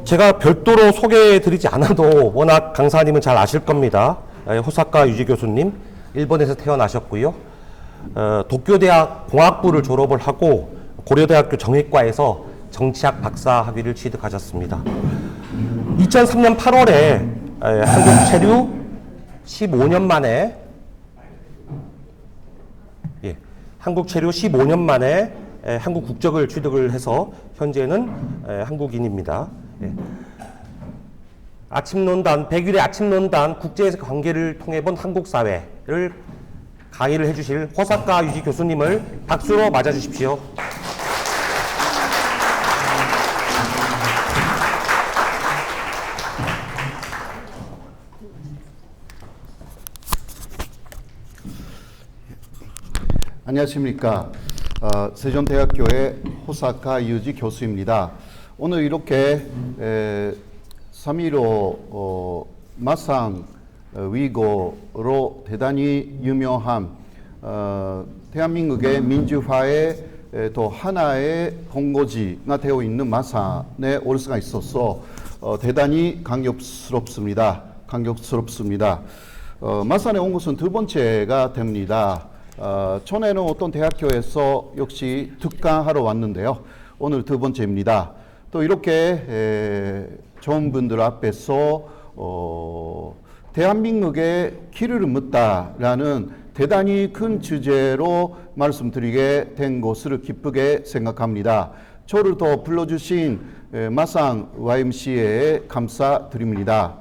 제가 별도로 소개해드리지 않아도 워낙 강사님은 잘 아실 겁니다. 호사카 유지 교수님, 일본에서 태어나셨고요. 도쿄대학 공학부를 졸업을 하고 고려대학교 정외과에서 정치학 박사 학위를 취득하셨습니다. 2003년 8월에 한국 체류 15년 만에 한국 체류 15년 만에 한국 국적을 취득을 해서 현재는 한국인입니다. 아침논단, 100일의 아침논단 국제관계를 통해 본 한국 사회를 강의를 해주실 호사카 유지 교수님을 박수로 맞아주십시오. 안녕하십니까. 세종대학교의 호사카 유지 교수입니다. 오늘 이렇게 3.15 마상 위고로 대단히 유명한 대한민국의 민주화의 또 하나의 본거지가 되어 있는 마산에 올 수가 있어서 대단히 감격스럽습니다. 마산에 온 것은 두 번째가 됩니다. 전에는 어떤 대학교에서 역시 특강하러 왔는데요. 오늘 두 번째입니다. 또 이렇게 좋은 분들 앞에서 대한민국의 길을 묻다라는 대단히 큰 주제로 말씀드리게 된 것을 기쁘게 생각합니다. 저를 더 불러주신 마상 YMCA에 감사드립니다.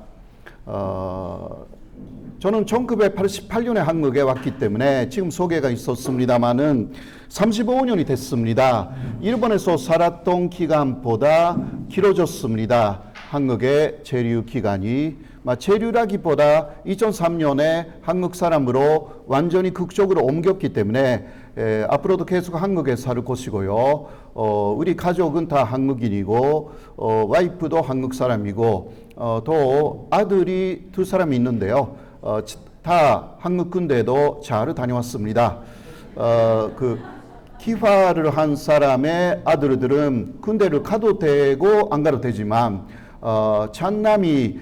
저는 1988년에 한국에 왔기 때문에 지금 소개가 있었습니다마는 35년이 됐습니다. 일본에서 살았던 기간보다 길어졌습니다. 한국의 체류 기간이. 체류라기보다 2003년에 한국 사람으로 완전히 국적으로 옮겼기 때문에 앞으로도 계속 한국에 살 것이고요. 우리 가족은 다 한국인이고 와이프도 한국 사람이고 또 아들이 두 사람이 있는데요. 다 한국 군대도 잘 다녀왔습니다. 기화를 한 사람의 아들들은 군대를 가도 되고 안 가도 되지만 장남이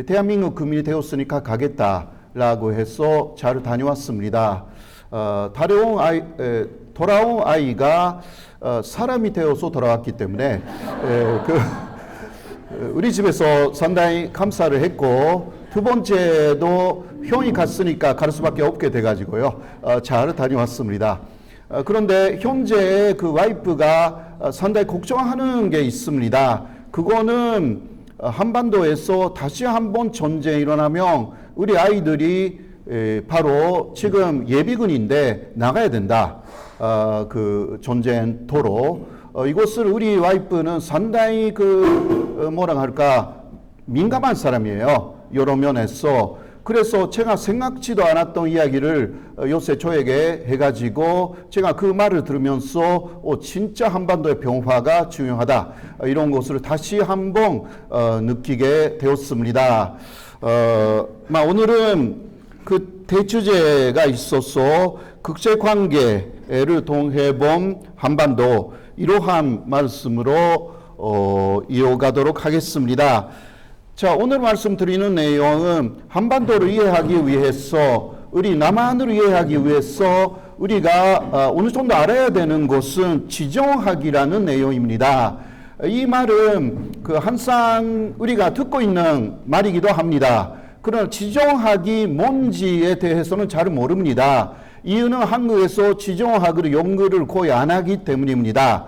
대한민국 국민이 되었으니까 가겠다라고 해서 잘 다녀왔습니다. 돌아온 아이가 사람이 되어서 돌아왔기 때문에 우리 집에서 상당히 감사를 했고 두 번째도 형이 갔으니까 갈 수밖에 없게 돼가지고요. 잘 다녀왔습니다. 그런데 현재 그 와이프가 상당히 걱정하는 게 있습니다. 그거는 한반도에서 다시 한번 전쟁이 일어나면 우리 아이들이 바로 지금 예비군인데 나가야 된다. 그 전쟁터로. 이것을 우리 와이프는 상당히 뭐라 할까 민감한 사람이에요. 여러 면에서. 그래서 제가 생각지도 않았던 이야기를 요새 저에게 해가지고 제가 그 말을 들으면서 진짜 한반도의 평화가 중요하다. 이런 것을 다시 한번 느끼게 되었습니다. 오늘은 그 대주제가 있어서 국제관계를 통해 본 한반도 이러한 말씀으로 이어가도록 하겠습니다. 자, 오늘 말씀드리는 내용은 한반도를 이해하기 위해서 우리 남한을 이해하기 위해서 우리가 어느 정도 알아야 되는 것은 지정학이라는 내용입니다. 이 말은 항상 우리가 듣고 있는 말이기도 합니다. 그러나 지정학이 뭔지에 대해서는 잘 모릅니다. 이유는 한국에서 지정학을 연구를 거의 안 하기 때문입니다.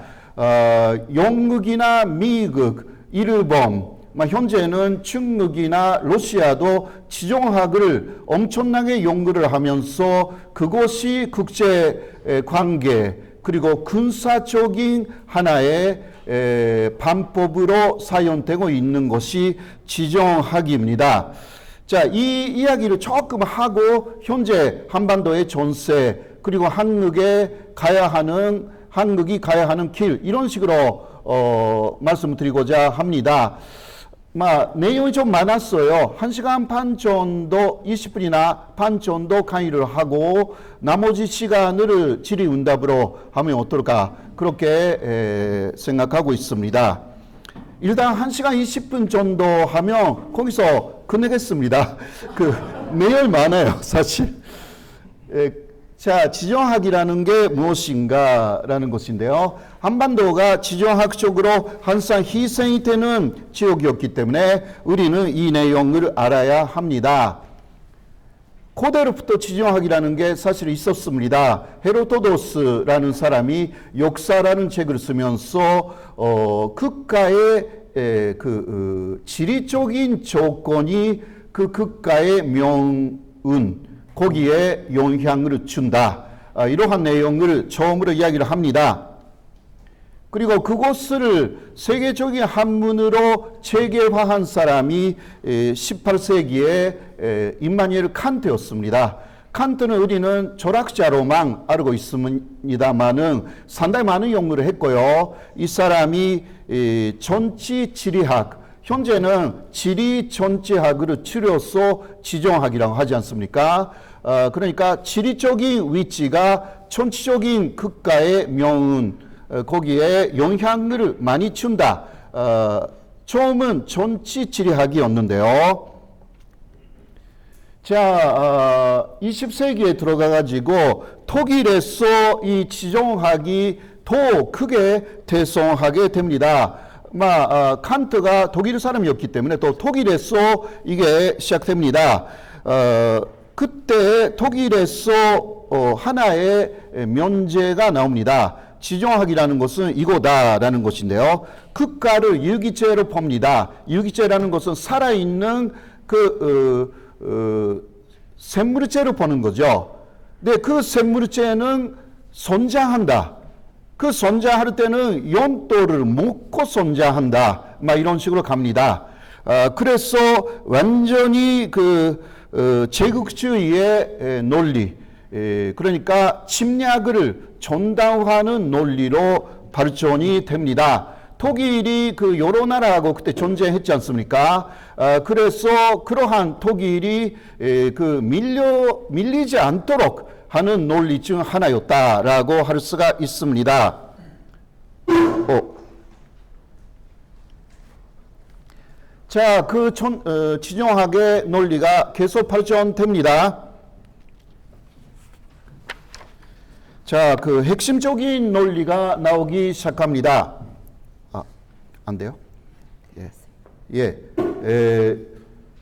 영국이나 미국, 일본, 현재는 중국이나 러시아도 지정학을 엄청나게 연구를 하면서 그것이 국제관계 그리고 군사적인 하나의 방법으로 사용되고 있는 것이 지정학입니다. 자, 이 이야기를 조금 하고 현재 한반도의 전세 그리고 한국이 가야 하는 길 이런 식으로 말씀드리고자 합니다. 내용이 좀 많았어요. 1시간 반 정도, 20분이나 반 정도 강의를 하고 나머지 시간을 질의응답으로 하면 어떨까 그렇게 생각하고 있습니다. 일단 1시간 20분 정도 하면 거기서 끝내겠습니다. 매일 많아요, 사실. 자, 지정학이라는 게 무엇인가라는 것인데요. 한반도가 지정학적으로 항상 희생이 되는 지역이었기 때문에 우리는 이 내용을 알아야 합니다. 고대로부터 지정학이라는 게 사실 있었습니다. 헤로도도스라는 사람이 역사라는 책을 쓰면서 국가의 지리적인 조건이 그 국가의 명운, 거기에 영향을 준다. 이러한 내용을 처음으로 이야기를 합니다. 그리고 그것을 세계적인 한문으로 체계화한 사람이 18세기에 임마누엘 칸트였습니다. 칸트는 우리는 철학자로만 알고 있습니다만은 상당히 많은 연구를 했고요. 이 사람이 전치지리학, 현재는 지리 전체학을 줄여서 지정학이라고 하지 않습니까? 그러니까 지리적인 위치가 전체적인 국가의 명운, 거기에 영향을 많이 준다. 처음은 전치지리학이었는데요. 자, 20세기에 들어가가지고 독일에서 이 지정학이 더 크게 대성하게 됩니다. 칸트가 독일 사람이었기 때문에 또 독일에서 이게 시작됩니다. 그때 독일에서 하나의 명제가 나옵니다. 지정학이라는 것은 이거다라는 것인데요. 국가를 유기체로 봅니다. 유기체라는 것은 살아있는 생물체로 보는 거죠. 근데 그 생물체는 선장한다. 그 선장할 때는 연도를 먹고 선장한다. 이런 식으로 갑니다. 그래서 완전히 제국주의의 논리, 그러니까 침략을 전담하는 논리로 발전이 됩니다. 독일이 여러 나라하고 그때 전쟁했지 않습니까? 그래서 그러한 독일이 밀리지 않도록 하는 논리 중 하나였다라고 할 수가 있습니다. 자, 지정학의 논리가 계속 발전됩니다. 자, 핵심적인 논리가 나오기 시작합니다. 안 돼요?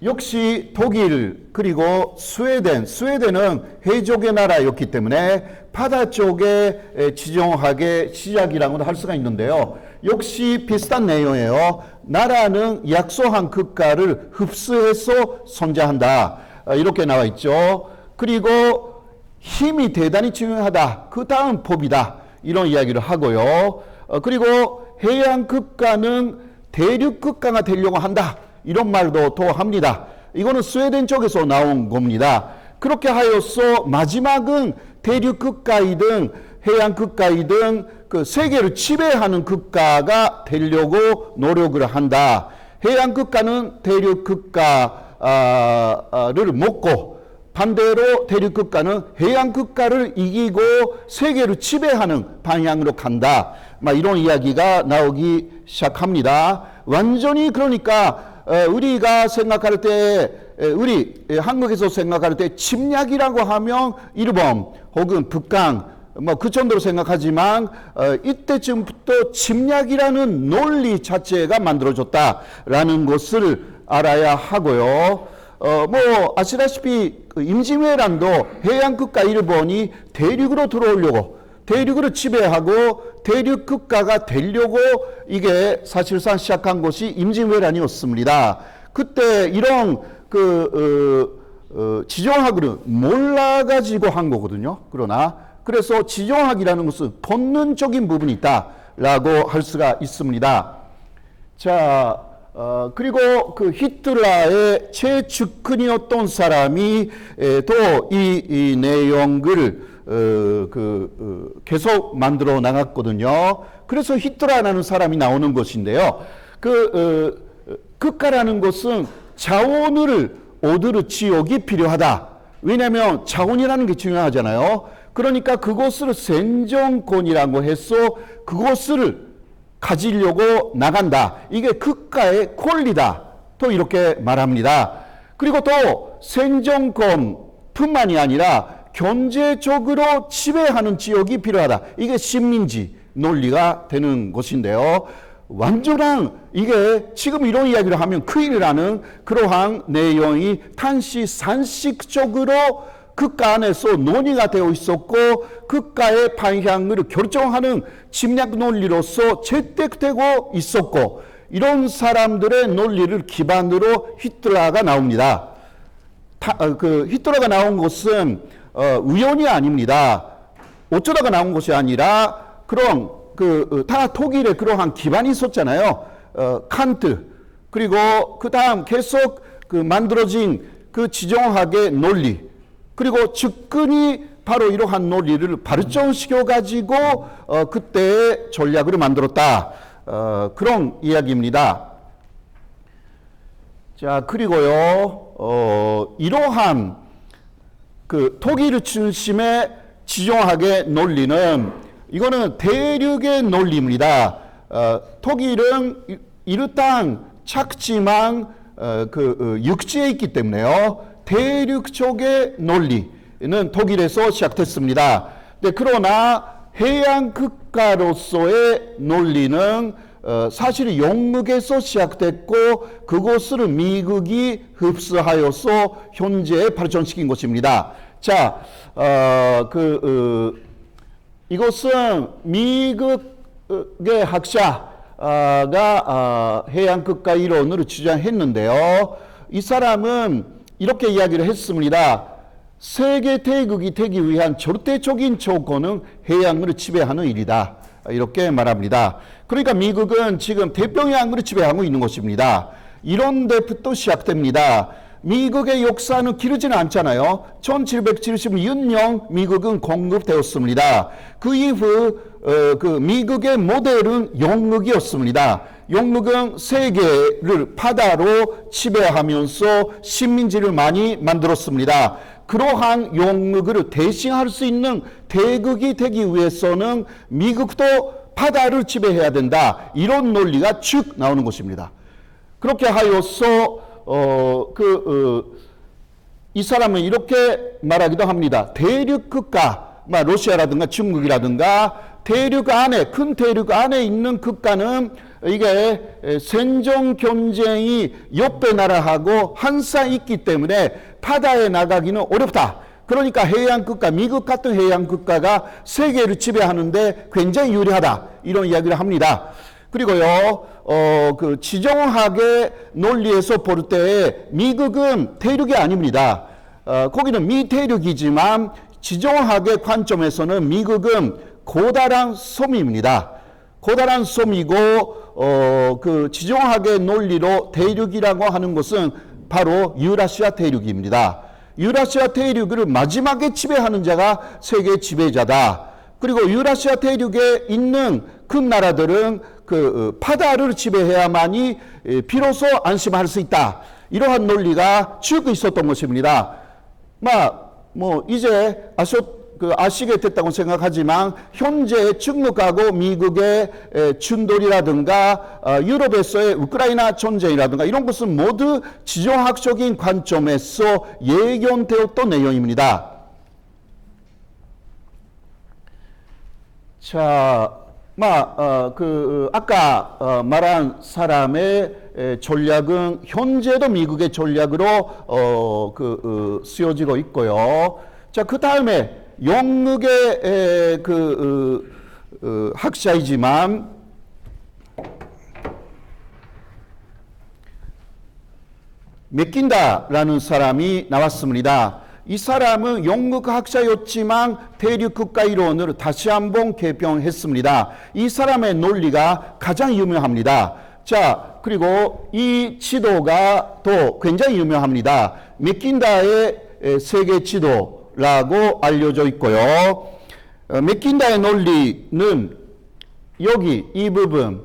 역시 독일 그리고 스웨덴은 해적의 나라였기 때문에 바다 쪽에 지정학의 시작이라고도 할 수가 있는데요. 역시 비슷한 내용이에요. 나라는 약소한 국가를 흡수해서 선제한다. 이렇게 나와 있죠. 그리고 힘이 대단히 중요하다. 그 다음 법이다. 이런 이야기를 하고요. 그리고 해양 국가는 대륙 국가가 되려고 한다. 이런 말도 또 합니다. 이거는 스웨덴 쪽에서 나온 겁니다. 그렇게 하여서 마지막은 대륙 국가이든 해양 국가이든 세계를 지배하는 국가가 되려고 노력을 한다. 해양 국가는 대륙 국가를 먹고 반대로 대륙 국가는 해양 국가를 이기고 세계를 지배하는 방향으로 간다. 이런 이야기가 나오기 시작합니다. 완전히 그러니까 우리가 생각할 때 우리 한국에서 생각할 때 침략이라고 하면 일본 혹은 북한 그 정도로 생각하지만 이때쯤부터 침략이라는 논리 자체가 만들어졌다라는 것을 알아야 하고요. 아시다시피 임진왜란도 해양 국가 일본이 대륙으로 들어오려고 대륙으로 지배하고 대륙 국가가 되려고 이게 사실상 시작한 것이 임진왜란이었습니다. 그때 이런 지정학을 몰라가지고 한 거거든요. 그래서 지정학이라는 것은 본능적인 부분이 있다라고 할 수가 있습니다. 자, 그리고 히틀러의 최측근이었던 사람이 또 이 내용을 계속 만들어 나갔거든요. 그래서 히틀러라는 사람이 나오는 것인데요. 국가라는 것은 자원을 얻을 지역이 필요하다. 왜냐하면 자원이라는 게 중요하잖아요. 그러니까 그것을 생존권이라고 해서 그것을 가지려고 나간다. 이게 국가의 권리다. 또 이렇게 말합니다. 그리고 또 생존권뿐만이 아니라 경제적으로 지배하는 지역이 필요하다. 이게 식민지 논리가 되는 것인데요. 완전한 이게 지금 이런 이야기를 하면 큰일 나는 그러한 내용이 단시 산식적으로 국가 안에서 논의가 되어 있었고 국가의 방향을 결정하는 침략 논리로서 채택되고 있었고 이런 사람들의 논리를 기반으로 히틀러가 나옵니다. 히틀러가 나온 것은 우연이 아닙니다. 어쩌다가 나온 것이 아니라 그런 다 독일에 그러한 기반이 있었잖아요. 칸트 그리고 그 다음 계속 만들어진 그 지정학의 논리 그리고 측근이 바로 이러한 논리를 발전시켜 가지고 그때의 전략을 만들었다. 그런 이야기입니다. 자 그리고요 이러한 독일 중심의 지정학의 논리는 이거는 대륙의 논리입니다. 독일은 일단 작지만 육지에 있기 때문에요. 대륙 쪽의 논리는 독일에서 시작됐습니다. 그러나 해양 국가로서의 논리는 사실 영국에서 시작됐고 그것을 미국이 흡수하여서 현재 발전시킨 것입니다. 자, 이것은 미국의 학자가 해양 국가 이론을 주장했는데요. 이 사람은 이렇게 이야기를 했습니다. 세계 대국이 되기 위한 절대적인 조건은 해양을 지배하는 일이다. 이렇게 말합니다. 그러니까 미국은 지금 태평양을 지배하고 있는 것입니다. 이런 데부터 시작됩니다. 미국의 역사는 길지는 않잖아요. 1776년 미국은 건국되었습니다. 그 이후 미국의 모델은 영국이었습니다. 영국은 세계를 바다로 지배하면서 식민지를 많이 만들었습니다. 그러한 영국을 대신할 수 있는 대국이 되기 위해서는 미국도 바다를 지배해야 된다. 이런 논리가 쭉 나오는 것입니다. 그렇게 하여서 이 사람은 이렇게 말하기도 합니다. 대륙 국가, 러시아라든가 중국이라든가 대륙 안에, 큰 대륙 안에 있는 국가는 이게 생존 경쟁이 옆에 나라하고 항상 있기 때문에 바다에 나가기는 어렵다. 그러니까 해양 국가, 미국 같은 해양 국가가 세계를 지배하는데 굉장히 유리하다. 이런 이야기를 합니다. 그리고요, 지정학의 논리에서 볼 때 미국은 대륙이 아닙니다. 거기는 미대륙이지만 지정학의 관점에서는 미국은 고다란 섬입니다. 고다란 섬이고 지정학의 논리로 대륙이라고 하는 것은 바로 유라시아 대륙입니다. 유라시아 대륙을 마지막에 지배하는 자가 세계 지배자다. 그리고 유라시아 대륙에 있는 큰 나라들은 바다를 지배해야만이 비로소 안심할 수 있다. 이러한 논리가 쭉 있었던 것입니다. 이제 아시게 됐다고 생각하지만 현재 중국하고 미국의 충돌이라든가 유럽에서의 우크라이나 전쟁이라든가 이런 것은 모두 지정학적인 관점에서 예견되었던 내용입니다. 자, 아까 말한 사람의 전략은 현재도 미국의 전략으로 쓰여지고 있고요. 자, 그 다음에 영국의 학자이지만 맥킨다라는 사람이 나왔습니다. 이 사람은 영국 학자였지만 대륙 국가 이론을 다시 한번 개평했습니다. 이 사람의 논리가 가장 유명합니다. 자, 그리고 이 지도가 또 굉장히 유명합니다. 맥킨다의 세계 지도라고 알려져 있고요. 맥킨다의 논리는 여기 이 부분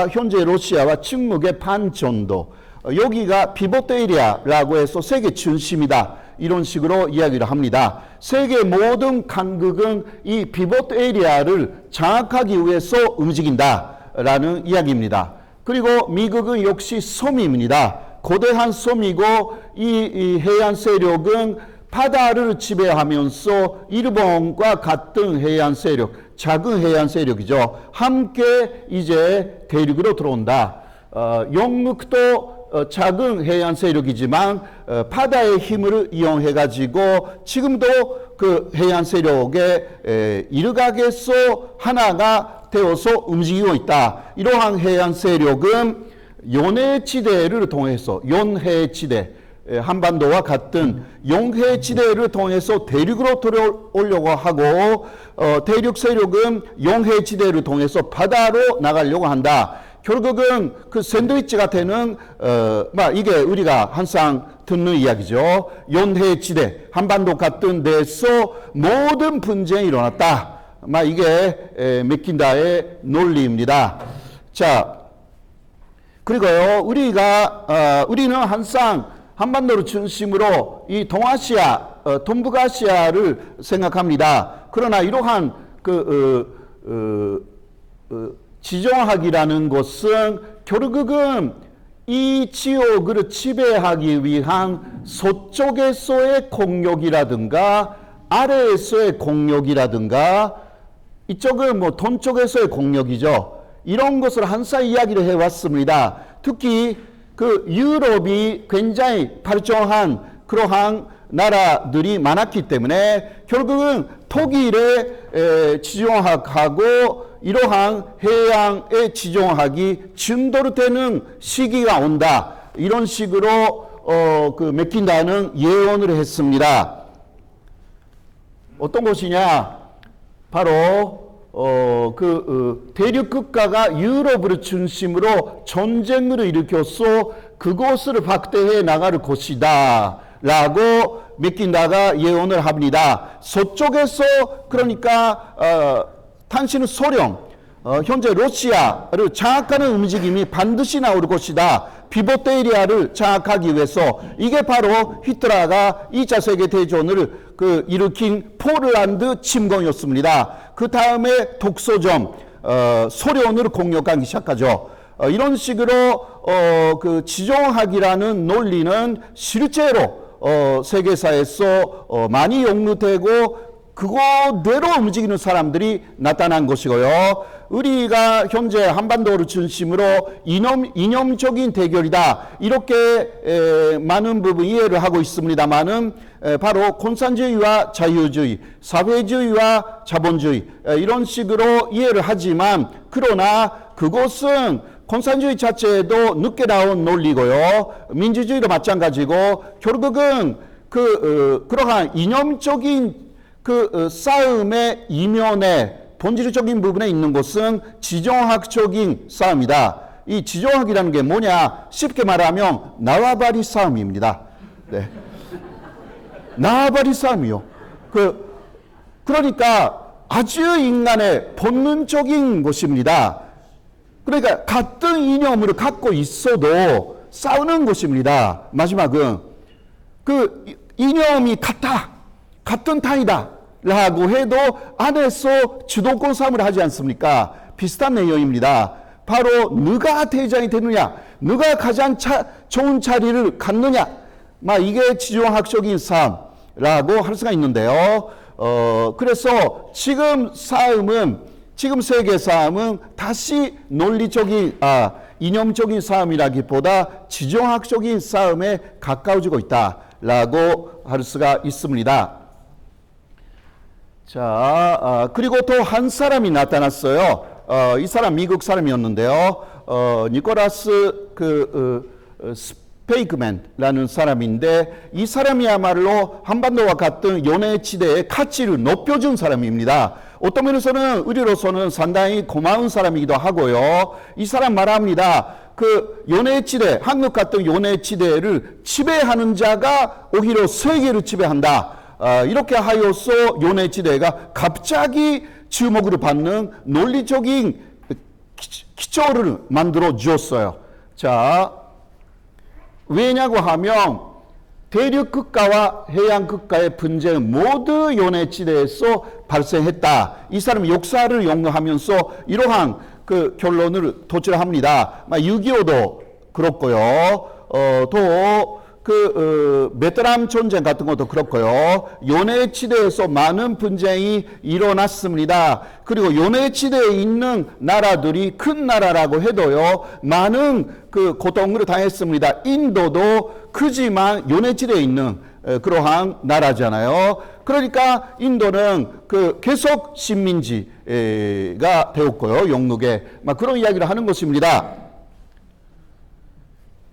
현재 러시아와 중국의 반 정도 여기가 피보트 에리아라고 해서 세계 중심이다. 이런 식으로 이야기를 합니다. 세계 모든 강국은 이 피봇 에리아를 장악하기 위해서 움직인다라는 이야기입니다. 그리고 미국은 역시 섬입니다. 거대한 섬이고 이 해안 세력은 바다를 지배하면서 일본과 같은 해안 세력, 작은 해안 세력이죠. 함께 이제 대륙으로 들어온다. 영국도 작은 해안 세력이지만 바다의 힘을 이용해 가지고 지금도 그 해안 세력의 일각에서 하나가 되어서 움직이고 있다. 이러한 해안 세력은 연해지대를 통해서 연해지대 한반도와 같은 연해지대를 통해서 대륙으로 들어오려고 하고 대륙 세력은 연해지대를 통해서 바다로 나가려고 한다. 결국은 그 샌드위치가 되는 이게 우리가 항상 듣는 이야기죠. 연해지대 한반도 같은 데서 모든 분쟁이 일어났다. 이게 맥킨다의 논리입니다. 자, 그리고요 우리는 항상 한반도를 중심으로 이 동아시아, 동북아시아를 생각합니다. 그러나 이러한 지정학이라는 것은 결국은 이 지역을 지배하기 위한 서쪽에서의 공력이라든가 아래에서의 공력이라든가 이쪽은 동쪽에서의 공력이죠. 이런 것을 항상 이야기를 해왔습니다. 특히 그 유럽이 굉장히 발전한 그러한 나라들이 많았기 때문에 결국은 독일의 지정학하고 이러한 해양의 지정학이 진도로 되는 시기가 온다. 이런 식으로 그 맥킨다는 예언을 했습니다. 어떤 것이냐? 바로 대륙 국가가 유럽을 중심으로 전쟁을 일으켜서 그곳을 확대해 나갈 것이다 라고 맥킨다가 예언을 합니다. 서쪽에서 그러니까 당신은 소련, 현재 러시아를 장악하는 움직임이 반드시 나올 것이다. 피봇 에리아를 장악하기 위해서 이게 바로 히틀러가 2차 세계대전을 일으킨 포르란드 침공이었습니다. 그 다음에 독소점, 소련을 공격하기 시작하죠. 이런 식으로 그 지정학이라는 논리는 실제로 세계사에서 많이 연구되고 그거대로 움직이는 사람들이 나타난 것이고요. 우리가 현재 한반도를 중심으로 이념적인 대결이다. 이렇게 많은 부분 이해를 하고 있습니다만은 바로 공산주의와 자유주의, 사회주의와 자본주의 이런 식으로 이해를 하지만 그러나 그것은 공산주의 자체에도 늦게 나온 논리고요. 민주주의도 마찬가지고 결국은 그러한 이념적인 싸움의 이면에 본질적인 부분에 있는 것은 지정학적인 싸움이다. 이 지정학이라는 게 뭐냐? 쉽게 말하면 나와바리 싸움입니다. 네. 나와바리 싸움이요. 그러니까 아주 인간의 본능적인 것입니다. 그러니까 같은 이념을 갖고 있어도 싸우는 것입니다. 마지막은 그 이념이 같은 타이다 라고 해도 안에서 주도권 싸움을 하지 않습니까? 비슷한 내용입니다. 바로 누가 대장이 되느냐, 누가 가장 좋은 자리를 갖느냐, 이게 지정학적인 싸움라고 할 수가 있는데요. 그래서 지금 세계 싸움은 다시 논리적인, 이념적인 싸움이라기보다 지정학적인 싸움에 가까워지고 있다라고 할 수가 있습니다. 자, 그리고 또 한 사람이 나타났어요. 이 사람 미국 사람이었는데요. 니콜라스 스페이크맨이라는 사람인데 이 사람이야말로 한반도와 같은 연해지대의 가치를 높여준 사람입니다. 어떤 면에서는 우리로서는 상당히 고마운 사람이기도 하고요. 이 사람 말합니다. 연해지대, 한국 같은 연해지대를 지배하는 자가 오히려 세계를 지배한다. 이렇게 하여서 연해지대가 갑자기 주목을 받는 논리적인 기초를 만들어 주었어요. 자, 왜냐고 하면 대륙 국가와 해양 국가의 분쟁은 모두 요네지대에서 발생했다. 이 사람이 역사를 연구하면서 이러한 그 결론을 도출합니다. 6.25도 그렇고요. 베트남 전쟁 같은 것도 그렇고요. 요네지대에서 많은 분쟁이 일어났습니다. 그리고 요네지대에 있는 나라들이 큰 나라라고 해도요, 많은 그 고통을 당했습니다. 인도도 크지만 요네지대에 있는 그러한 나라잖아요. 그러니까 인도는 그 계속 식민지가 되었고요, 영국에. 그런 이야기를 하는 것입니다.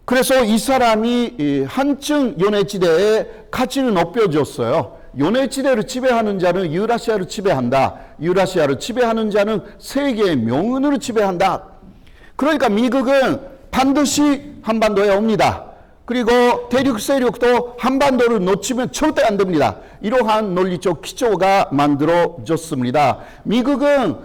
그래서 이 사람이 한층 요네지대의 가치를 높여줬어요. 요네지대를 지배하는 자는 유라시아를 지배한다. 유라시아를 지배하는 자는 세계의 명운으로 지배한다. 그러니까 미국은 반드시 한반도에 옵니다. 그리고 대륙 세력도 한반도를 놓치면 절대 안 됩니다. 이러한 논리적 기초가 만들어졌습니다. 미국은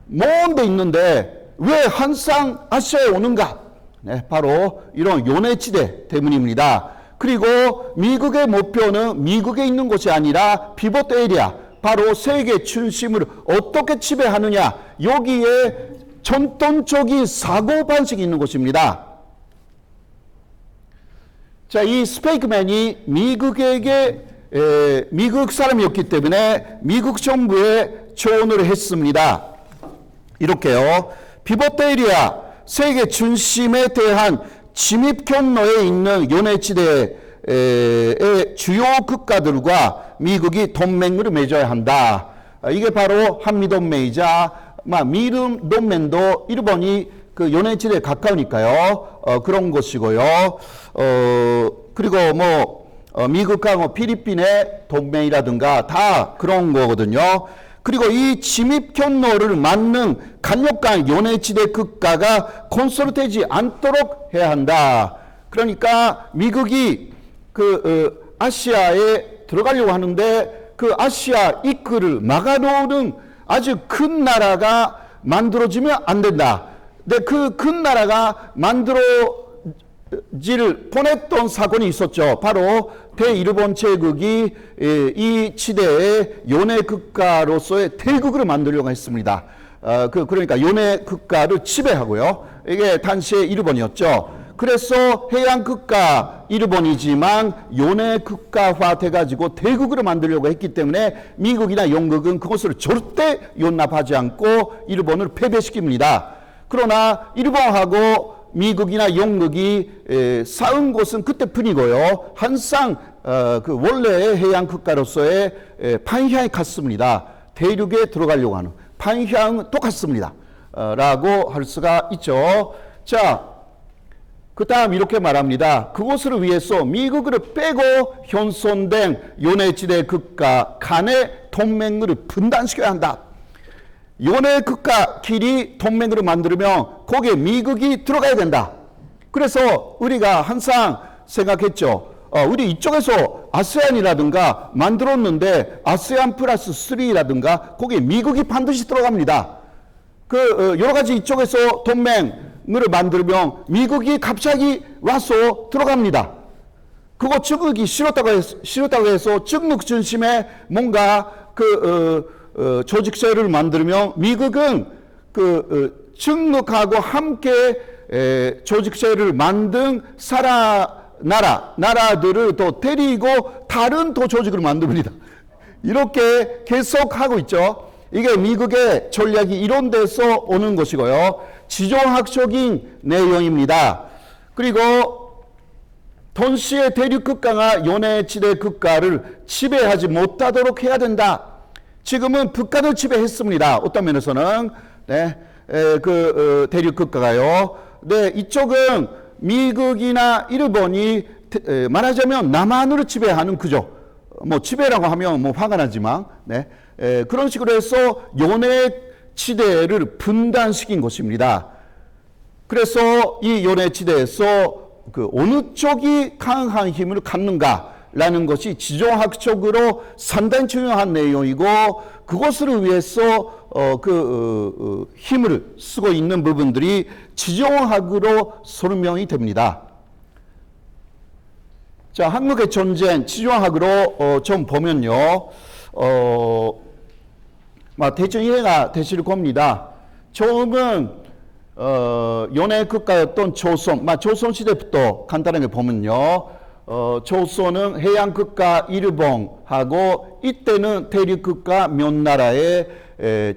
먼 데 있는데 왜 항상 아시아에 오는가? 네, 바로 이런 요네지대 때문입니다. 그리고 미국의 목표는 미국에 있는 것이 아니라 피벗 에리아, 바로 세계 중심을 어떻게 지배하느냐, 여기에 전통적인 사고방식이 있는 것입니다. 자, 이 스페이크맨이 미국 사람이었기 때문에 미국 정부에 조언을 했습니다. 이렇게요. 피벗 에리아, 세계 중심에 대한 진입 경로에 있는 요네지대의 주요 국가들과 미국이 동맹을 맺어야 한다. 이게 바로 한미동맹이자 미름 동맹도 일본이 그 요네지대에 가까우니까요. 그런 것이고요. 그리고 미국과 필리핀의 동맹이라든가 다 그런 거거든요. 그리고 이 침입 경로를 막는 강력한 요네지대 국가가 건설되지 않도록 해야 한다. 그러니까 미국이 아시아에 들어가려고 하는데 그 아시아 입구를 막아놓는 아주 큰 나라가 만들어지면 안 된다. 근데 그 큰 나라가 만들어질 뻔했던 사건이 있었죠. 바로 대일본 제국이 이 지대의 요네 국가로서의 대국을 만들려고 했습니다. 그러니까 요네 국가를 지배하고요. 이게 당시에 일본이었죠. 그래서 해양 국가 일본이지만 요네 국가화 돼가지고 대국으로 만들려고 했기 때문에 미국이나 영국은 그것을 절대 용납하지 않고 일본을 패배시킵니다. 그러나 일본하고 미국이나 영국이 싸운 것은 그때뿐이고요. 항상 그 원래의 해양 국가로서의 방향이 같습니다. 대륙에 들어가려고 하는 방향은 똑같습니다. 라고 할 수가 있죠. 자, 그 다음 이렇게 말합니다. 그것을 위해서 미국을 빼고 현존된 요네지대 국가 간의 동맹을 분단시켜야 한다. 요네 국가끼리 동맹으로 만들면 거기에 미국이 들어가야 된다. 그래서 우리가 항상 생각했죠. 우리 이쪽에서 아세안이라든가 만들었는데 아세안 플러스 3라든가 거기에 미국이 반드시 들어갑니다. 여러 가지 이쪽에서 동맹을 만들면 미국이 갑자기 와서 들어갑니다. 그거 중국이 싫었다고 해서 중국 중심의 뭔가 조직체를 만들면 미국은 중국하고 함께 조직체를 만든 나라들을 또 데리고 다른 또 조직을 만듭니다. 이렇게 계속하고 있죠. 이게 미국의 전략이 이런 데서 오는 것이고요. 지정학적인 내용입니다. 그리고 동시에 대륙 국가가 요네지대 국가를 지배하지 못하도록 해야 된다. 지금은 북한을 지배했습니다. 어떤 면에서는 대륙 국가가요. 네, 이쪽은 미국이나 일본이 말하자면 남한으로 지배하는 그죠. 지배라고 하면 화가 나지만 그런 식으로 해서 요네지대를 분단시킨 것입니다. 그래서 이 요네지대에서 어느 쪽이 강한 힘을 갖는가라는 것이 지정학적으로 상당히 중요한 내용이고 그것을 위해서 힘을 쓰고 있는 부분들이 지정학으로 설명이 됩니다. 자, 한국의 전쟁 지정학으로 좀 보면요, 대충 이해가 되실 겁니다. 처음은 연해 국가였던 조선, 조선 시대부터 간단하게 보면요, 조선은 해양 국가 일본하고 이때는 대륙 국가 몇 나라에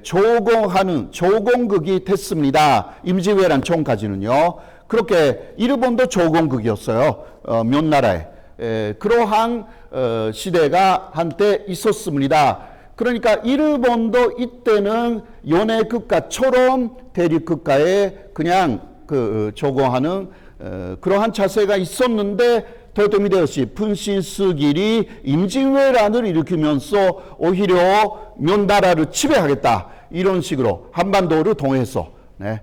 조공하는 조공국이 됐습니다. 임진왜란 전까지는요. 그렇게 일본도 조공국이었어요. 몇 나라에. 그러한 시대가 한때 있었습니다. 그러니까 일본도 이때는 연해 국가처럼 대륙 국가에 그냥 조공하는 그러한 자세가 있었는데 도요토미데요시 분신스길이 임진왜란을 일으키면서 오히려 몇 나라를 지배하겠다 이런 식으로 한반도를 통해서 네.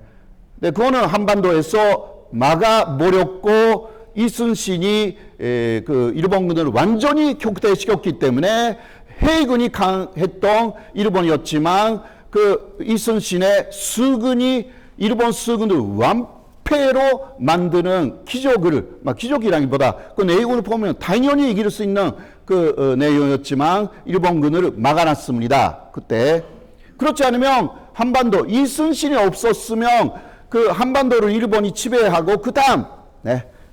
근데 그거는 한반도에서 막아버렸고 이순신이 일본군을 완전히 격퇴시켰기 때문에 해군이 강했던 일본이었지만 이순신의 수군이 일본 수군을 완패로 만드는 기적이라기보다 그 내용을 보면 당연히 이길 수 있는 내용이었지만 일본군을 막아놨습니다. 그때. 그렇지 않으면 한반도 이순신이 없었으면 한반도를 일본이 지배하고 그 다음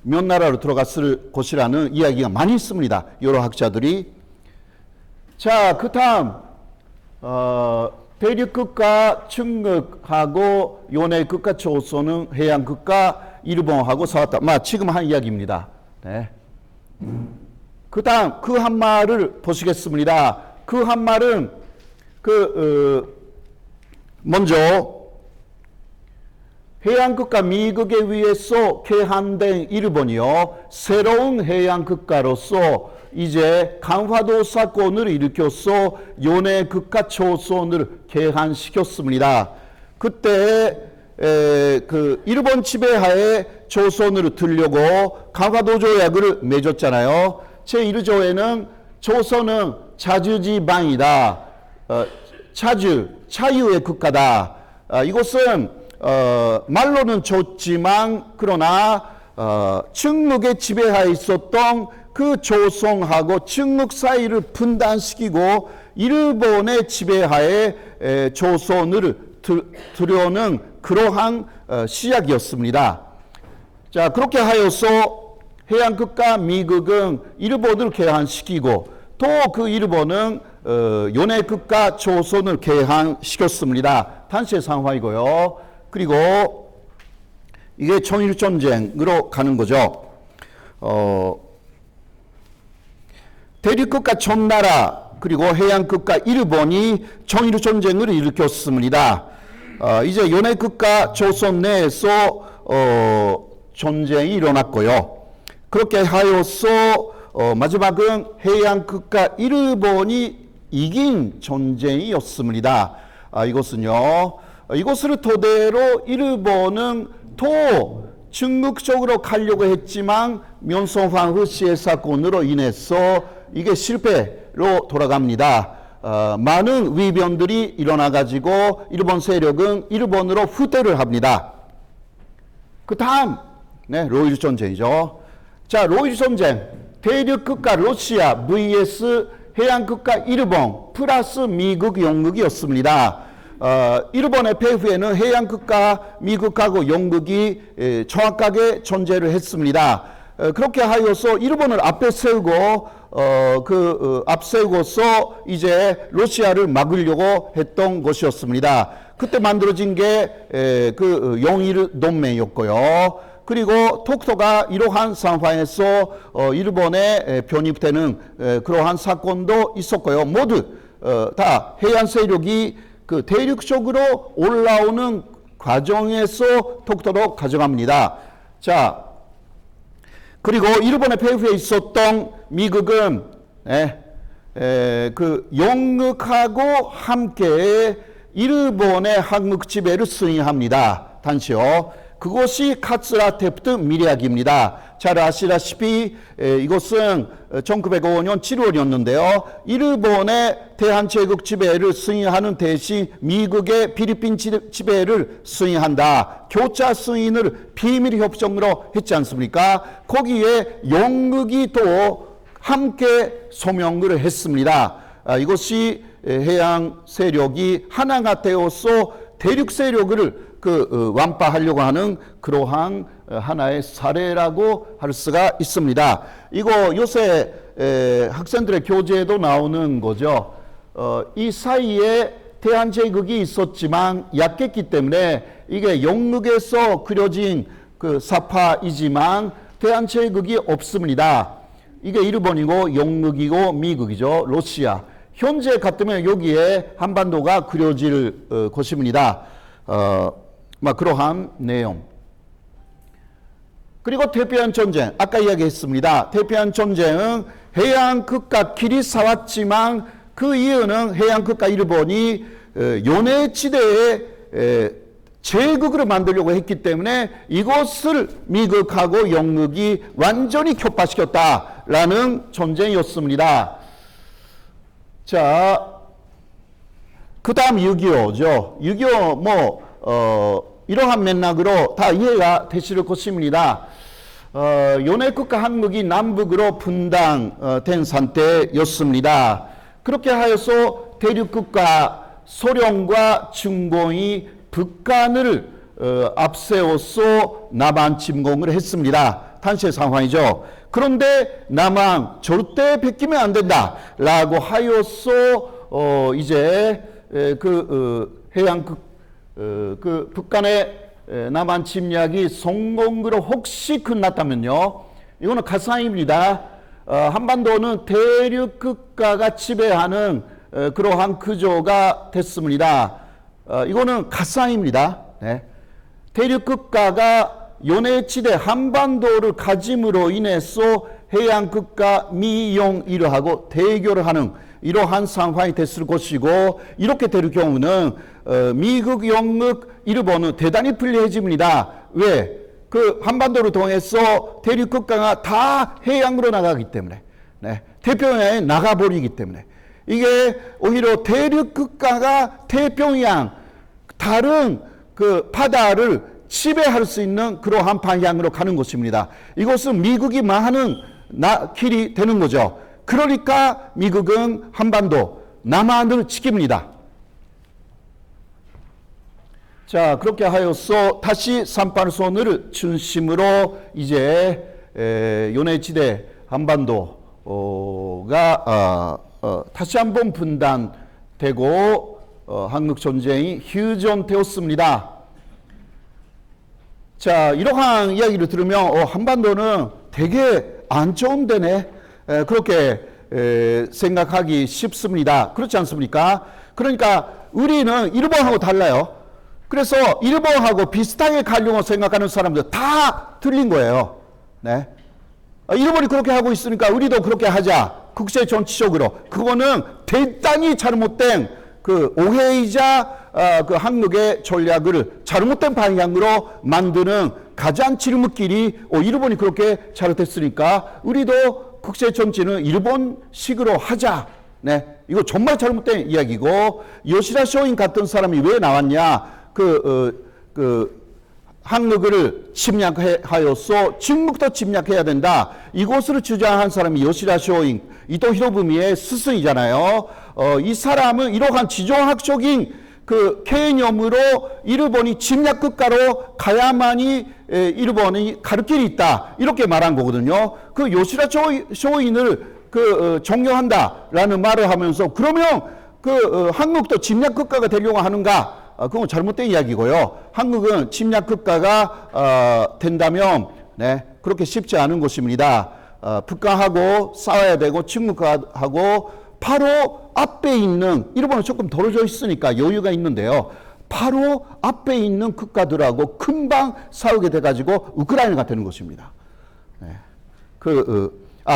몇 나라로 들어갔을 것이라는 이야기가 많이 있습니다. 여러 학자들이. 자, 그 다음 대륙국가 중국하고 연해국가 조선은 해양국가 일본하고 싸웠다. 지금 한 이야기입니다. 네. 그 다음 그 한 말을 보시겠습니다. 그 한 말은 먼저 해양국가 미국에 의해서 개한된 일본이요, 새로운 해양국가로서 이제 강화도 사건을 일으켜서 연해국가 조선을 개한시켰습니다. 그때 일본 지배하에 조선으로 들려고 강화도 조약을 맺었잖아요. 제1조에는 조선은 자주지방이다. 자유의 국가다. 이것은 말로는 좋지만 그러나 중국의 지배하에 있었던 그 조선하고 중국 사이를 분단시키고 일본의 지배하에 조선을 들여오는 그러한 시작이었습니다. 자, 그렇게 하여서 해양국가 미국은 일본을 개한시키고 또 그 일본은 연해국가 조선을 개한시켰습니다. 당시의 상황이고요. 그리고 이게 청일전쟁으로 가는 거죠. 대륙국가 청나라 그리고 해양국가 일본이 청일전쟁을 일으켰습니다. 이제 연해국가 조선 내에서 전쟁이 일어났고요. 그렇게 하여서 마지막은 해양국가 일본이 이긴 전쟁이었습니다. 이것을 토대로 일본은 또 중국 쪽으로 가려고 했지만 면성황후 시해 사건으로 인해서 이게 실패로 돌아갑니다. 많은 위변들이 일어나가지고 일본 세력은 일본으로 후퇴를 합니다. 그 다음 로일 전쟁이죠. 자, 로일 전쟁 대륙국가 러시아 vs 해양국가 일본 플러스 미국 영국이었습니다. 일본의 패후에는 해양국가 미국하고 영국이 정확하게 존재를 했습니다. 그렇게 하여서 일본을 앞에 세우고 앞세우고서 이제 러시아를 막으려고 했던 것이었습니다. 그때 만들어진 게 영일 동맹이었고요. 그리고 독도가 이러한 상황에서 일본에 편입되는 그러한 사건도 있었고요. 모두 다 해안 세력이 대륙 쪽으로 올라오는 과정에서 독도로 가져갑니다. 자, 그리고 일본의 패후에 있었던 미국은 영국하고 함께 일본의 한국 지배를 승인합니다. 당시요. 그것이 카츠라 테프트 밀약입니다. 잘 아시다시피 이것은 1905년 7월이었는데요. 일본의 대한제국 지배를 수행하는 대신 미국의 필리핀 지배를 수행한다. 교차 수행을 비밀 협정으로 했지 않습니까? 거기에 영국이 또 함께 소명을 했습니다. 이것이 해양 세력이 하나가 되어서 대륙 세력을 완파하려고 하는 그러한 하나의 사례라고 할 수가 있습니다. 이거 요새 학생들의 교재에도 나오는 거죠. 이 사이에 대한제국이 있었지만 약했기 때문에 이게 영국에서 그려진 그 사파이지만 대한제국이 없습니다. 이게 일본이고 영국이고 미국이죠. 러시아. 현재 같으면 여기에 한반도가 그려질 것입니다. 그러한 내용. 그리고 태평양 전쟁. 아까 이야기했습니다. 태평양 전쟁은 해양 국가 길이 싸웠지만 그 이유는 해양 국가 일본이 요네지대에 제국으로 만들려고 했기 때문에 이것을 미국하고 영국이 완전히 격파시켰다라는 전쟁이었습니다. 자, 그 다음 6.25죠. 6.25 이러한 맥락으로 다 이해가 되실 것입니다. 연해국가 한국이 남북으로 분당된 상태였습니다. 그렇게 하여서 대륙국가 소련과 중공이 북한을 앞세워서 남한 침공을 했습니다. 당시의 상황이죠. 그런데 남한 절대 베끼면 안 된다라고 하여서 이제 북한의 남한 침략이 성공으로 혹시 끝났다면요. 이거는 가상입니다. 한반도는 대륙 국가가 지배하는 그러한 구조가 됐습니다. 이거는 가상입니다. 네. 대륙 국가가 연해지대 한반도를 가짐으로 인해서 해양 국가 미용일하고 대결을 하는 이러한 상황이 됐을 것이고, 이렇게 될 경우는 미국, 영국, 일본은 대단히 불리해집니다. 왜? 그 한반도를 통해서 대륙 국가가 다 해양으로 나가기 때문에, 네. 태평양에 나가버리기 때문에, 이게 오히려 대륙 국가가 태평양 다른 그 바다를 지배할 수 있는 그러한 방향으로 가는 것입니다. 이것은 미국이 망하는 길이 되는 거죠. 그러니까 미국은 한반도 남한을 지킵니다. 자, 그렇게 하여서 다시 38선을 중심으로 이제 연해지대 한반도가 다시 한번 분단되고 한국 전쟁이 휴전되었습니다. 자, 이러한 이야기를 들으면 한반도는 되게 안 좋은 데네, 그렇게 생각하기 쉽습니다. 그렇지 않습니까? 그러니까 우리는 일본하고 달라요. 그래서 일본하고 비슷하게 가려고 생각하는 사람들 다 틀린 거예요. 네. 일본이 그렇게 하고 있으니까 우리도 그렇게 하자. 국제 정치적으로. 그거는 대단히 잘못된 그 오해이자 그 한국의 전략을 잘못된 방향으로 만드는 가장 질문길이 일본이 그렇게 잘못했으니까 우리도 국제 정치는 일본식으로 하자. 네, 이거 정말 잘못된 이야기고, 요시다 쇼인 같은 사람이 왜 나왔냐? 한국을 침략하여서 중국도 침략해야 된다. 이것을 주장한 사람이 요시다 쇼인, 이토 히로부미의 스승이잖아요. 이 사람은 이러한 지정학적인 그 개념으로 일본이 침략 국가로 가야만이 일본이 갈 길이 있다. 이렇게 말한 거거든요. 그 요시다 쇼인을 존경한다라는 말을 하면서, 그러면 한국도 침략 국가가 되려고 하는가? 그건 잘못된 이야기고요. 한국은 침략 국가가 된다면, 네, 그렇게 쉽지 않은 것입니다. 북한하고 싸워야 되고 중국하고 바로 앞에 있는, 일본은 조금 덜어져 있으니까 여유가 있는데요. 바로 앞에 있는 국가들하고 금방 싸우게 돼가지고 우크라이나가 되는 것입니다. 네.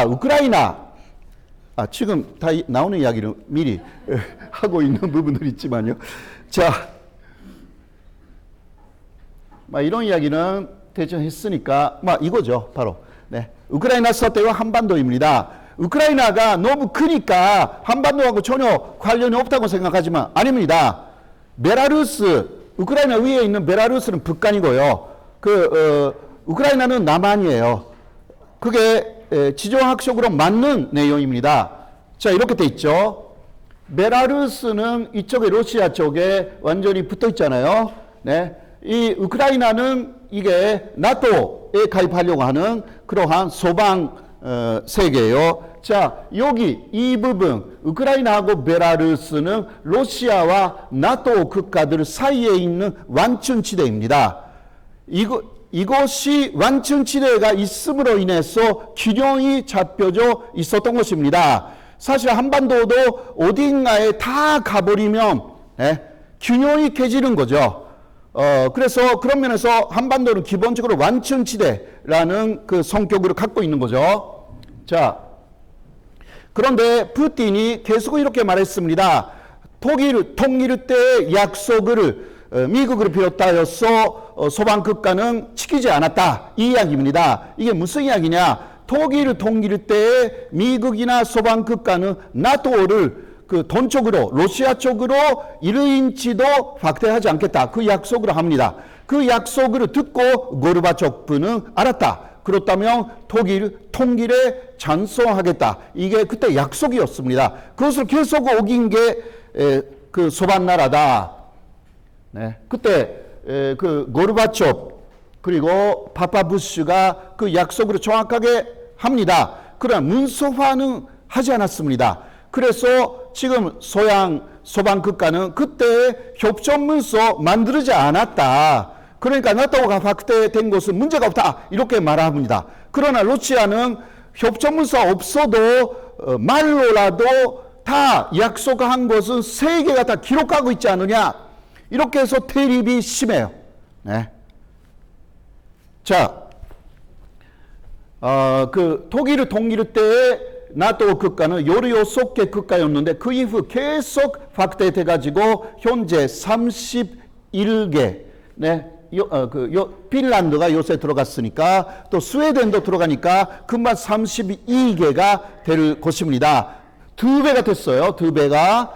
우크라이나, 지금 다 나오는 이야기를 미리 하고 있는 부분들이 있지만요. 자, 이런 이야기는 대충 했으니까, 이거죠. 바로 네, 우크라이나 사태와 한반도입니다. 우크라이나가 너무 크니까 한반도하고 전혀 관련이 없다고 생각하지만 아닙니다. 베라루스, 우크라이나 위에 있는 베라루스는 북한이고요. 우크라이나는 남한이에요. 그게 지정학적으로 맞는 내용입니다. 자, 이렇게 돼 있죠. 베라루스는 이쪽에 러시아 쪽에 완전히 붙어 있잖아요. 네. 이 우크라이나는 이게 나토에 가입하려고 하는 그러한 소방 세계예요. 자, 여기 이 부분 우크라이나하고 베라루스는 러시아와 나토 국가들 사이에 있는 완충지대입니다. 이것이 완충지대가 있음으로 인해서 균형이 잡혀져 있었던 것입니다. 사실 한반도도 어딘가에 다 가버리면 균형이 깨지는 거죠. 그래서 그런 면에서 한반도는 기본적으로 완충지대라는 그 성격을 갖고 있는 거죠. 자, 그런데 푸틴이 계속 이렇게 말했습니다. 독일 통일 때 약속을 미국을 비롯하여서 소방 국가는 지키지 않았다. 이 이야기입니다. 이게 무슨 이야기냐? 독일 통일 때 미국이나 소방 국가는 나토를 그 동쪽으로 러시아 쪽으로 1인치도 확대하지 않겠다. 그 약속을 합니다. 그 약속을 듣고 고르바초프는 알았다. 그렇다면 독일 통일에 찬성하겠다. 이게 그때 약속이었습니다. 그것을 계속 어긴 게 그 소반 나라다. 네. 그때 그 고르바초프 그리고 파파부슈가 그 약속을 정확하게 합니다. 그러나 문서화는 하지 않았습니다. 그래서 지금 소양 소방 국가는 그때 협정문서 만들지 않았다. 그러니까 나토가 확대된 것은 문제가 없다. 이렇게 말합니다. 그러나 러시아는 협정문서 없어도 말로라도 다 약속한 것은 세계가 다 기록하고 있지 않느냐. 이렇게 해서 대립이 심해요. 네. 자, 그 독일 통일 때 나토 국가는 16개 국가였는데 그 이후 계속 확대돼 가지고 현재 31개. 네. 핀란드가 요새 들어갔으니까 또 스웨덴도 들어가니까 금방 32개가 될 것입니다. 2배가 됐어요. 2배가.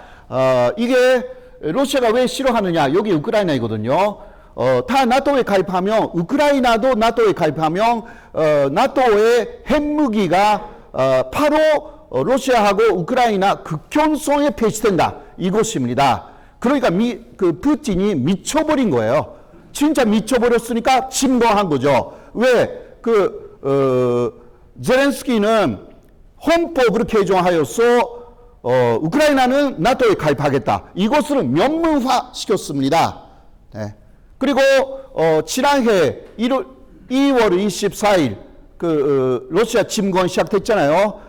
이게 러시아가 왜 싫어하느냐? 여기 우크라이나이거든요. 다 나토에 가입하면 우크라이나도 나토에 가입하면 나토의 핵무기가 바로 러시아하고 우크라이나 극현성에 배치된다. 이것입니다. 그러니까 그 푸틴이 미쳐버린 거예요. 진짜 미쳐버렸으니까 침공한 거죠. 왜? 제렌스키는 헌법을 개정하여서 우크라이나는 나토에 가입하겠다. 이것을 명문화 시켰습니다. 네. 그리고 지난해 2월 24일 러시아 침공 시작됐잖아요.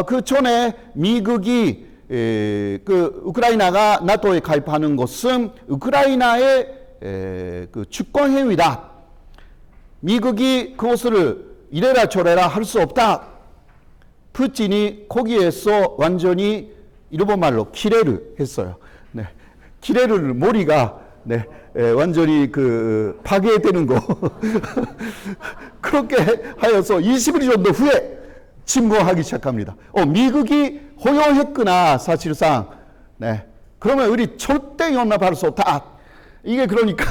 그 전에 미국이 우크라이나가 나토에 가입하는 것은 우크라이나의 그 주권 행위다. 미국이 그것을 이래라 저래라 할 수 없다. 푸틴이 거기에서 완전히 일본 말로 키레를 했어요. 네. 키레를 머리가 네. 완전히 파괴되는 거. 그렇게 하여서 20일 정도 후에 침공하기 시작합니다. 미국이 허용했구나, 사실상. 네. 그러면 우리 절대 용납할 수 없다. 이게 그러니까,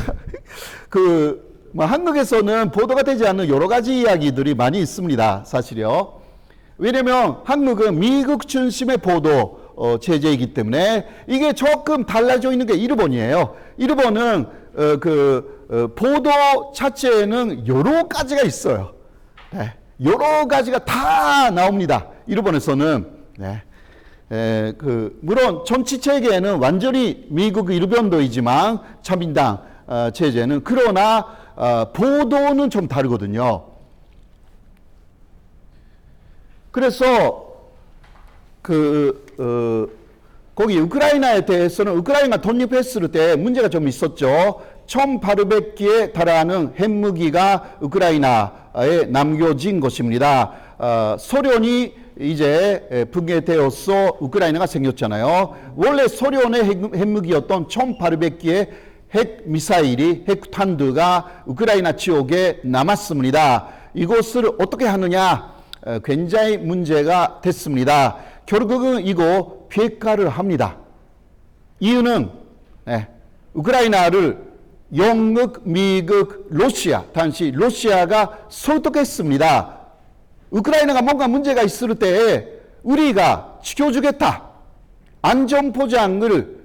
한국에서는 보도가 되지 않는 여러 가지 이야기들이 많이 있습니다. 사실요. 왜냐면 한국은 미국 중심의 보도, 제재이기 때문에 이게 조금 달라져 있는 게 일본이에요. 일본은 보도 자체에는 여러 가지가 있어요. 네. 여러 가지가 다 나옵니다. 일본에서는. 네. 물론 정치 체계는 완전히 미국 일본도이지만 자민당 체제는 그러나 보도는 좀 다르거든요. 그래서 거기 우크라이나에 대해서는 우크라이나 독립했을 때 문제가 좀 있었죠. 1800개에 달하는 핵무기가 우크라이나에 남겨진 것입니다. 소련이 이제 붕괴되어서 우크라이나가 생겼잖아요. 원래 소련의 핵무기였던 1800개의 핵미사일이 핵탄두가 우크라이나 지역에 남았습니다. 이것을 어떻게 하느냐 굉장히 문제가 됐습니다. 결국은 이거 비핵화를 합니다. 이유는 우크라이나를 영국, 미국, 러시아, 당시 러시아가 설득했습니다. 우크라이나가 뭔가 문제가 있을 때 우리가 지켜주겠다. 안전보장을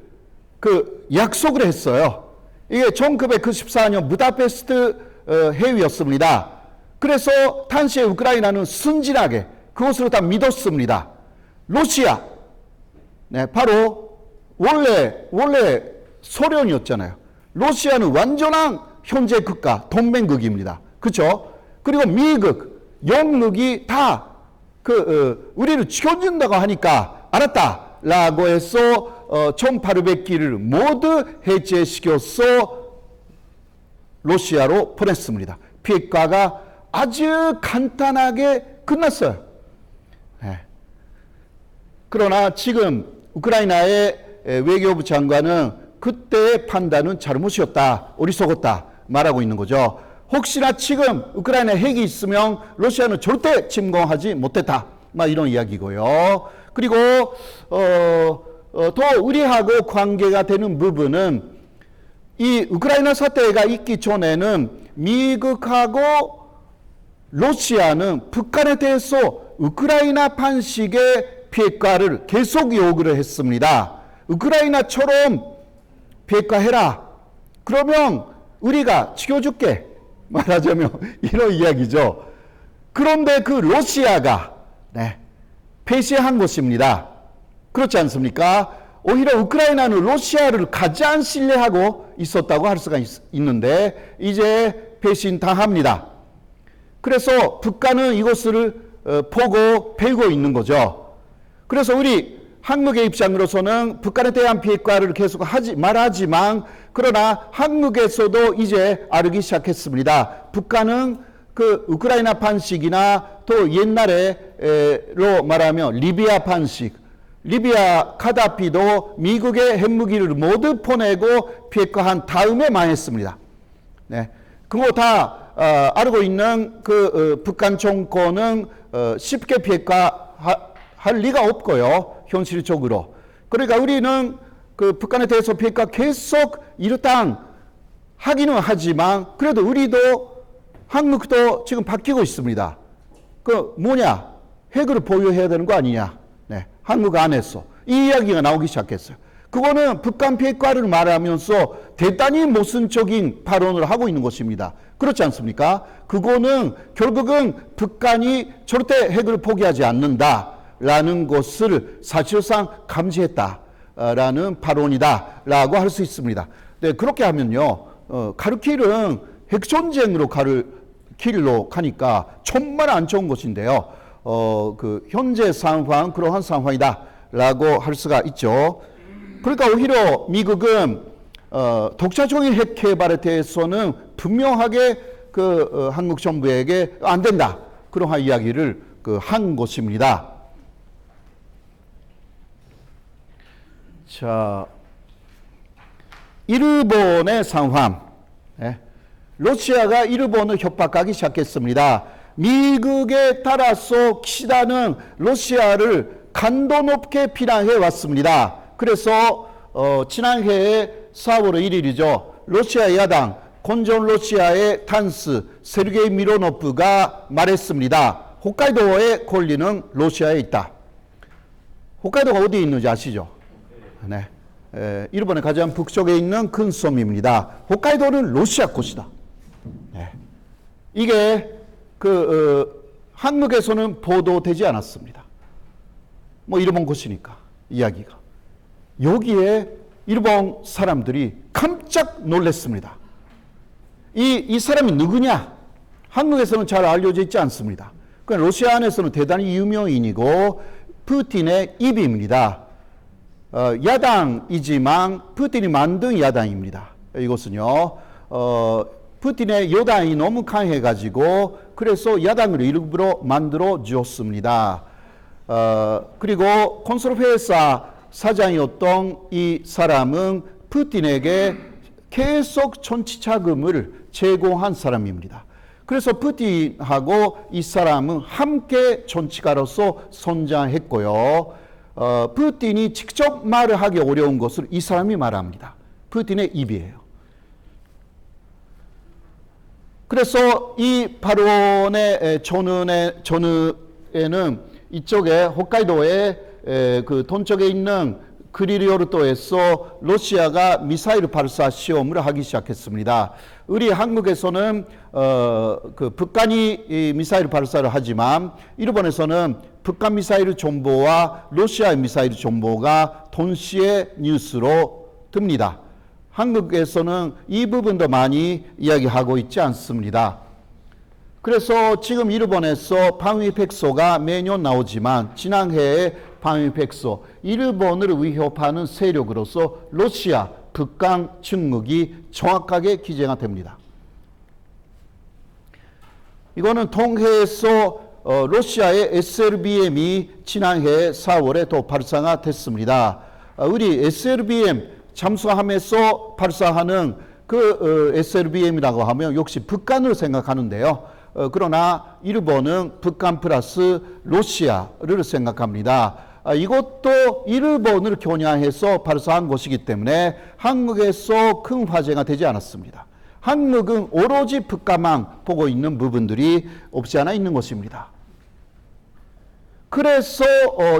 약속을 했어요. 이게 1994년 부다페스트 회의였습니다. 그래서 당시에 우크라이나는 순진하게 그것을 다 믿었습니다. 러시아, 바로 원래 소련이었잖아요. 러시아는 완전한 현재 국가, 동맹국입니다. 그렇죠? 그리고 미국, 영국이 다 우리를 지켜준다고 하니까 알았다라고 해서 1800기를 모두 해제시켜서 러시아로 보냈습니다. 비핵화가 아주 간단하게 끝났어요. 그러나 지금 우크라이나의 외교부 장관은 그때의 판단은 잘못이었다, 어리석었다 말하고 있는 거죠. 혹시나 지금 우크라이나에 핵이 있으면 러시아는 절대 침공하지 못했다, 막 이런 이야기고요. 그리고 더 우리하고 관계가 되는 부분은 이 우크라이나 사태가 있기 전에는 미국하고 러시아는 북한에 대해서 우크라이나 방식의 비핵화를 계속 요구를 했습니다. 우크라이나처럼 비핵화해라. 그러면 우리가 지켜줄게. 말하자면 이런 이야기죠. 그런데 그 러시아가 폐쇄한 것입니다. 그렇지 않습니까? 오히려 우크라이나는 러시아를 가장 신뢰하고 있었다고 할 수가 있는데 이제 배신당합니다. 그래서 북한은 이것을 보고 배우고 있는 거죠. 그래서 우리 한국의 입장으로서는 북한에 대한 비핵화를 계속 말하지만 그러나 한국에서도 이제 알기 시작했습니다. 북한은 그 우크라이나 방식이나 또 옛날에로 말하면 리비아 방식, 리비아 카다피도 미국의 핵무기를 모두 보내고 비핵화한 다음에 망했습니다. 그거 다 알고 있는 북한 정권은 쉽게 비핵화할 리가 없고요. 현실적으로. 그러니까 우리는 북한에 대해서 비핵화 계속 이르당 하기는 하지만 그래도 우리도 한국도 지금 바뀌고 있습니다. 뭐냐? 핵을 보유해야 되는 거 아니냐? 한국 안에서 이 이야기가 나오기 시작했어요. 그거는 북한 비핵화를 말하면서 대단히 모순적인 발언을 하고 있는 것입니다. 그렇지 않습니까? 그거는 결국은 북한이 절대 핵을 포기하지 않는다라는 것을 사실상 감지했다라는 발언이다라고 할 수 있습니다. 그렇게 하면요, 가르킬은 핵전쟁으로 길로 가니까 정말 안 좋은 것인데요. 현재 상황, 그러한 상황이다라고 할 수가 있죠. 그러니까 오히려 미국은 독자적인 핵 개발에 대해서는 분명하게 한국 정부에게 안 된다. 그러한 이야기를 한 것입니다. 자, 일본의 상황. 러시아가 일본을 협박하기 시작했습니다. 미국에 따라서 키시다는 러시아를 간도 높게 비난해 왔습니다. 그래서 지난해에 4월 1일이죠. 러시아 야당 건전 러시아의 탄스 세르게이 미로노프가 말했습니다. 홋카이도에 권리는 러시아에 있다. 홋카이도가 어디에 있는지 아시죠? 일본의 가장 북쪽에 있는 큰 섬입니다. 홋카이도는 러시아 곳이다. 이게 한국에서는 보도되지 않았습니다. 일본 곳이니까 이야기가. 여기에 일본 사람들이 깜짝 놀랐습니다. 이 사람이 누구냐? 한국에서는 잘 알려져 있지 않습니다. 러시아 안에서는 대단히 유명인이고 푸틴의 입입니다. 야당이지만 푸틴이 만든 야당입니다. 이것은요. 푸틴의 여당이 너무 강해가지고 그래서 야당을 일부러 만들어 주었습니다. 그리고 콘솔 회사 사장이었던 이 사람은 푸틴에게 계속 정치 자금을 제공한 사람입니다. 그래서 푸틴하고 이 사람은 함께 정치가로서 성장했고요. 푸틴이 직접 말을 하기 어려운 것을 이 사람이 말합니다. 푸틴의 입이에요. 그래서 이 발언의 전후에는 이쪽에 홋카이도의 그 동쪽에 있는 그리리오르도에서 러시아가 미사일 발사 시험을 하기 시작했습니다. 우리 한국에서는 그 북한이 이 미사일 발사를 하지만 일본에서는 북한 미사일 정보와 러시아 미사일 정보가 동시에 뉴스로 뜹니다. 한국에서는 이 부분도 많이 이야기하고 있지 않습니다. 그래서 지금 일본에서 방위백소가 매년 나오지만 지난해에 방위백소, 일본을 위협하는 세력으로서 러시아, 북한 침묵이 정확하게 기재가 됩니다. 이거는 동해에서 러시아의 SLBM이 지난해 4월에 또 발사가 됐습니다. 우리 SLBM 잠수함에서 발사하는 그 SLBM이라고 하면 역시 북한을 생각하는데요. 그러나 일본은 북한 플러스 러시아를 생각합니다. 이것도 일본을 겨냥해서 발사한 것이기 때문에 한국에서 큰 화제가 되지 않았습니다. 한국은 오로지 북한만 보고 있는 부분들이 없지 않아 있는 것입니다. 그래서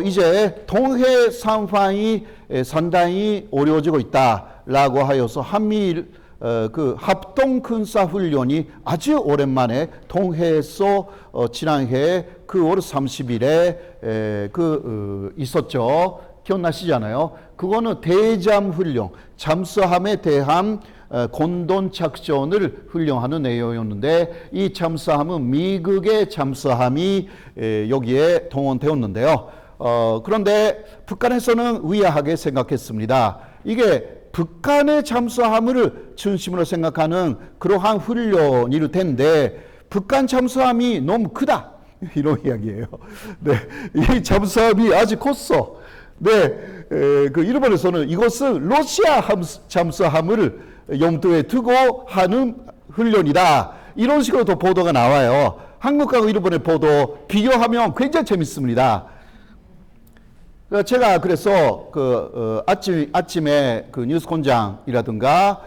이제 동해 상황이 상당히 어려워지고 있다라고 하여서 한미일 그 합동 군사 훈련이 아주 오랜만에 동해에서 지난해 9월 30일에 있었죠. 기억나시잖아요. 그거는 대잠 훈련, 잠수함에 대한 공동 작전을 훈련하는 내용이었는데 이 잠수함은 미국의 잠수함이 여기에 동원되었는데요. 그런데 북한에서는 의아하게 생각했습니다. 이게 북한의 잠수함을 중심으로 생각하는 그러한 훈련일 텐데 북한 잠수함이 너무 크다. 이런 이야기예요. 네, 이 잠수함이 아주 컸어. 네, 그 일본에서는 이것은 러시아 잠수함을 염두에 두고 하는 훈련이다. 이런 식으로도 보도가 나와요. 한국하고 일본의 보도 비교하면 굉장히 재밌습니다. 제가 그래서 아침에 그 뉴스공장이라든가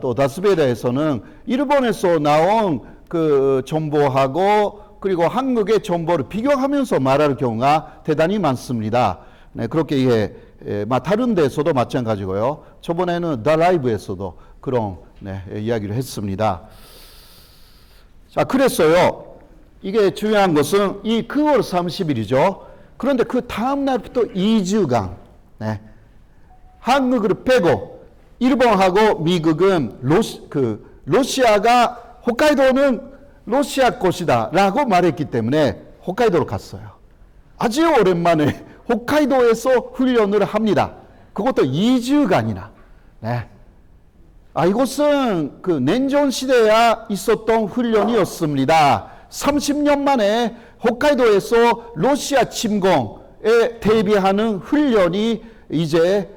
또 다스베리아에서는 일본에서 나온 그 정보하고 그리고 한국의 정보를 비교하면서 말할 경우가 대단히 많습니다. 네, 그렇게 다른 데서도 마찬가지고요. 저번에는 더 라이브에서도 그런 이야기를 했습니다. 자, 그랬어요. 이게 중요한 것은 이 9월 30일이죠. 그런데 그 다음 날부터 2주간 한국을 빼고 일본하고 미국은 러시아가 홋카이도는 러시아 것이다 라고 말했기 때문에 홋카이도로 갔어요. 아주 오랜만에 홋카이도에서 훈련을 합니다. 그것도 2주간이나. 네. 이것은 그 냉전 시대에 있었던 훈련이었습니다. 30년 만에 홋카이도에서 러시아 침공에 대비하는 훈련이 이제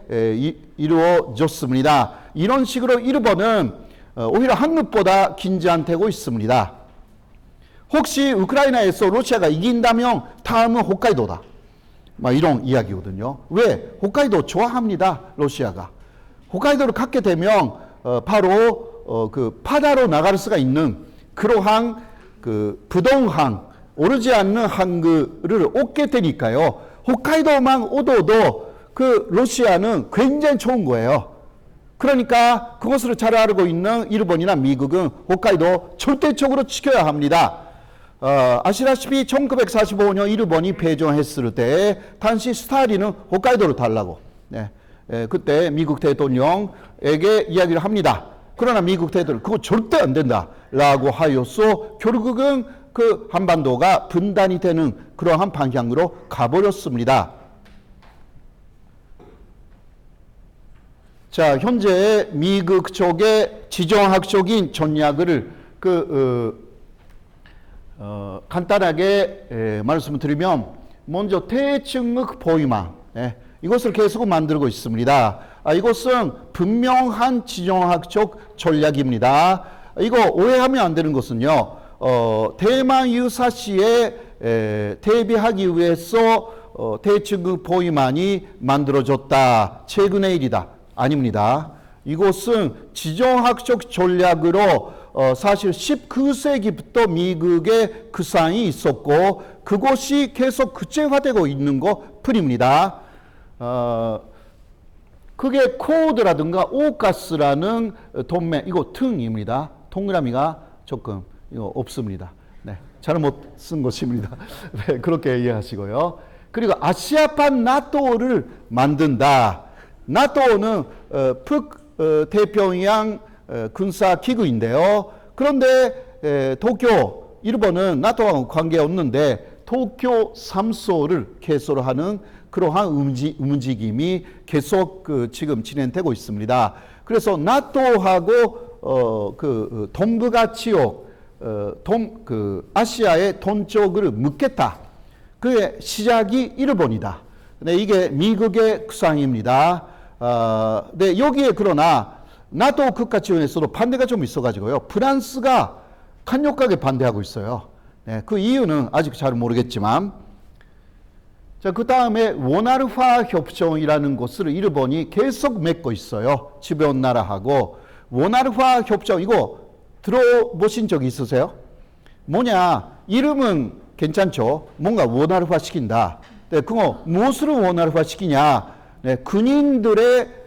이루어졌습니다. 이런 식으로 일본은 오히려 한국보다 긴장되고 있습니다. 혹시 우크라이나에서 러시아가 이긴다면 다음은 홋카이도다. 이런 이야기거든요. 왜? 홋카이도 좋아합니다. 러시아가. 홋카이도를 갖게 되면 바로 그 바다로 나갈 수가 있는 그러한 그 부동항, 오르지 않는 항구를 얻게 되니까요. 홋카이도만 얻어도 그 러시아는 굉장히 좋은 거예요. 그러니까 그것을 잘 알고 있는 일본이나 미국은 홋카이도 절대적으로 지켜야 합니다. 아시다시피 1945년 일본이 패전했을 때 당시 스탈린은 홋카이도를 달라고 그때 미국 대통령에게 이야기를 합니다. 그러나 미국 대통령 그거 절대 안 된다라고 하여서 결국은 그 한반도가 분단이 되는 그러한 방향으로 가버렸습니다. 자, 현재 미국 쪽의 지정학적인 전략을 간단하게 말씀을 드리면 먼저 대칭흑 보위망 이것을 계속 만들고 있습니다. 이것은 분명한 지정학적 전략입니다. 이거 오해하면 안 되는 것은요. 대만 유사시에 대비하기 위해서 대칭극 포위만이 만들어졌다. 최근의 일이다. 아닙니다. 이것은 지정학적 전략으로 사실 19세기부터 미국의 구상이 있었고 그것이 계속 구체화되고 있는 것 뿐입니다. 그게 코드라든가 오카스라는 동맹, 이거 등입니다. 동그라미가 조금 이거 없습니다. 네, 잘못 쓴 것입니다. 네, 그렇게 이해하시고요. 그리고 아시아판 나토를 만든다. 나토는 북태평양 군사기구인데요. 그런데 도쿄, 일본은 나토와 관계없는데 도쿄 3소를 개설하는 그러한 움직임이 계속 지금 진행되고 있습니다. 그래서 나토하고 동북아 지역, 아시아의 동쪽을 묶겠다. 그의 시작이 일본이다. 네, 이게 미국의 구상입니다. 네, 여기에 그러나 나토 국가 지원에서도 반대가 좀 있어가지고요. 프랑스가 강력하게 반대하고 있어요. 네, 그 이유는 아직 잘 모르겠지만, 자, 그 다음에 원활화 협정이라는 것을 일본이 계속 맺고 있어요. 주변 나라하고. 원활화 협정, 이거 들어보신 적 있으세요? 뭐냐, 이름은 괜찮죠. 뭔가 원활화 시킨다. 네, 그거 무엇으로 원활화 시키냐? 네, 군인들의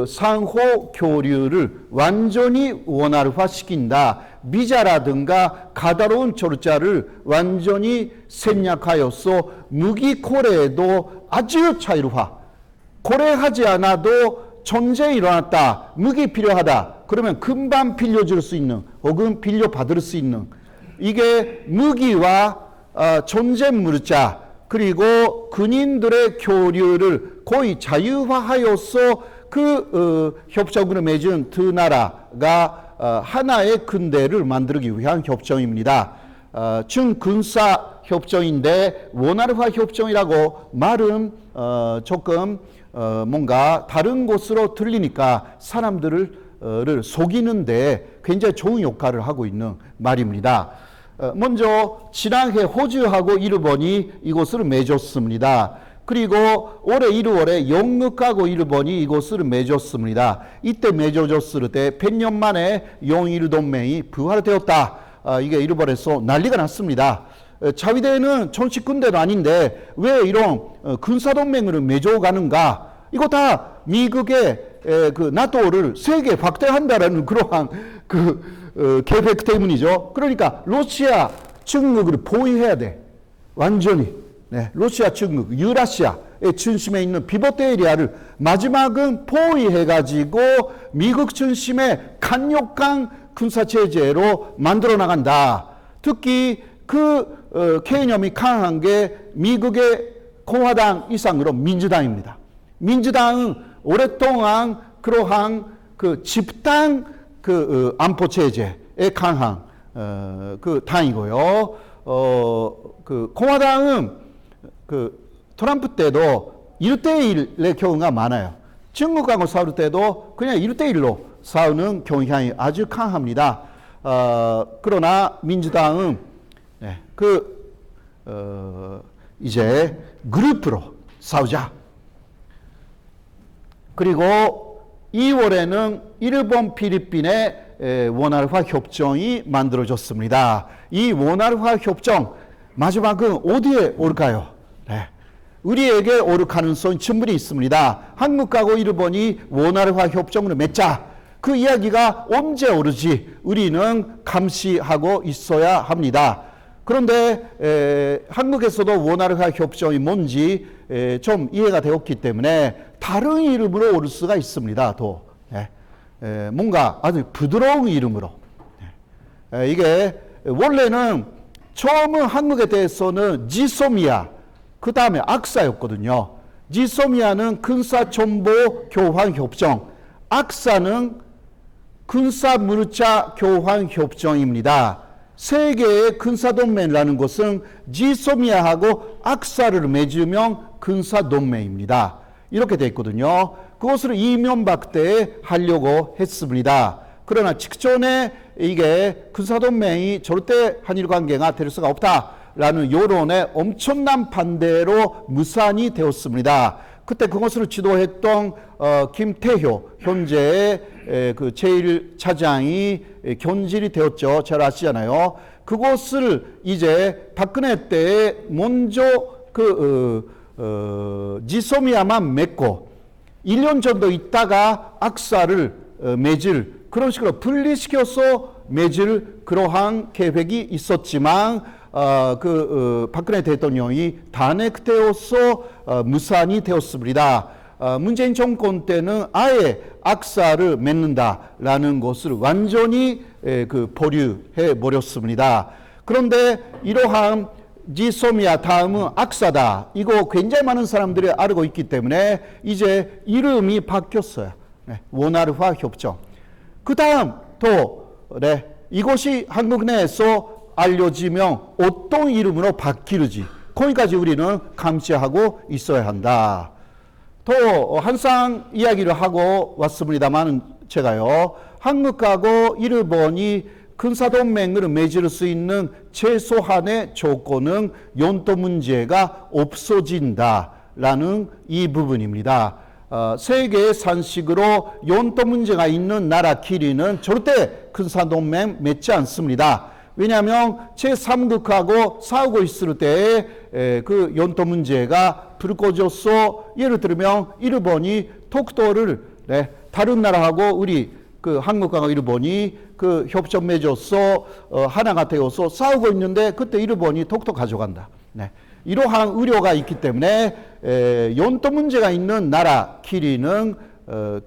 상호 교류를 완전히 원활화 시킨다. 비자라든가 가다로운 절차를 완전히 생략하여서 무기 거래도 아주 자유화. 거래하지 않아도 전쟁이 일어났다. 무기 필요하다. 그러면 금방 빌려줄 수 있는 혹은 빌려받을 수 있는 이게 무기와 전쟁 물자 그리고 군인들의 교류를 거의 자유화하여서 협정으로 맺은 두 나라가 하나의 군대를 만들기 위한 협정입니다. 준군사 협정인데 원활화 협정이라고 말은 조금 뭔가 다른 곳으로 들리니까 사람들을 속이는데 굉장히 좋은 역할을 하고 있는 말입니다. 먼저 지난해 호주하고 일본이 이것을 맺었습니다. 그리고 올해 1월에 영국하고 일본이 이것을 맺었습니다. 이때 맺어졌을 때 100년 만에 영일 동맹이 부활되었다. 이게 일본에서 난리가 났습니다. 자위대는 정식 군대도 아닌데 왜 이런 군사동맹을 맺어가는가? 이거 다 미국의 나토를 세계 확대한다라는 그러한 계획 때문이죠. 그러니까 러시아, 중국을 보위해야 돼. 완전히. 네, 러시아, 중국, 유라시아의 중심에 있는 피벗 에리아를 마지막은 포위해가지고 미국 중심의 강력한 군사체제로 만들어 나간다. 특히 개념이 강한 게 미국의 공화당 이상으로 민주당입니다. 민주당은 오랫동안 그러한 집단 안보 체제에 강한 당이고요. 공화당은 트럼프 때도 1대1의 경우가 많아요. 중국하고 싸울 때도 그냥 1대1로 싸우는 경향이 아주 강합니다. 그러나 민주당은 이제 그룹으로 싸우자. 그리고 2월에는 일본, 필리핀의 원활화 협정이 만들어졌습니다. 이 원활화 협정 마지막은 어디에 올까요? 네. 우리에게 올 가능성이 충분히 있습니다. 한국하고 일본이 원활화 협정을 맺자. 그 이야기가 언제 오르지 우리는 감시하고 있어야 합니다. 그런데 한국에서도 원활화 협정이 뭔지 좀 이해가 되었기 때문에 다른 이름으로 올 수가 있습니다. 또 뭔가 아주 부드러운 이름으로. 이게 원래는 처음은 한국에 대해서는 지소미아 그 다음에 악사였거든요. 지소미아는 군사정보 교환 협정, 악사는 군사물자 교환 협정입니다. 세계의 군사동맹이라는 것은 지소미아하고 악사를 맺으면 군사동맹입니다. 이렇게 되어 있거든요. 그것을 이명박 때 하려고 했습니다. 그러나 직전에 이게 군사동맹이 절대 한일 관계가 될 수가 없다라는 여론에 엄청난 반대로 무산이 되었습니다. 그때 그것을 지도했던 김태효 현재의 그 제1차장이 견질이 되었죠. 잘 아시잖아요. 그것을 이제 박근혜 때 먼저 지소미아만 맺고 1년 정도 있다가 악사를 맺을 그런 식으로 분리시켜서 맺을 그러한 계획이 있었지만 박근혜 대통령이 단핵되어서 무산이 되었습니다. 문재인 정권 때는 아예 악사를 맺는다라는 것을 완전히 보류해 버렸습니다. 그런데 이러한 지소미아 다음은 악사다. 이거 굉장히 많은 사람들이 알고 있기 때문에 이제 이름이 바뀌었어요. 원활화 협정. 그 다음 또 이것이 한국 내에서 알려지면 어떤 이름으로 바뀌는지 거기까지 우리는 감시하고 있어야 한다. 또 항상 이야기를 하고 왔습니다만 제가요. 한국하고 일본이 군사동맹을 맺을 수 있는 최소한의 조건은 영토 문제가 없어진다라는 이 부분입니다. 세계의 산식으로 영토 문제가 있는 나라끼리는 절대 군사동맹 맺지 않습니다. 왜냐하면 제3국하고 싸우고 있을 때에 그 영토 문제가 불 꺼져서 예를 들면 일본이 독도를 다른 나라하고 우리 그 한국과 일본이 그 협정 맺어서 하나가 되어서 싸우고 있는데 그때 일본이 독도 가져간다. 이러한 우려가 있기 때문에 영토 문제가 있는 나라끼리는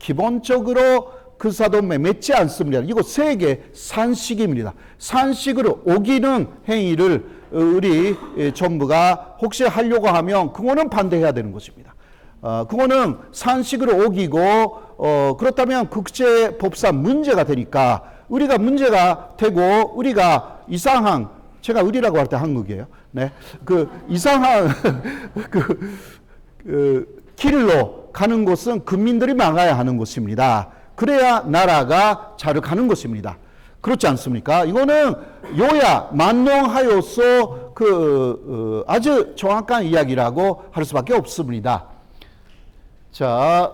기본적으로 군사동맹 맺지 않습니다. 이거 세계 산식입니다. 산식으로 어기는 행위를 우리 정부가 혹시 하려고 하면 그거는 반대해야 되는 것입니다. 그거는 산식으로 어기고 그렇다면 국제법상 문제가 되니까 우리가 문제가 되고 우리가 이상한 제가 우리라고 할 때 한국이에요. 그 이상한 길로 가는 것은 국민들이 막아야 하는 것입니다. 그래야 나라가 잘 가는 것입니다. 그렇지 않습니까? 이거는 여야 만능하여서 아주 정확한 이야기라고 할 수밖에 없습니다. 자,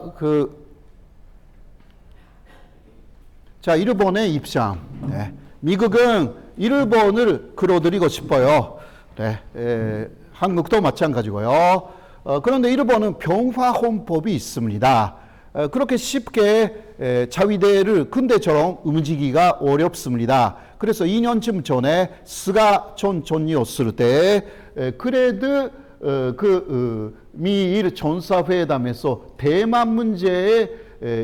일본의 입장. 미국은 일본을 끌어들이고 싶어요. 한국도 마찬가지고요. 그런데 일본은 병화헌법이 있습니다. 그렇게 쉽게 자위대를 군대처럼 움직이기가 어렵습니다. 그래서 2년쯤 전에 스가 전 총리였을 때 그래도 미일 전사회담에서 대만 문제에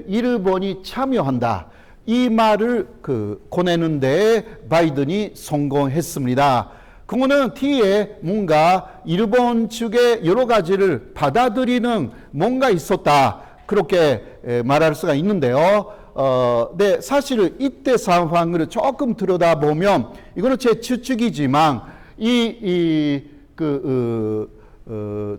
일본이 참여한다. 이 말을 꺼내는데 바이든이 성공했습니다. 그거는 뒤에 뭔가 일본 측의 여러 가지를 받아들이는 뭔가 있었다. 그렇게 말할 수가 있는데요. 네, 사실 이때 상황을 조금 들여다보면 이거는 제 추측이지만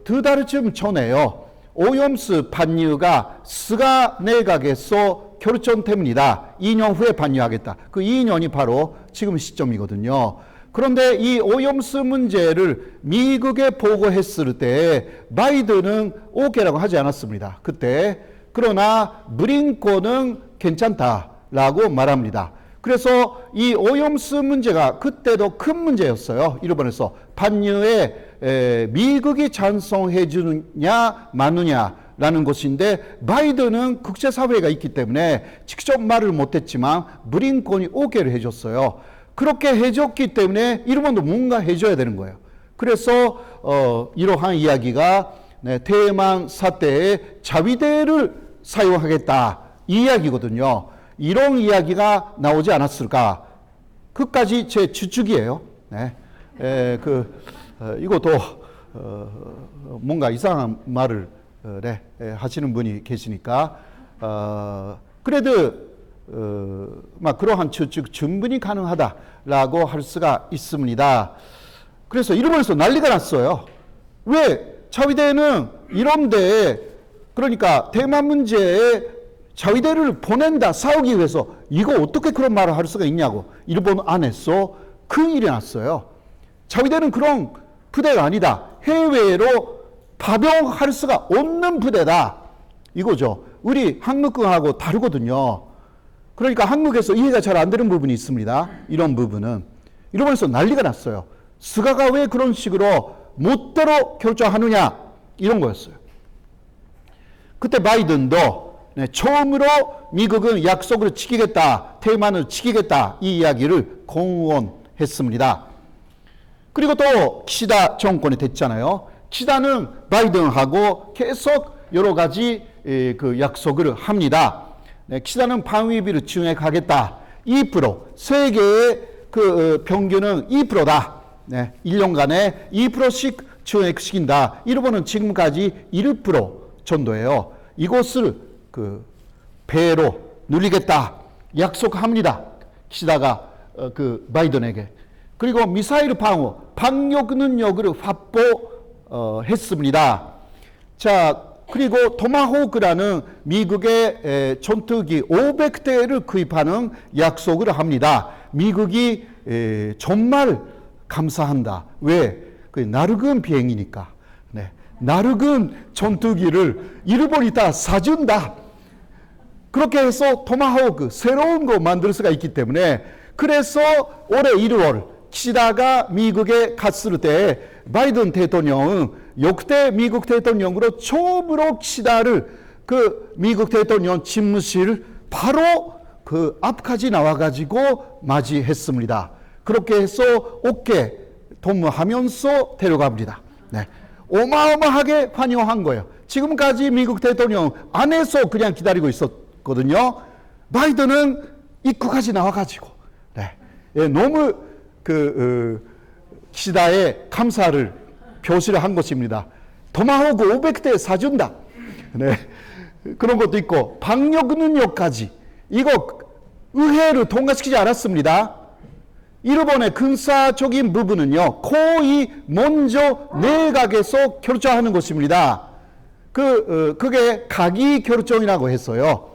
두 달쯤 전에요. 오염수 반유가 스가 내각에서 결정됩니다. 2년 후에 반유하겠다. 그 2년이 바로 지금 시점이거든요. 그런데 이 오염수 문제를 미국에 보고했을 때 바이든은 오케이라고 하지 않았습니다. 그때. 그러나 브링컨은 괜찮다라고 말합니다. 그래서 이 오염수 문제가 그때도 큰 문제였어요. 일본에서. 반유에 미국이 찬성해 주느냐 마느냐라는 것인데 바이든은 국제사회가 있기 때문에 직접 말을 못했지만 브링컨이 오케이를 해줬어요. 그렇게 해줬기 때문에 일본도 뭔가 해줘야 되는 거예요. 그래서 이러한 이야기가 대만 사태에 자위대를 사용하겠다 이 이야기거든요. 이런 이야기가 나오지 않았을까? 그까지 제 추측이에요. 이것도 뭔가 이상한 말을 하시는 분이 계시니까 그래도 그러한 추측 충분히 가능하다라고 할 수가 있습니다. 그래서 일본에서 난리가 났어요. 왜 자위대는 이런데 그러니까 대만 문제에 자위대를 보낸다 싸우기 위해서 이거 어떻게 그런 말을 할 수가 있냐고 일본 안에서 큰 일이 났어요. 자위대는 그런 부대가 아니다. 해외로 파병할 수가 없는 부대다. 이거죠. 우리 한국군하고 다르거든요. 그러니까 한국에서 이해가 잘 안 되는 부분이 있습니다. 이런 부분은. 일본에서 난리가 났어요. 스가가 왜 그런 식으로 못대로 결정하느냐 이런 거였어요. 그때 바이든도 처음으로 미국은 약속을 지키겠다, 테이만을 지키겠다 이 이야기를 공언했습니다. 그리고 또 키시다 정권이 됐잖아요. 키시다는 바이든하고 계속 여러 가지 그 약속을 합니다. 키시다는 방위비를 증액하겠다. 2%, 세계의 그 평균은 2%다. 1년간에 2%씩 증액시킨다. 일본은 지금까지 1% 정도예요. 이것을 그 배로 늘리겠다. 약속합니다. 키시다가 그 바이든에게. 그리고 미사일 방어, 방역 능력을 확보했습니다. 자, 그리고 토마호크라는 미국의 전투기 500대를 구입하는 약속을 합니다. 미국이 정말 감사한다. 왜? 그 낡은 비행이니까. 네. 낡은 전투기를 일본이 다 사준다. 그렇게 해서 토마호크 새로운 거 만들 수가 있기 때문에 그래서 올해 1월 키시다가 미국에 갔을 때 바이든 대통령은 역대 미국 대통령으로 처음으로 키시다를 그 미국 대통령 집무실 바로 그 앞까지 나와가지고 맞이했습니다. 그렇게 해서 어깨 동무하면서 데려갑니다. 네. 어마어마하게 환영한 거예요. 지금까지 미국 대통령 안에서 그냥 기다리고 있었거든요. 바이든은 입구까지 나와가지고 너무 키시다의 감사를 표시를 한 것입니다. 토마호크 500대 사준다. 네. 그런 것도 있고 방역 능력까지 이거 의회를 통과시키지 않았습니다. 일본의 군사적인 부분은요 거의 먼저 내각에서 결정하는 것입니다. 그게 가기 결정이라고 했어요.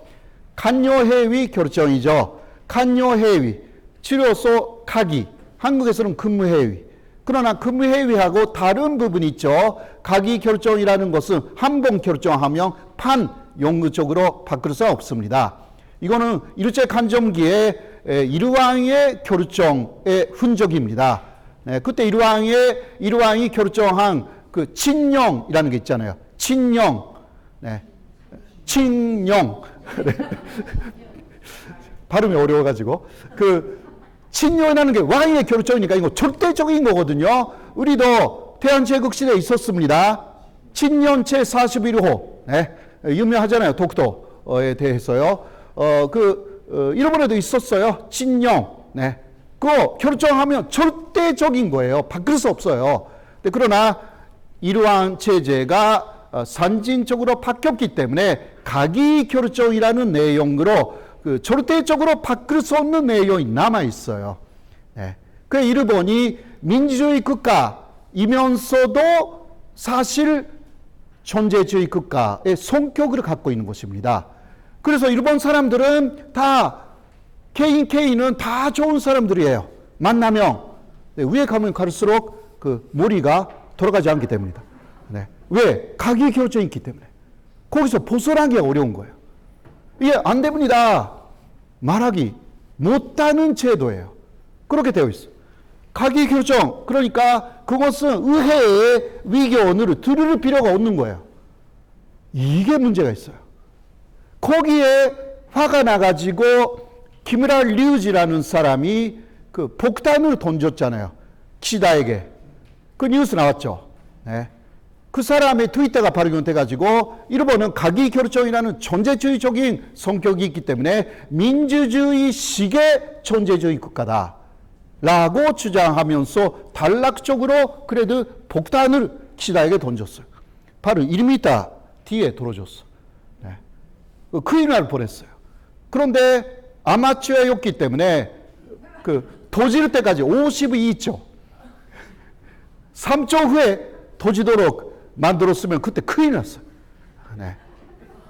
간여회의 결정이죠. 간여회의 줄여서 가기. 한국에서는 근무회의. 그러나 근무회의하고 다른 부분이 있죠. 가기 결정이라는 것은 한 번 결정하면 영구적으로 바꿀 수 없습니다. 이거는 일제 간점기에 일왕의 결정의 흔적입니다. 그때 일왕이 결정한 그 친령이라는 게 있잖아요. 친령. 친령. 발음이 어려워가지고. 친령이라는 게 왕의 결정이니까 이거 절대적인 거거든요. 우리도 대한제국시대에 있었습니다. 친년체 41호. 유명하잖아요. 독도에 대해서요. 일본에도 있었어요. 친령. 그거 결정하면 절대적인 거예요. 바꿀 수 없어요. 그러나 일왕 체제가 산진적으로 바뀌었기 때문에 가기 결정이라는 내용으로 절대적으로 바꿀 수 없는 내용이 남아 있어요. 그 일본이 민주주의 국가이면서도 사실 존재주의 국가의 성격을 갖고 있는 것입니다. 그래서 일본 사람들은 다 개인은 다 좋은 사람들이에요. 만나면 위에 가면 갈수록 그 머리가 돌아가지 않기 때문이다. 왜? 가기 결정이 있기 때문에. 거기서 벗어나기가 어려운 거예요. 이게 안 됩니다. 말하기 못하는 제도예요. 그렇게 되어 있어요. 가기 결정. 그러니까 그것은 의회의 의견을 들을 필요가 없는 거예요. 이게 문제가 있어요. 거기에 화가 나가지고 키무라 류지라는 사람이 그 폭탄을 던졌잖아요. 키시다에게. 그 뉴스 나왔죠. 그 사람의 트위터가 발견돼가지고 일본은 가기 결정이라는 존재주의적인 성격이 있기 때문에 민주주의식의 존재주의 국가다 라고 주장하면서 단락적으로 그래도 폭탄을 키시다에게 던졌어요. 바로 1m 뒤에 떨어졌어. 큰일 날 뻔했어요. 그런데 아마추어였기 때문에 도질 때까지 52초 3초 후에 도지도록 만들었으면 그때 큰일 났어요.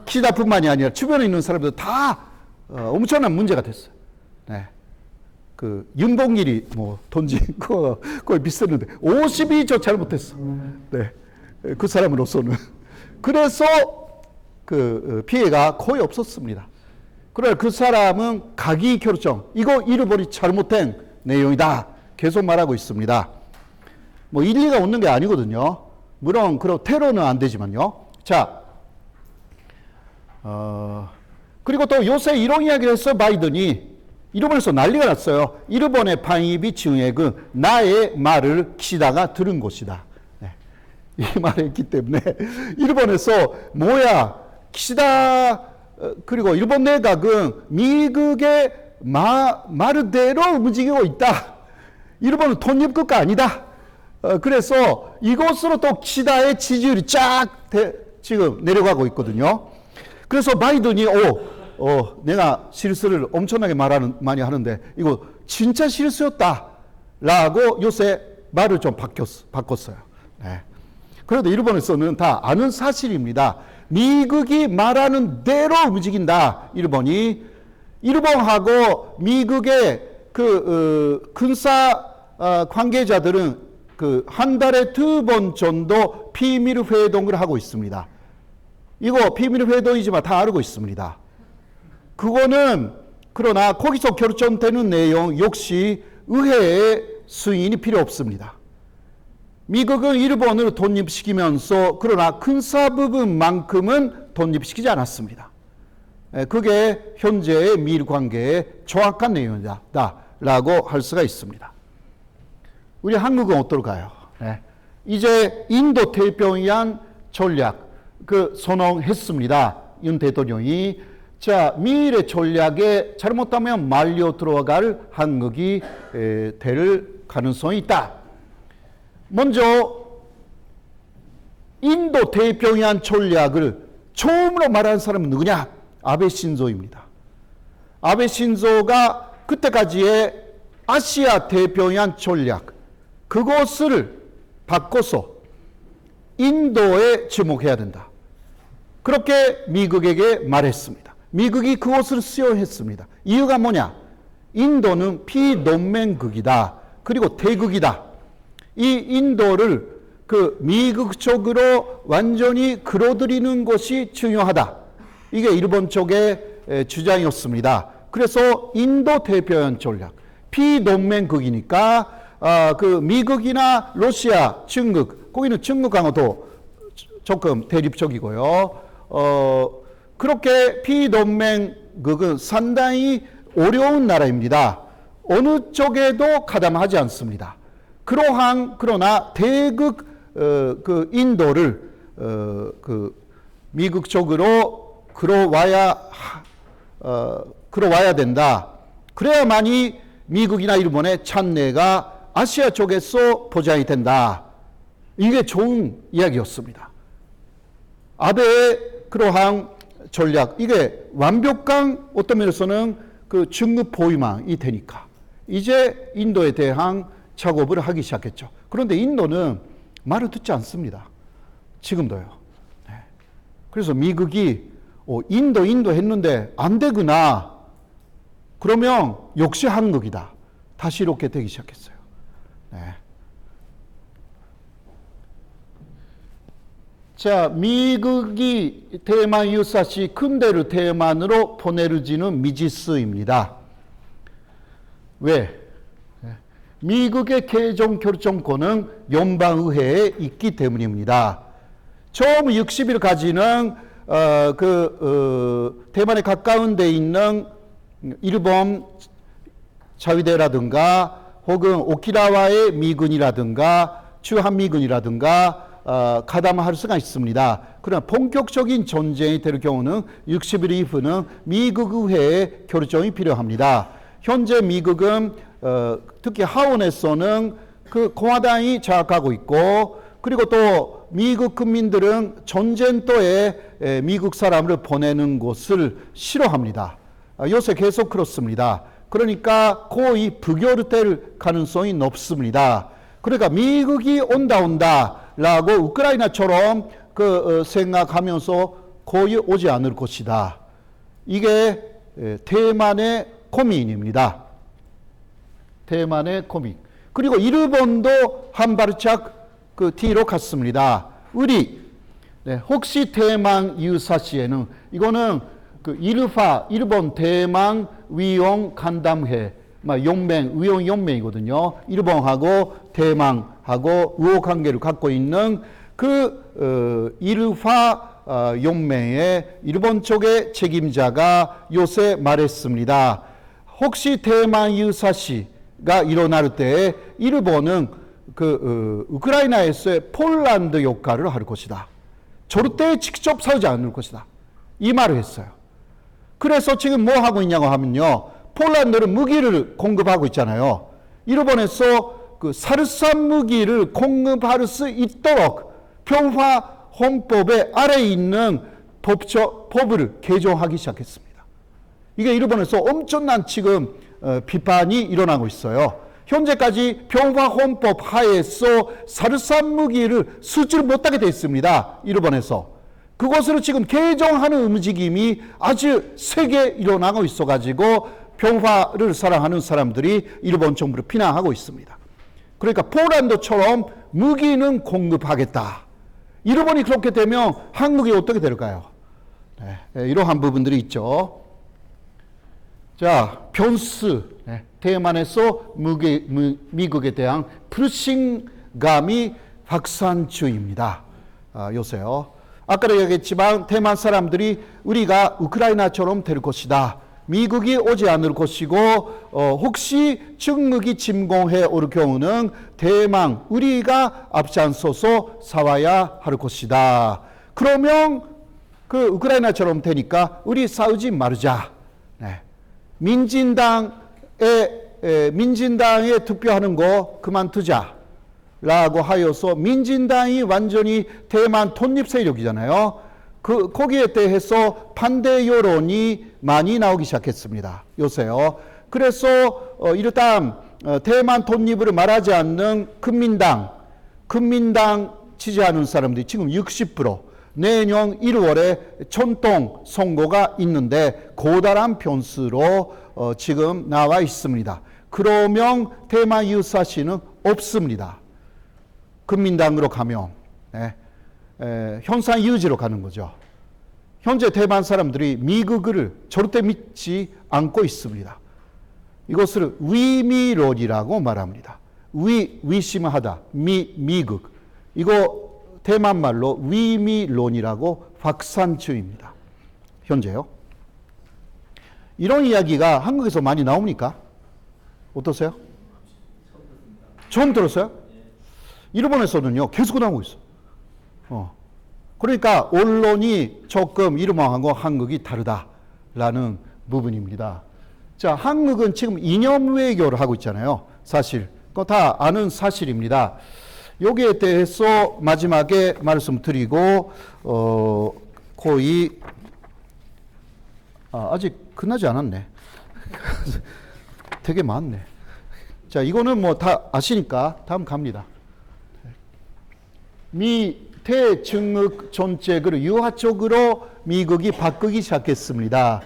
키시다뿐만이 아니라 주변에 있는 사람들 다 엄청난 문제가 됐어요. 네. 그 윤봉길이 뭐 돈진 거 거의 비슷했는데 52조 잘못했어. 네. 그 사람으로서는 그래서 그 피해가 거의 없었습니다. 그러나 그 사람은 가기 결정 이거 잃어버리 잘못된 내용이다 계속 말하고 있습니다. 뭐 일리가 없는 게 아니거든요. 물론 그런 테러는 안 되지만요. 자, 그리고 또 요새 이런 이야기를 했어. 바이든이 일본에서 난리가 났어요. 일본의 방위비 증액은 나의 말을 기시다가 들은 것이다. 네. 이 말을 했기 때문에 일본에서 뭐야 기시다 그리고 일본 내각은 미국의 말대로 움직이고 있다. 일본은 독립국가 아니다. 그래서 이것으로 또 기시다의 지지율이 지금 내려가고 있거든요. 그래서 바이든이 내가 실수를 엄청나게 많이 하는데 이거 진짜 실수였다라고 요새 말을 좀 바꿨어요. 네. 그래도 일본에서는 다 아는 사실입니다. 미국이 말하는 대로 움직인다. 일본하고 미국의 그 군사 관계자들은 그 한 달에 2번 정도 비밀 회동을 하고 있습니다. 이거 비밀 회동이지만 다 알고 있습니다. 그거는 그러나 거기서 결정되는 내용 역시 의회의 승인이 필요 없습니다. 미국은 일본을 독립시키면서 그러나 군사 부분만큼은 독립시키지 않았습니다. 그게 현재의 미일 관계의 정확한 내용이다 라고 할 수가 있습니다. 우리 한국은 어떨까요? 네. 이제 인도 태평양 전략 선언했습니다. 윤 대통령이. 자, 미일의 전략에 잘못하면 말려 들어갈 한국이 될 가능성이 있다. 먼저 인도 태평양 전략을 처음으로 말한 사람은 누구냐? 아베 신조입니다. 아베 신조가 그때까지의 아시아 태평양 전략 그것을 바꿔서 인도에 주목해야 된다. 그렇게 미국에게 말했습니다. 미국이 그것을 수용했습니다. 이유가 뭐냐? 인도는 비동맹국이다. 그리고 대국이다. 이 인도를 그 미국 쪽으로 완전히 끌어들이는 것이 중요하다. 이게 일본 쪽의 주장이었습니다. 그래서 인도 태평양 전략, 비동맹국이니까 그 미국이나 러시아, 중국, 거기는 중국하고도 조금 대립적이고요. 그렇게 비동맹국은 상당히 어려운 나라입니다. 어느 쪽에도 가담하지 않습니다. 그러나 대국 그 인도를 그 미국 쪽으로 끌어와야 된다. 그래야만이 미국이나 일본의 찬내가 아시아 쪽에서 보장이 된다. 이게 좋은 이야기였습니다. 아베의 그러한 전략, 이게 완벽한 어떤 면에서는 그 중국 보위망이 되니까 이제 인도에 대한 작업을 하기 시작했죠. 그런데 인도는 말을 듣지 않습니다. 지금도요. 네. 그래서 미국이 인도 했는데 안 되구나. 그러면 역시 한국이다. 다시 이렇게 되기 시작했어요. 네. 자, 미국이 대만 유사시 군대를 대만으로 보내르지는 미지수입니다. 왜? 미국의 개정 결정권은 연방의회에 있기 때문입니다. 처음 60일까지는 대만에 가까운 데 있는 일본 자위대라든가 혹은 오키나와의 미군이라든가 주한미군이라든가 가담할 수가 있습니다. 그러나 본격적인 전쟁이 될 경우는 60일 이후는 미국 의회의 결정이 필요합니다. 현재 미국은 특히 하원에서는 그 공화당이 장악하고 있고 그리고 또 미국 국민들은 전쟁터에 미국 사람을 보내는 것을 싫어합니다. 요새 계속 그렇습니다. 그러니까 거의 부결될 가능성이 높습니다. 그러니까 미국이 온다라고 우크라이나처럼 생각하면서 거의 오지 않을 것이다. 이게 대만의 코민입니다. 대만의 코민. 그리고 일본도 한 발짝 그 뒤로 갔습니다. 우리 혹시 대만 유사시에는 이거는 그 일본 대만 위용 간담회 위용 연맹이거든요. 일본하고 대만하고 우호 관계를 갖고 있는 그 일화 연맹의 일본 쪽의 책임자가 요새 말했습니다. 혹시 대만 유사시가 일어날 때 일본은 우크라이나에서의 폴란드 역할을 할 것이다. 절대 직접 싸우지 않을 것이다. 이 말을 했어요. 그래서 지금 뭐 하고 있냐고 하면요. 폴란드는 무기를 공급하고 있잖아요. 일본에서 그 살상 무기를 공급할 수 있도록 평화 헌법의 아래에 있는 법을 개정하기 시작했습니다. 이게 일본에서 엄청난 지금 비판이 일어나고 있어요. 현재까지 평화 헌법 하에서 살상 무기를 쓰지 못하게 되어 있습니다. 일본에서. 그것을 지금 개정하는 움직임이 아주 세게 일어나고 있어가지고 평화를 사랑하는 사람들이 일본 정부를 비난하고 있습니다. 그러니까 폴란드처럼 무기는 공급하겠다. 일본이 그렇게 되면 한국이 어떻게 될까요? 이러한 부분들이 있죠. 자, 변수. 대만에서 미국에 대한 불신감이 확산 중입니다. 요새요. 아까도 얘기했지만 대만 사람들이 우리가 우크라이나처럼 될 것이다. 미국이 오지 않을 것이고 혹시 중국이 침공해 올 경우는 대만 우리가 앞장서서 싸워야 할 것이다. 그러면 그 우크라이나처럼 되니까 우리 싸우지 말자. 민진당에 투표하는 거 그만두자. 라고 하여서 민진당이 완전히 대만 독립 세력이잖아요. 거기에 대해서 반대 여론이 많이 나오기 시작했습니다. 요새요. 그래서 일단 대만 독립을 말하지 않는 국민당 지지하는 사람들이 지금 60%, 내년 1월에 총통 선거가 있는데 고달한 변수로 지금 나와 있습니다. 그러면 대만 유사시는 없습니다. 국민당으로 가면 현상 유지로 가는 거죠. 현재 대만 사람들이 미국을 절대 믿지 않고 있습니다. 이것을 위미론이라고 말합니다. 위심하다, 미국. 이거 대만 말로 위미론이라고 확산 중입니다. 현재요. 이런 이야기가 한국에서 많이 나옵니까? 어떠세요? 처음 들었어요? 일본에서는요, 계속 나오고 있어. 그러니까 언론이 조금 일본하고 한국이 다르다라는 부분입니다. 자, 한국은 지금 이념 외교를 하고 있잖아요. 사실. 그거 다 아는 사실입니다. 여기에 대해서 마지막에 말씀드리고, 거의, 아직 끝나지 않았네. 되게 많네. 자, 이거는 뭐 다 아시니까 다음 갑니다. 대중국 정책을 유화적으로 미국이 바꾸기 시작했습니다.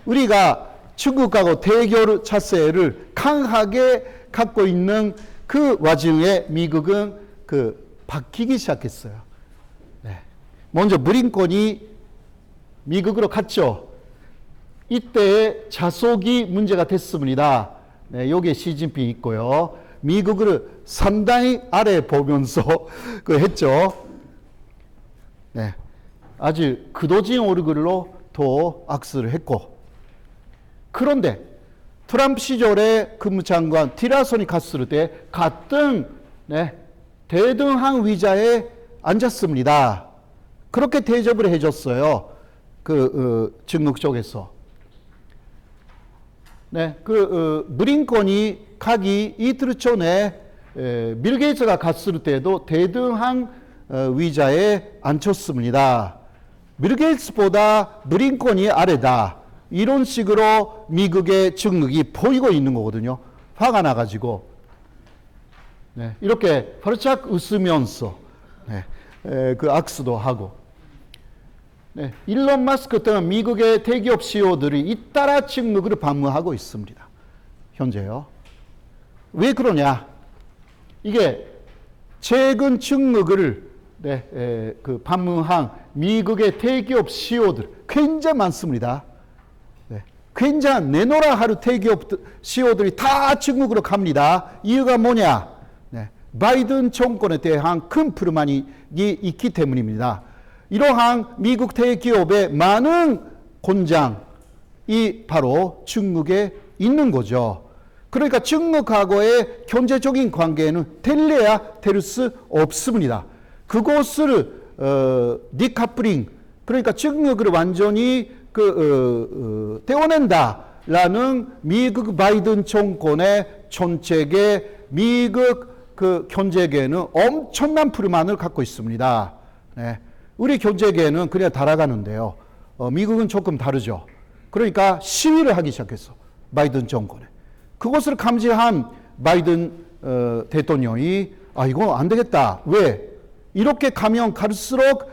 우리가 중국하고 대결 자세를 강하게 갖고 있는 그 와중에 미국은 바뀌기 시작했어요. 먼저 브링컨이 미국으로 갔죠. 이때 자석이 문제가 됐습니다. 여기에 시진핑 있고요. 미국을 상당히 아래 보면서 했죠. 아주 그도진 얼굴로 또 악수를 했고. 그런데 트럼프 시절에 국무장관 티라손이 갔을 때 같은 대등한 의자에 앉았습니다. 그렇게 대접을 해줬어요. 중국 쪽에서. 브링컨이 가기 이틀 전에 빌 게이츠가 갔을 때도 대등한 의자에 앉혔습니다. 빌 게이츠보다 브링컨이 아래다. 이런 식으로 미국의 중국이 보이고 있는 거거든요. 화가 나가지고. 이렇게 활짝 웃으면서 그 악수도 하고. 네, 일론 마스크 등 미국의 대기업 CEO들이 잇따라 중국을 방문하고 있습니다. 현재요. 왜 그러냐? 이게 최근 중국을 방문한 미국의 대기업 CEO들 굉장히 많습니다. 네, 굉장히 내노라 하루 대기업 CEO들이 다 중국으로 갑니다. 이유가 뭐냐? 네, 바이든 정권에 대한 큰 불만이 있기 때문입니다. 이러한 미국 대기업의 많은 공장이 바로 중국에 있는 거죠. 그러니까 중국하고의 경제적인 관계는 될래야 될 수 없습니다. 그것을 디카플링, 그러니까 중국을 완전히 떼어낸다라는 미국 바이든 정권의 정책에 미국 경제계는 엄청난 불만을 갖고 있습니다. 네. 우리 경제계는 그냥 달아가는데요. 미국은 조금 다르죠. 그러니까 시위를 하기 시작했어. 바이든 정권에. 그것을 감지한 바이든 대통령이 이거 안 되겠다. 왜? 이렇게 가면 갈수록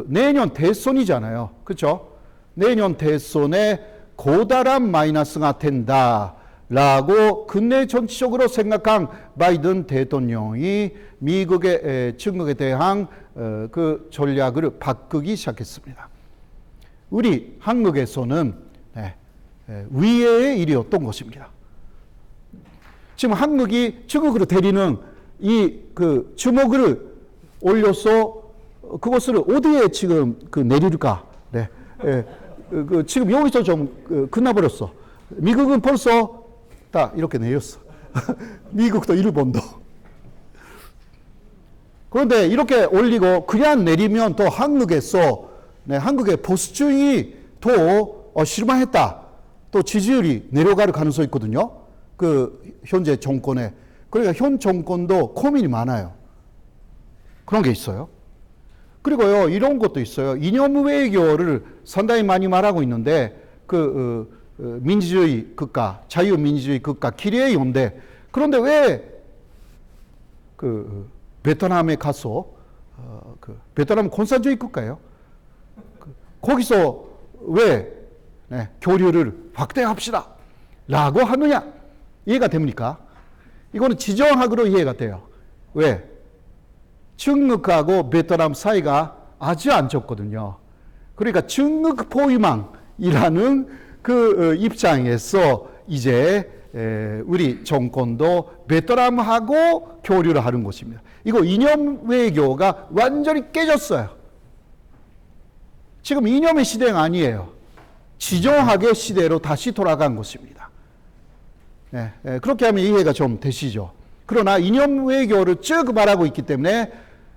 내년 대선이잖아요. 그렇죠? 내년 대선에 고다란 마이너스가 된다라고 근내 정치적으로 생각한 바이든 대통령이 미국의 중국에 대한 그 전략을 바꾸기 시작했습니다. 우리 한국에서는 위해의 일이었던 것입니다. 지금 한국이 중국으로 대리는 주먹을 올려서 그것을 어디에 지금 내릴까? 네. 지금 여기서 좀 끝나버렸어. 미국은 벌써 다 이렇게 내렸어. 미국도 일본도. 그런데 이렇게 올리고 그냥 내리면 또 한국에서 한국의 보수주의 더 실망했다. 또 지지율이 내려갈 가능성이 있거든요. 현재 정권에. 그러니까 현 정권도 고민이 많아요. 그런 게 있어요. 그리고요, 이런 것도 있어요. 이념 외교를 상당히 많이 말하고 있는데, 민주주의 국가, 자유민주주의 국가, 기뢰의 연대. 그런데 왜, 베트남에 가서, 베트남 공산주의 국가예요. 거기서 왜, 교류를 확대합시다. 라고 하느냐? 이해가 됩니까? 이거는 지정학으로 이해가 돼요. 왜? 중국하고 베트남 사이가 아주 안 좋거든요. 그러니까 중국 포위망이라는 입장에서 이제 우리 정권도 베트남하고 교류를 하는 것입니다. 이거 이념 외교가 완전히 깨졌어요. 지금 이념의 시대가 아니에요. 지정학의 시대로 다시 돌아간 것입니다. 그렇게 하면 이해가 좀 되시죠. 그러나 이념 외교를 쭉 말하고 있기 때문에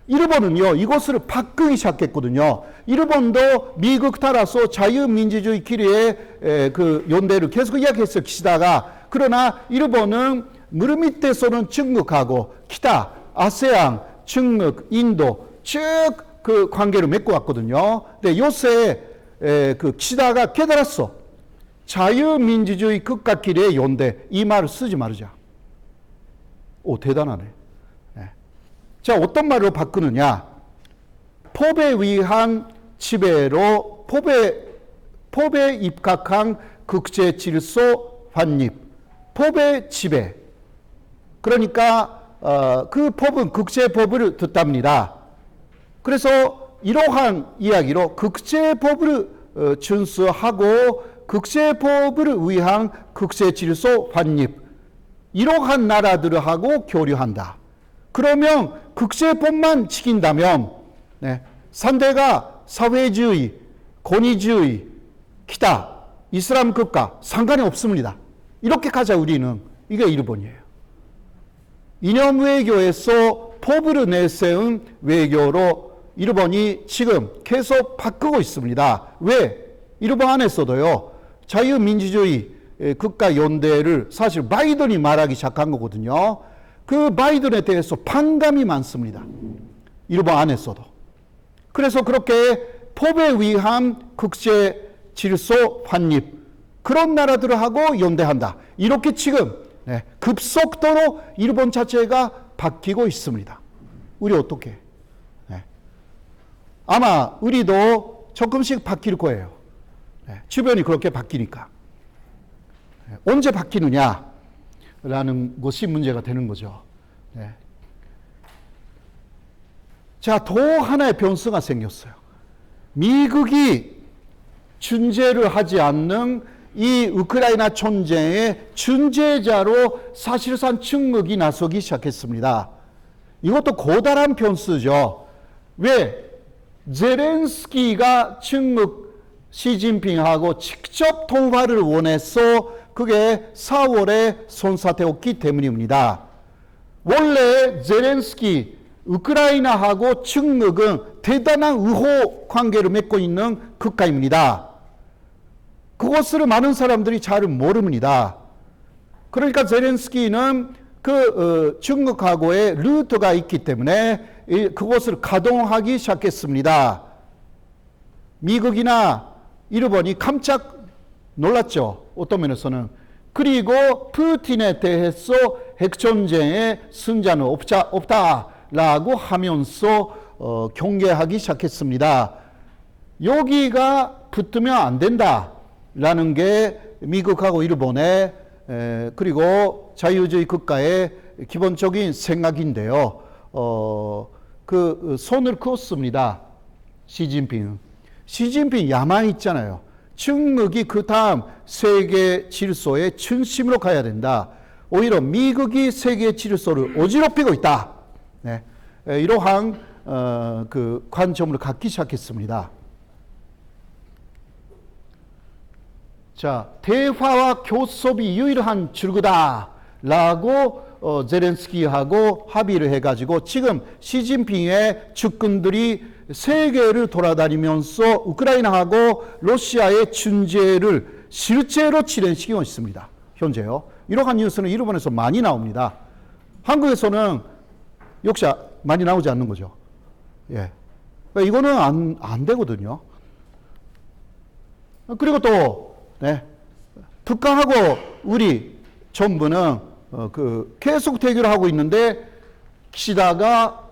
일본은요, 이것을 바꾸기 시작했거든요. 일본도 미국 따라서 자유민주주의 길이의 연대를 계속 이야기했어요, 기시다가. 그러나 일본은 물밑에서는 중국하고 기타, 아세안, 중국, 인도 쭉 관계를 맺고 왔거든요. 근데 요새 기시다가 깨달았어. 자유민주주의 국가끼리의 연대, 이 말을 쓰지 말자. 오, 대단하네. 자, 어떤 말로 바꾸느냐? 법에 의한 지배로 법에 입각한 국제 질서 확립, 법의 지배. 그러니까 그 법은 국제법을 뜻합니다. 그래서 이러한 이야기로 국제법을 준수하고 국제법을 위한 국제 질서 확립, 이러한 나라들하고 교류한다. 그러면 국제법만 지킨다면 상대가 사회주의, 권위주의, 기타, 이슬람 국가 상관이 없습니다. 이렇게 가자 우리는. 이게 일본이에요. 이념 외교에서 법을 내세운 외교로 일본이 지금 계속 바꾸고 있습니다. 왜? 일본 안에서도요, 자유민주주의 국가 연대를 사실 바이든이 말하기 시작한 거거든요. 그 바이든에 대해서 반감이 많습니다. 일본 안에서도. 그래서 그렇게 법에 의한 국제 질서 확립, 그런 나라들하고 연대한다. 이렇게 지금 급속도로 일본 자체가 바뀌고 있습니다. 우리 어떻게? 아마 우리도 조금씩 바뀔 거예요. 주변이 그렇게 바뀌니까. 언제 바뀌느냐라는 것이 문제가 되는 거죠. 자, 또 하나의 변수가 생겼어요. 미국이 중재를 하지 않는 이 우크라이나 전쟁의 중재자로 사실상 중국이 나서기 시작했습니다. 이것도 고다란 변수죠. 왜? 제렌스키가 중국 시진핑하고 직접 통화를 원해서 그게 4월에 선사되었기 때문입니다. 원래 제렌스키 우크라이나하고 중국은 대단한 우호 관계를 맺고 있는 국가입니다. 그것을 많은 사람들이 잘 모릅니다. 그러니까 제렌스키는 중국하고의 루트가 있기 때문에 그것을 가동하기 시작했습니다. 미국이나 일본이 깜짝 놀랐죠. 어떤 면에서는. 그리고 푸틴에 대해서 핵전쟁의 승자는 없다라고 하면서 경계하기 시작했습니다. 여기가 붙으면 안 된다라는 게 미국하고 일본의 그리고 자유주의 국가의 기본적인 생각인데요. 손을 그었습니다. 시진핑 야망 있잖아요. 중국이 그 다음 세계 질서의 중심으로 가야 된다. 오히려 미국이 세계 질서를 어지럽히고 있다. 이러한 관점을 갖기 시작했습니다. 자, 대화와 교섭이 유일한 출구다라고 제렌스키하고 합의를 해가지고 지금 시진핑의 측근들이 세계를 돌아다니면서 우크라이나하고 러시아의 중재를 실제로 진행시키고 있습니다. 현재요. 이러한 뉴스는 일본에서 많이 나옵니다. 한국에서는 역시 많이 나오지 않는 거죠. 예. 이거는 안 되거든요. 그리고 또 북한하고 우리 정부는 계속 대결을 하고 있는데 키시다가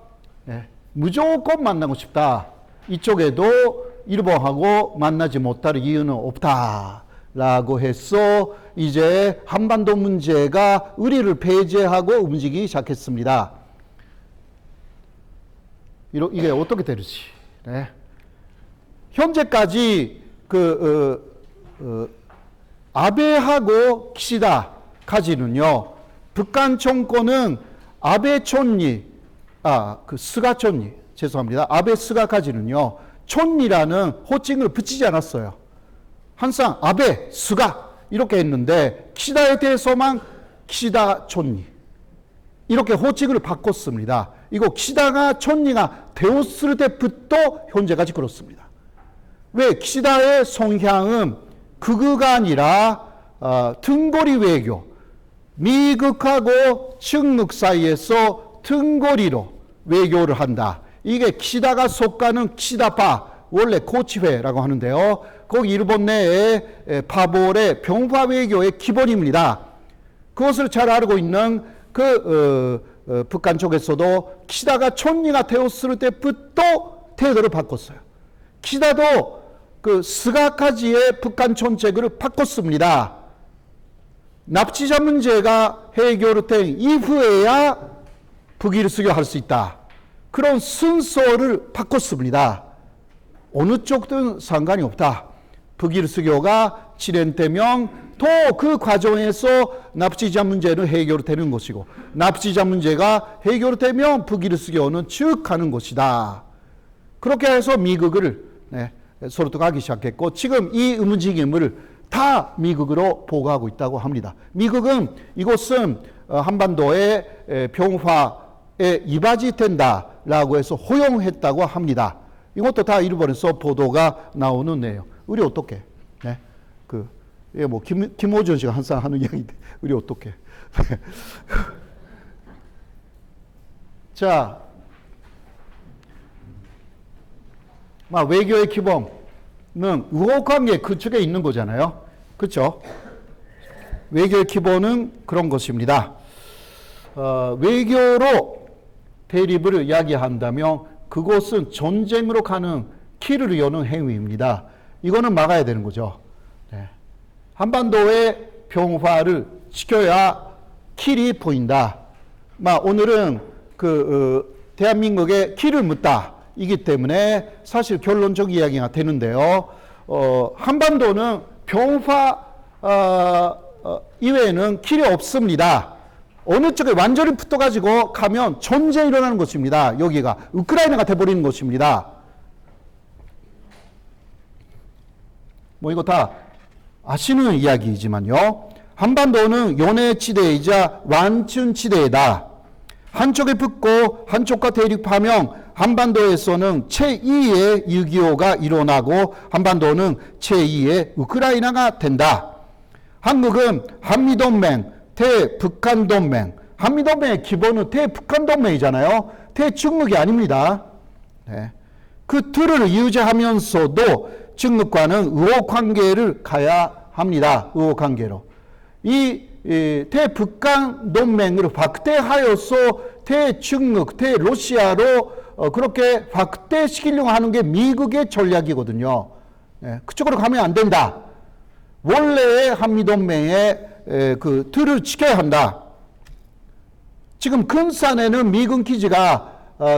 무조건 만나고 싶다. 이쪽에도 일본하고 만나지 못할 이유는 없다라고 해서 이제 한반도 문제가 우리를 배제하고 움직이기 시작했습니다. 이게 어떻게 될지. 현재까지 아베하고 키시다까지는요, 북한 정권은 아베 촌리, 스가 촌리, 죄송합니다. 아베 스가까지는요, 촌리라는 호칭을 붙이지 않았어요. 항상 아베, 스가 이렇게 했는데 키시다에 대해서만 키시다 촌리 이렇게 호칭을 바꿨습니다. 이거 키시다가 촌리가 되었을 때부터 현재까지 그렇습니다. 왜? 키시다의 성향은 극우가 아니라 등거리 외교, 미국하고 중국 사이에서 등거리로 외교를 한다. 이게 키시다가 속가는 키시다파, 원래 고치회라고 하는데요. 거기 일본 내에 파벌의 병파 외교의 기본입니다. 그것을 잘 알고 있는 북한 쪽에서도 키시다가 촌리가 되었을 때부터 태도를 바꿨어요. 키시다도 스가까지의 북한 정책을 바꿨습니다. 납치자 문제가 해결된 이후에야 북일 수교할 수 있다. 그런 순서를 바꿨습니다. 어느 쪽든 상관이 없다. 북일 수교가 진행되면 또 그 과정에서 납치자 문제는 해결되는 것이고, 납치자 문제가 해결되면 북일 수교는 쭉 가는 것이다. 그렇게 해서 미국을 서로 또 가기 시작했고, 지금 이 움직임을 다 미국으로 보고하고 있다고 합니다. 미국은 이것은 한반도의 평화에 이바지 된다라고 해서 허용했다고 합니다. 이것도 다 일본에서 보도가 나오는 내용. 우리 어떻게? 이게 뭐 김호준 씨가 항상 하는 이야기인데 우리 어떻게? 자, 외교의 기본은 우호관계 그 축에 있는 거잖아요. 그렇죠? 외교의 기본은 그런 것입니다. 외교로 대립을 이야기한다면 그것은 전쟁으로 가는 길을 여는 행위입니다. 이거는 막아야 되는 거죠. 네. 한반도의 평화를 지켜야 길이 보인다. 오늘은 대한민국의 길을 묻다. 이기 때문에 사실 결론적 이야기가 되는데요. 한반도는 평화 이외에는 길이 없습니다. 어느 쪽에 완전히 붙어가지고 가면 전쟁이 일어나는 것입니다. 여기가 우크라이나가 돼버리는 것입니다. 이거 다 아시는 이야기이지만요. 한반도는 연해지대이자 완충지대이다. 한쪽에 붙고 한쪽과 대립하면 한반도에서는 제2의 6.25가 일어나고 한반도는 제2의 우크라이나가 된다. 한국은 한미동맹, 대북한동맹, 한미동맹의 기본은 대북한동맹이잖아요. 대중국이 아닙니다. 네. 그 틀을 유지하면서도 중국과는 의호관계를 가야 합니다. 의호관계로. 이 대북한 동맹으로 확대하여서 대중국, 대러시아로 그렇게 확대시키려고 하는 게 미국의 전략이거든요. 네, 그쪽으로 가면 안 된다. 원래의 한미동맹의 그 틀을 지켜야 한다. 지금 근산에는 미군 기지가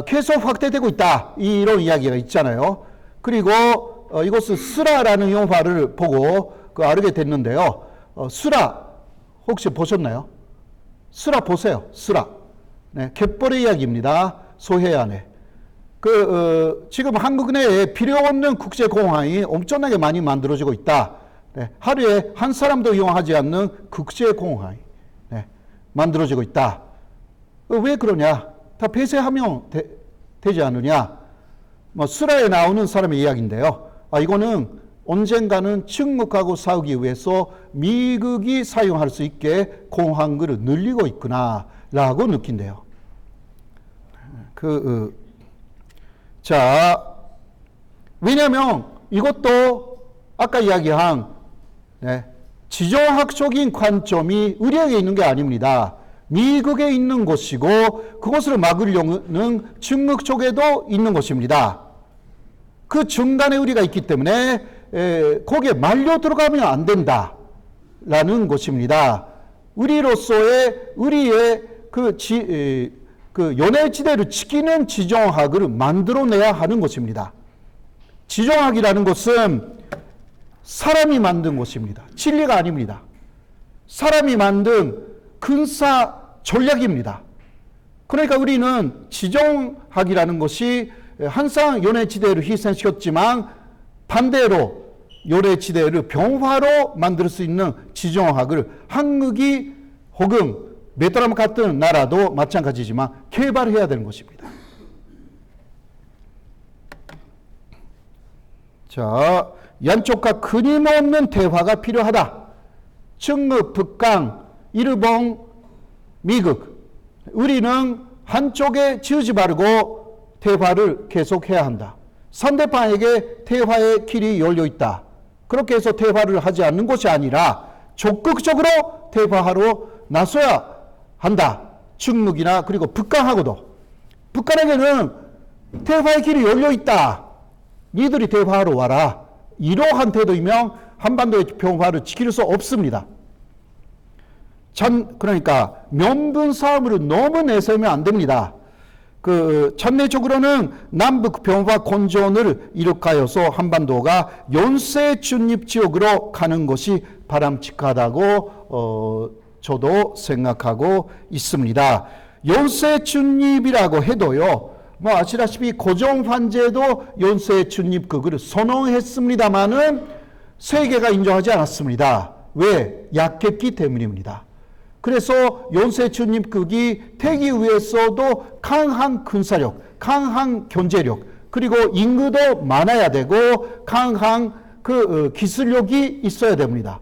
계속 확대되고 있다. 이런 이야기가 있잖아요. 그리고 이것은 스라라는 영화를 보고 알게 됐는데요. 스라 혹시 보셨나요? 스라 보세요. 스라. 네, 갯벌의 이야기입니다. 소해안에. 지금 한국 내에 필요 없는 국제공항이 엄청나게 많이 만들어지고 있다. 네, 하루에 한 사람도 이용하지 않는 국제공항이 만들어지고 있다. 왜 그러냐? 다 폐쇄하면 되지 않느냐? 스라에 나오는 사람의 이야기인데요. 이거는 언젠가는 중국하고 싸우기 위해서 미국이 사용할 수 있게 공항을 늘리고 있구나 라고 느낀대요. 왜냐하면 이것도 아까 이야기한 지정학적인 관점이 우리에게 있는 게 아닙니다. 미국에 있는 것이고 그것을 막으려는 중국 쪽에도 있는 것입니다. 그 중간에 우리가 있기 때문에 거기에 말려 들어가면 안 된다라는 것입니다. 우리의 그 연해지대를 지키는 지정학을 만들어내야 하는 것입니다. 지정학이라는 것은 사람이 만든 것입니다. 진리가 아닙니다. 사람이 만든 군사 전략입니다. 그러니까 우리는 지정학이라는 것이 항상 연해지대를 희생시켰지만 반대로 연해지대를 평화로 만들 수 있는 지정학을 한국이 혹은 베트남 같은 나라도 마찬가지지만 개발해야 되는 것입니다. 자, 양쪽과 끊임없는 대화가 필요하다. 중국, 북한, 일본, 미국. 우리는 한쪽에 지우지 말고 대화를 계속해야 한다. 상대방에게 대화의 길이 열려 있다. 그렇게 해서 대화를 하지 않는 것이 아니라 적극적으로 대화하러 나서야 한다. 중국이나 그리고 북한하고도. 북한에게는 대화의 길이 열려 있다. 니들이 대화하러 와라. 이러한 태도이면 한반도의 평화를 지킬 수 없습니다. 그러니까 명분 싸움으로 너무 내세우면 안 됩니다. 전례적으로는 남북 평화 공존을 이룩하여서 한반도가 연쇄 중립 지역으로 가는 것이 바람직하다고 저도 생각하고 있습니다. 연쇄 중립이라고 해도요, 아시다시피 고종 황제도 연쇄 중립국을 선언했습니다마는 세계가 인정하지 않았습니다. 왜? 약했기 때문입니다. 그래서 연쇄 중립국이 되기 위해서도 강한 군사력, 강한 경제력, 그리고 인구도 많아야 되고 강한 기술력이 있어야 됩니다.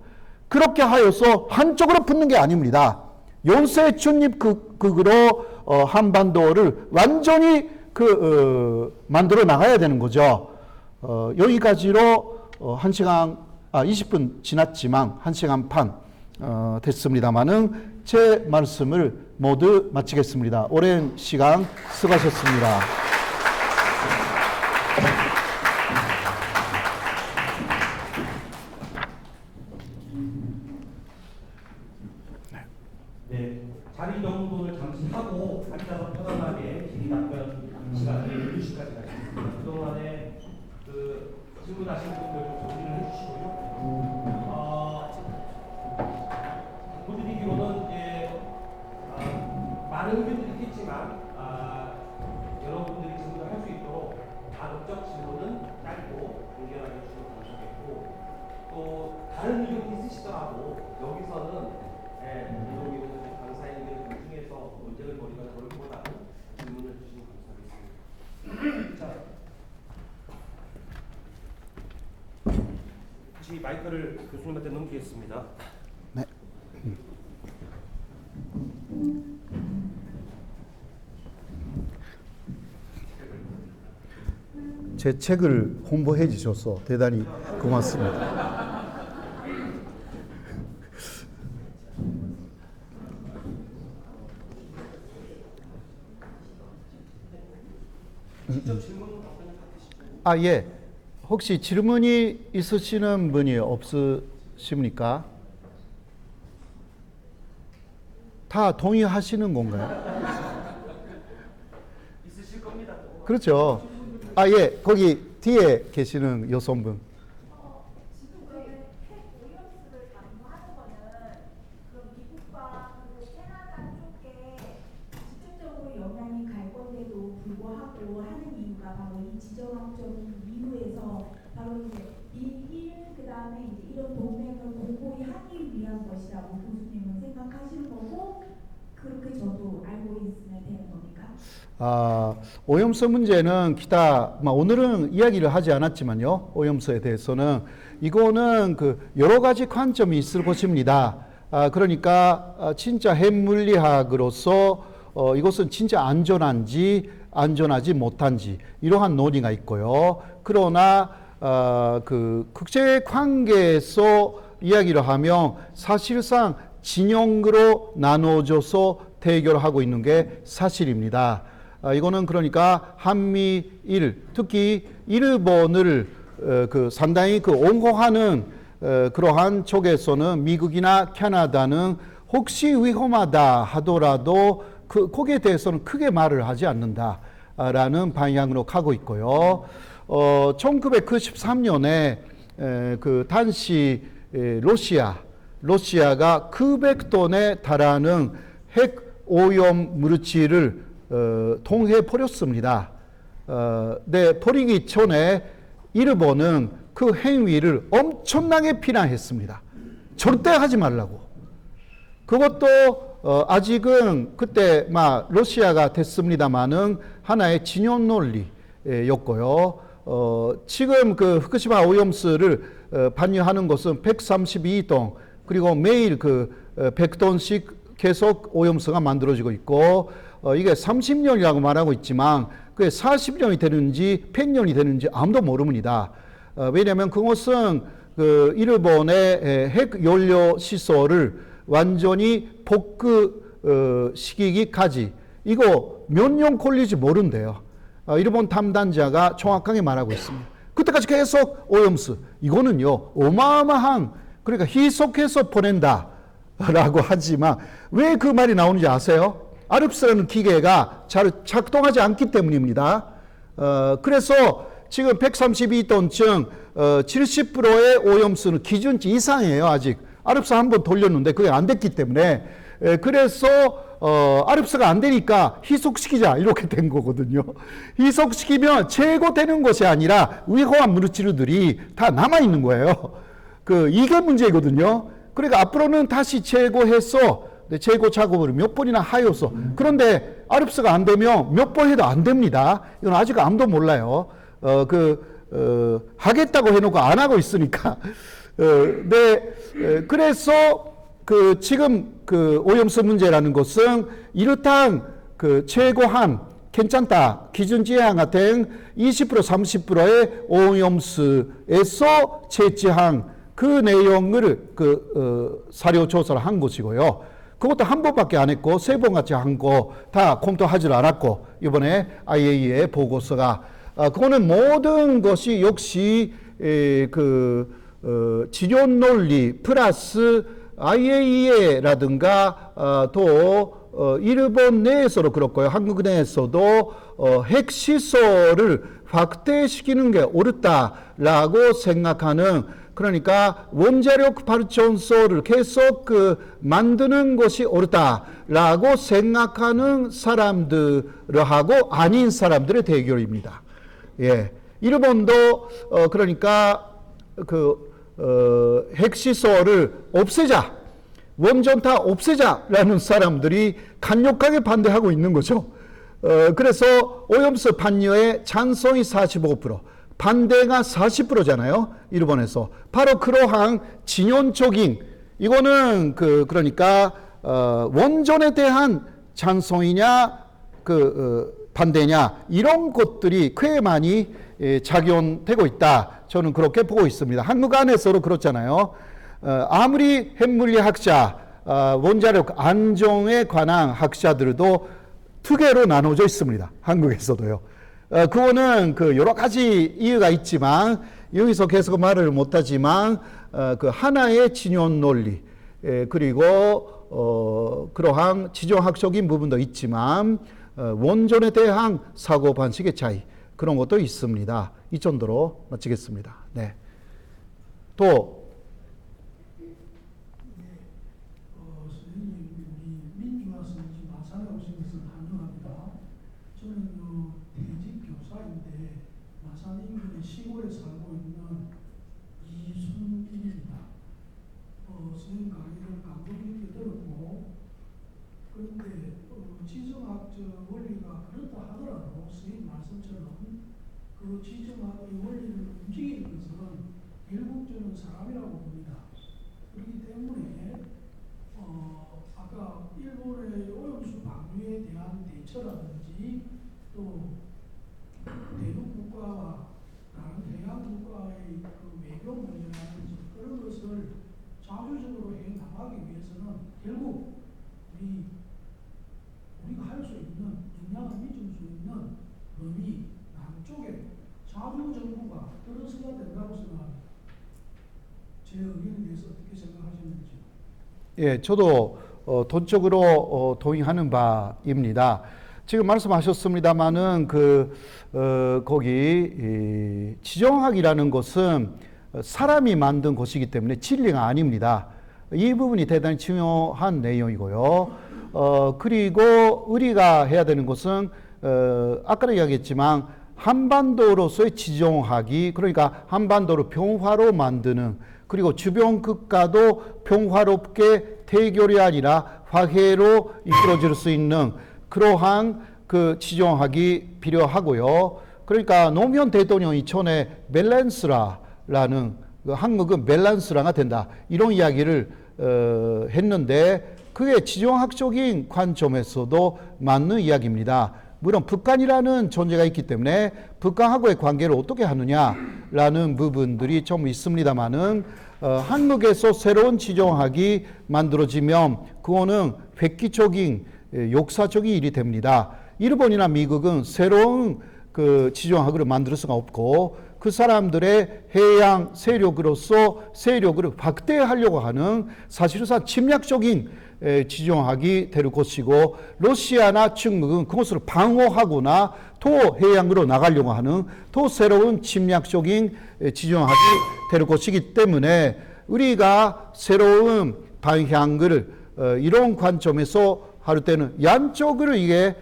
그렇게 하여서 한쪽으로 붙는 게 아닙니다. 연쇄 중립국으로 한반도를 완전히 만들어 나가야 되는 거죠. 여기까지로 1시간 20분 지났지만 1시간 반 됐습니다만은 제 말씀을 모두 마치겠습니다. 오랜 시간 수고하셨습니다. 그동안에 그 질문하신 분들 좀 정리를 해주시고요. 보여드리기로는 이제 많은 의견들이 있겠지만 여러분들이 질문을 할 수 있도록 다각적 질문은 짧고 간결하게 주시면 감사하겠고 또 다른 의견이 있으시더라도 여기서는 이동희 강사님들 중에서 논쟁을 벌이거나 그러기보다는 질문을 주시면 감사하겠습니다. 자, 다시 마이크를 교수님한테 넘기겠습니다. 네. 제 책을 홍보해 주셔서 대단히 고맙습니다. 예. 혹시 질문이 있으시는 분이 없으십니까? 다 동의하시는 건가요? 있으실 겁니다. 그렇죠. 예. 거기 뒤에 계시는 여성분. 지금 그 핵 오염수를 담보하는 거는 그 미국과 그리고 캐나다 쪽에 직접적으로 영향이 갈 건데도 불구하고 하는 이유가 바로 이 지정학적인 이유에서 바로 이제 그다음에 이제 이런 동맹을 공고히 하기 위한 것이라고 교수님은 생각하시는 거고 그렇게 저도 알고 있으면 되는 겁니까? 오염수 문제는 기타 오늘은 이야기를 하지 않았지만요. 오염수에 대해서는 이거는 그 여러 가지 관점이 있을 것입니다. 그러니까 진짜 핵물리학으로서 이것은 진짜 안전한지 안전하지 못한지 이러한 논의가 있고요. 그러나 그 국제 관계에서 이야기를 하면 사실상 진영으로 나눠져서 대결하고 있는 게 사실입니다. 이거는 그러니까 한미일, 특히 일본을 그 상당히 그 옹호하는 그러한 쪽에서는 미국이나 캐나다는 혹시 위험하다 하더라도 거기에 대해서는 크게 말을 하지 않는다라는 방향으로 가고 있고요. 1993년에 그 당시 러시아가 900톤에 달하는 핵 오염 물질을 통해 버렸습니다. 네, 버리기 전에 일본은 그 행위를 엄청나게 비난했습니다. 절대 하지 말라고. 그것도 아직은 그때 러시아가 됐습니다마는 하나의 진영 논리였고요. 지금 그 후쿠시마 오염수를 반영하는 것은 132톤 그리고 매일 그 100톤씩 계속 오염수가 만들어지고 있고 이게 30년이라고 말하고 있지만 그게 40년이 되는지 100년이 되는지 아무도 모릅니다. 왜냐하면 그것은 그 일본의 핵 연료 시설을 완전히 복구시키기까지 이거 몇 년 걸릴지 모른대요. 일본 담당자가 정확하게 말하고 있습니다. 그때까지 계속 오염수 이거는요 어마어마한 그러니까 희석해서 보낸다라고 하지만 왜 그 말이 나오는지 아세요? 아르프스라는 기계가 잘 작동하지 않기 때문입니다. 그래서 지금 132톤쯤 70%의 오염수는 기준치 이상이에요. 아직 아르프스 한번 돌렸는데 그게 안 됐기 때문에 그래서 아르프스가 안 되니까 희석시키자 이렇게 된 거거든요. 희석시키면 제거되는 것이 아니라 위험한 물질들이 다 남아있는 거예요. 이게 문제거든요. 그러니까 앞으로는 다시 제거해서 제거 작업을 몇 번이나 하여서 그런데 아르프스가 안 되면 몇 번 해도 안 됩니다. 이건 아직 아무도 몰라요. 하겠다고 해놓고 안 하고 있으니까. 그래서 지금 오염수 문제라는 것은 이렇단 최고한 괜찮다 기준지향 같은 20% 30%의 오염수에서 채취한 그 내용을 사료 조사를 한 것이고요. 그것도 한 번밖에 안 했고 세 번 같이 한 거 다 검토하지 않았고 이번에 IAEA 보고서가 그거는 모든 것이 역시 지존 논리 플러스 IAEA라든가 또 일본 내에서도 그렇고요. 한국 내에서도 핵시설을 확대시키는 게 옳다라고 생각하는, 그러니까 원자력 발전소를 계속 만드는 것이 옳다라고 생각하는 사람들하고 아닌 사람들의 대결입니다. 예. 일본도 그러니까 핵시설을 없애자, 원전 다 없애자라는 사람들이 강력하게 반대하고 있는 거죠. 그래서 오염수 반려의 찬성이 45%, 반대가 40%잖아요. 일본에서. 바로 그러한 진영적인, 이거는 그러니까 원전에 대한 찬성이냐 반대냐, 이런 것들이 꽤 많이 작용되고 있다. 저는 그렇게 보고 있습니다. 한국 안에서도 그렇잖아요. 아무리 핵물리학자, 원자력 안정에 관한 학자들도 두 개로 나눠져 있습니다. 한국에서도요. 그거는 여러 가지 이유가 있지만 여기서 계속 말을 못하지만 하나의 진영 논리, 그리고 그러한 지정학적인 부분도 있지만 원전에 대한 사고 방식의 차이, 그런 것도 있습니다. 이 정도로 마치겠습니다. 네. 또 선생님, 우리 민주화서 마산에 오신 것을 환영합니다. 저는 퇴직 교사인데 마산 인근의 시골에 살고 있는 이순길입니다. 선생님 강의를 감동 깊게 들었고, 그런데 지정학적 원리가 그렇다 하더라도 선생님 말씀처럼 그 지정학의 원리를 움직이는 것은 결국 저는 사람이라고 봅니다. 그렇기 때문에 아까 일본의 오염수 방류에 대한 대처라든지 또 대륙 국가와 다른 해양 국가의 외교 문제라든지 그런 것을 자주적으로 해 나가기 위해서는 결국 우리가 할 수 있는, 영향을 미칠 수 있는 범위 남쪽에 자주 정부가 들어서야 된다고 생각합니다. 제 의견에 대해서 어떻게 생각하시는지. 예, 저도 돈적으로 동의하는 바입니다. 지금 말씀하셨습니다마는 거기 지정학이라는 것은 사람이 만든 것이기 때문에 진리가 아닙니다. 이 부분이 대단히 중요한 내용이고요. 그리고 우리가 해야 되는 것은 아까도 이야기했지만 한반도로서의 지정학이, 그러니까 한반도를 평화로 만드는, 그리고 주변 국가도 평화롭게 대결이 아니라 화해로 이끌어질 수 있는 그러한 지정학이 필요하고요. 그러니까 노무현 대통령이 전에 밸런스라는, 한국은 밸런스라가 된다, 이런 이야기를 했는데 그게 지정학적인 관점에서도 맞는 이야기입니다. 물론 북한이라는 존재가 있기 때문에 북한하고의 관계를 어떻게 하느냐라는 부분들이 좀 있습니다만은 한국에서 새로운 지정학이 만들어지면 그거는 획기적인 역사적인 일이 됩니다. 일본이나 미국은 새로운 지정학을 만들 수가 없고 그 사람들의 해양 세력으로서 세력을 확대하려고 하는 사실상 침략적인 지정학이 될 것이고, 러시아나 중국은 그것을 방어하거나 또 해양으로 나가려고 하는 또 새로운 침략적인 지정학이 될 것이기 때문에 우리가 새로운 방향을 이런 관점에서 할 때는 양쪽으로 이게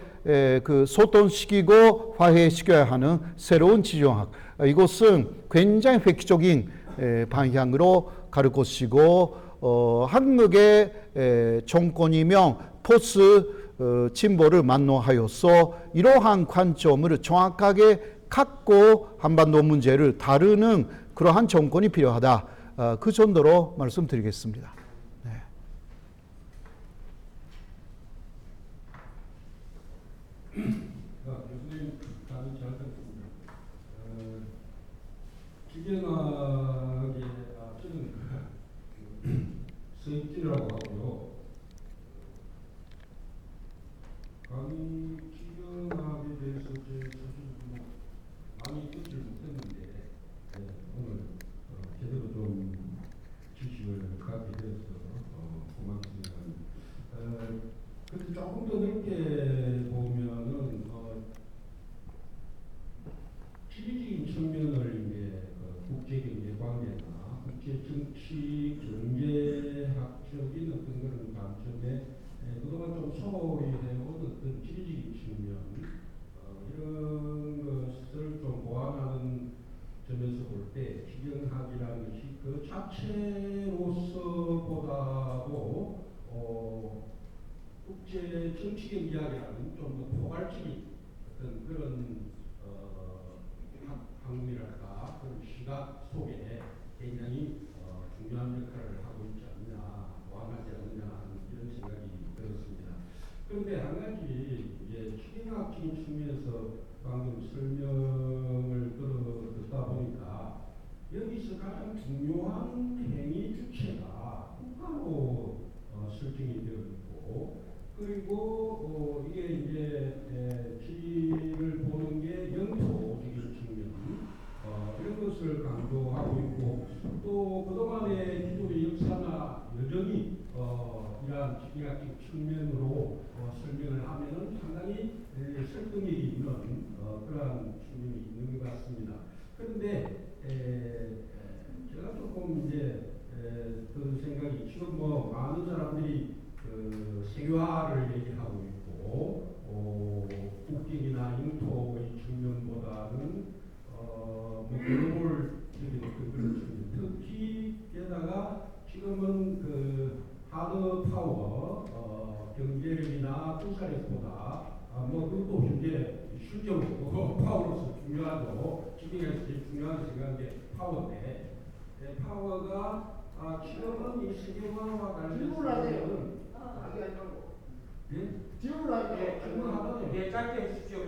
소통시키고 화해시켜야 하는 새로운 지정학, 이것은 굉장히 획기적인 방향으로 갈 것이고, 한국의 정권이면 포스 진보를 만노하여서 이러한 관점을 정확하게 갖고 한반도 문제를 다루는 그러한 정권이 필요하다. 그 정도로 말씀드리겠습니다. 네. 교수님 강의 잘 듣습니다. 기경학의 저는 서입지라고 하고요. 강의 기경학에 대해서 제 사실 많이 듣지를 못했는데 오늘 제대로 좀 지식을 갖게 되어서 지리적인 측면을 이제 국제 경제 관계나 국제 정치 경제학적인 어떤 그런 관점에 그동안 좀 소홀히 해온 어떤 지리적인 측면 이런 것을 좀 보완하는 점에서 볼 때 지정학이라는 것이 그 자체로서보다도 국제 정치 경제학이라는 좀 더 포괄적인 어떤 그런 학문이랄까 그런 시각 속에 굉장히 중요한 역할을 하고 있지 않느냐, 보완하지 않느냐 하는 이런 생각이 들었습니다. 그런데 한 가지 이제 추경학적인 측면에서 방금 설명을 듣다 보니까 여기서 가장 중요한 행위 주체가 국가로 설정이 되어 있고 그리고 이게 이제 지리를 보는 게 영토적인 측면 이런 것을 강조하고 있고 또 그동안의 기존의 역사나 여전히 이러한 지리학적 측면으로 설명을 하면은 상당히 설득력이 있는 그러한 측면이 있는 것 같습니다. 그런데 제가 조금 이제 그 생각이 지금 뭐 많은 사람들이 세계화를 얘기하고 있고 국익이나 영토의 측면보다는 뭐 글로벌적인 그런 측면 특히 게다가 지금은 그 하드 파워 경제력이나 군사력보다 뭐 그것도 현재 실적으로 파워로서 중요하죠. 지금에서 제일 중요하게 생각하는 게 파워인데 파워가 지금은 이 세계화와 관련해서는 예, 짧게 해주십시오.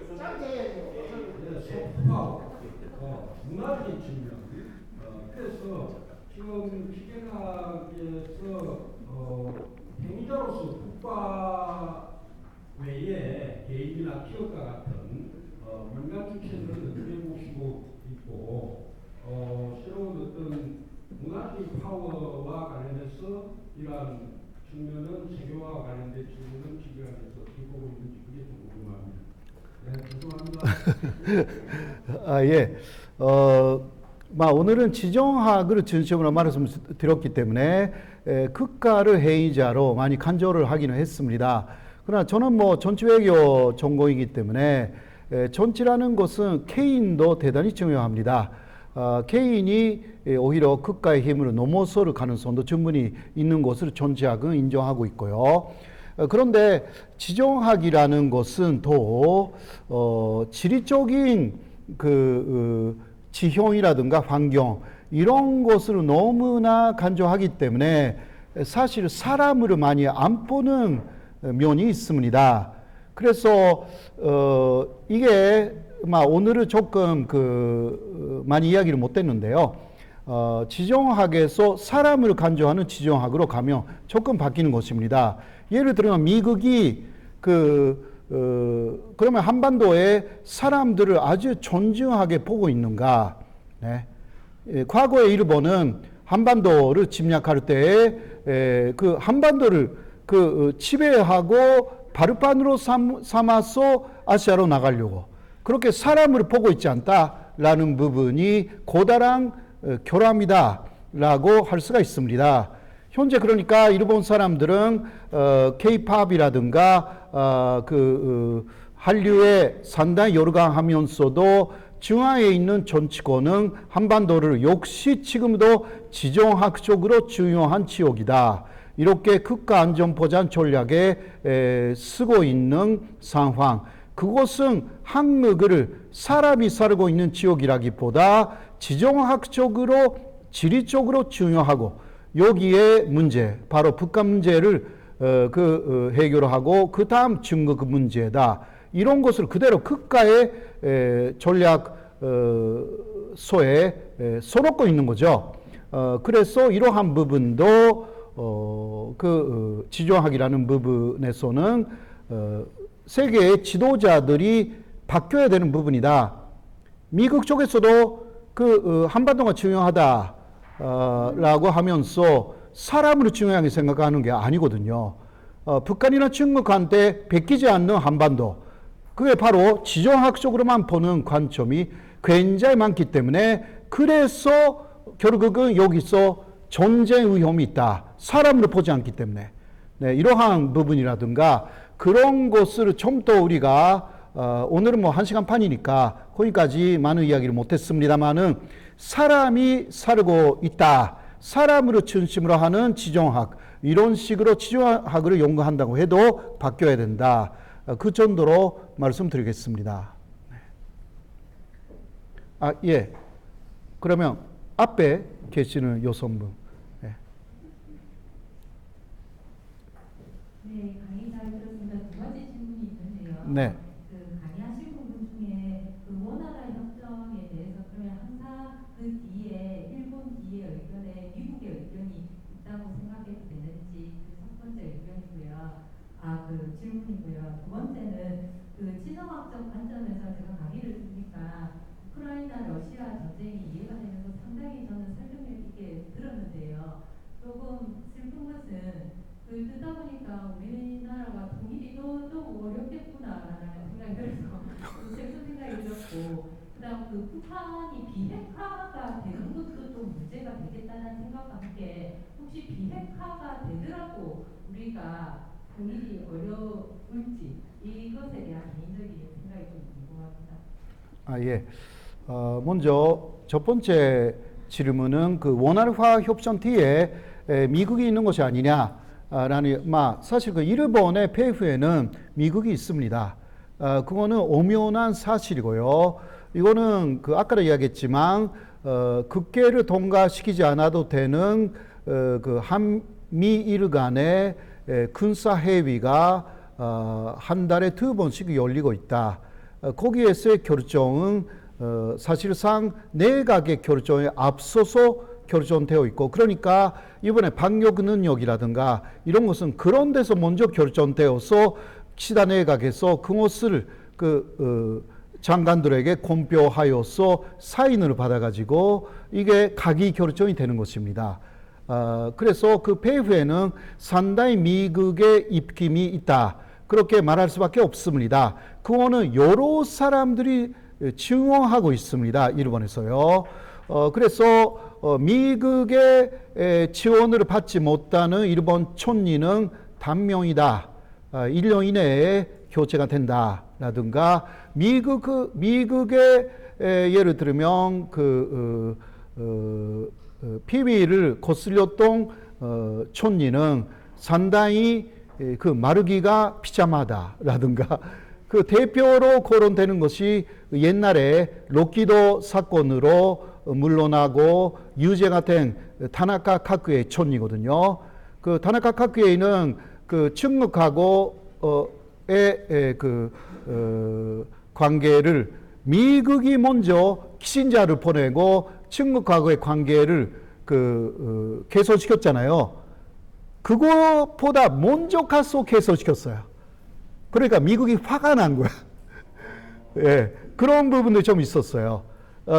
소프트파워, 문화적인 측면. 그래서 지금 기계학에서 행위자로서 국가 외에 개인이나 기업과 같은 민간 주체들을 어떻게 보시고 있고 새로운 어떤 문화적인 파워와 관련해서 이러한 측면은 세계화와 관련된 측면은 기계학에서 어떻게 보고 있는지 그게 좀 궁금합니다. 아, 예. 오늘은 지정학을 중심으로 말씀드렸기 때문에 국가를 행위자로 많이 간주를 하기는 했습니다. 그러나 저는 뭐 정치외교 전공이기 때문에 정치라는 것은 개인도 대단히 중요합니다. 개인이 오히려 국가의 힘으로 넘어설 가능성도 충분히 있는 것을 정치학은 인정하고 있고요. 그런데 지정학이라는 것은 또 지리적인 지형이라든가 환경 이런 것을 너무나 간주하기 때문에 사실 사람을 많이 안 보는 면이 있습니다. 그래서 이게 오늘은 조금 많이 이야기를 못했는데요. 지정학에서 사람을 간주하는 지정학으로 가면 조금 바뀌는 것입니다. 예를 들면 미국이 그러면 한반도에 사람들을 아주 존중하게 보고 있는가? 네. 과거에 일본은 한반도를 침략할 때에 그 한반도를 지배하고 발판으로 삼아서 아시아로 나가려고 그렇게 사람을 보고 있지 않다라는 부분이 고다란 결함이다라고 할 수가 있습니다. 현재 그러니까 일본 사람들은 K-팝이라든가 한류에 상당히 열광하면서도 중앙에 있는 정치권은 한반도를 역시 지금도 지정학적으로 중요한 지역이다. 이렇게 국가안전보장 전략에 쓰고 있는 상황. 그것은 한국을 사람이 살고 있는 지역이라기보다 지정학적으로 지리적으로 중요하고 여기에 문제, 바로 북한 문제를 해결하고 그 다음 중국 문제다. 이런 것을 그대로 국가의 전략서에 써놓고 있는 거죠. 그래서 이러한 부분도 지정학이라는 부분에서는 세계의 지도자들이 바뀌어야 되는 부분이다. 미국 쪽에서도 한반도가 중요하다. 라고 하면서 사람으로 중요하게 생각하는 게 아니거든요. 북한이나 중국한테 베끼지 않는 한반도. 그게 바로 지정학적으로만 보는 관점이 굉장히 많기 때문에 그래서 결국은 여기서 전쟁 위험이 있다. 사람으로 보지 않기 때문에. 네, 이러한 부분이라든가 그런 것을 좀 더 우리가 오늘은 뭐 1시간 반이니까 거기까지 많은 이야기를 못했습니다만은 사람이 살고 있다. 사람으로 중심으로 하는 지정학 이런 식으로 지정학을 연구한다고 해도 바뀌어야 된다. 그 정도로 말씀드리겠습니다. 예. 그러면 앞에 계시는 여성분. 네. 네, 강의 잘 들었습니다. 두 가지 질문이 있는데요. 네. 그 강의하신 부분 중에 그 원활한 협정에 대해서 그러면 항상 그 뒤에 일본 뒤에 의견에 미국의 의견이 있다고 생각해도 되는지 그 첫 번째 의견이고요. 그 질문이고요. 두 번째는 그 지정학적 관점에서 제가 강의를 듣니까 우크라이나 러시아 전쟁이 이해가 되면서 상당히 저는 설득력 있게 들었는데요. 조금 슬픈 것은 그 듣다 보니까 우리나라가 통일이 너무 어렵겠구나라는 생각이 들어서 슬픈 생각이 들었고, 그다음 그 북한이 비핵화가 되는 것도 좀 문제가 되겠다는 생각과 함께 혹시 비핵화가 되더라도 우리가 통일이 어려울지 이것에 대한 개인적인 생각이 좀 궁금합니다. 예. 먼저 첫 번째 질문은 그 원활화 협정 뒤에 미국이 있는 것이 아니냐라는 사실 그 일본의 폐후에는 미국이 있습니다. 그거는 엄연한 사실이고요. 이거는 그 아까도 이야기했지만 국계를 통과시키지 않아도 되는 그 한미일 간의 군사 회의가 한 달에 2번씩 열리고 있다. 거기에서의 결정은 사실상 내각의 결정에 앞서서 결정되어 있고, 그러니까 이번에 방역 능력이라든가 이런 것은 그런 데서 먼저 결정되어서 기시다 내각에서 그것을 장관들에게 공표하여서 사인을 받아가지고 이게 가기 결정이 되는 것입니다. 그래서 그 폐후에는 상당히 미국의 입김이 있다. 그렇게 말할 수밖에 없습니다. 그거는 여러 사람들이 증언하고 있습니다. 일본에서요. 그래서 미국의 지원을 받지 못하는 일본 촌리는 단명이다. 1년 이내에 교체가 된다라든가 미국의 예를 들면 피위를 거슬렸던 촌리는 상당히 그 마르기가 비참하다라든가 그 대표로 거론되는 것이 옛날에 록키도 사건으로 물러나고 유죄가 된 타나카 카쿠에 촌이거든요. 그 타나카 카쿠에는 그 중국하고의 관계를 미국이 먼저 키신자를 보내고 중국하고의 관계를 개선시켰잖아요. 그것보다 먼저 가서 개선시켰어요. 그러니까 미국이 화가 난 거야. 예, 그런 부분도 좀 있었어요.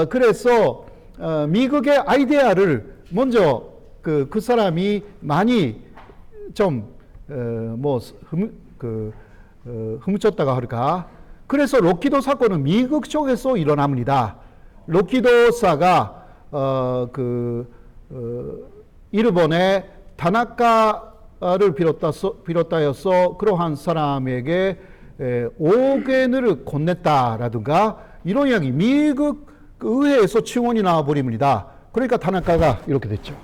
그래서 미국의 아이디어를 먼저 그 사람이 많이 좀 훔쳤다가 할까. 그래서 록히도 사건은 미국 쪽에서 일어납니다. 록히도사가 일본의 다나카를 비롯하여서 그러한 사람에게 5억 엔을 건넸다라든가 이런 이야기 미국 의회에서 증언이 나와버립니다. 그러니까 다나카가 이렇게 됐죠.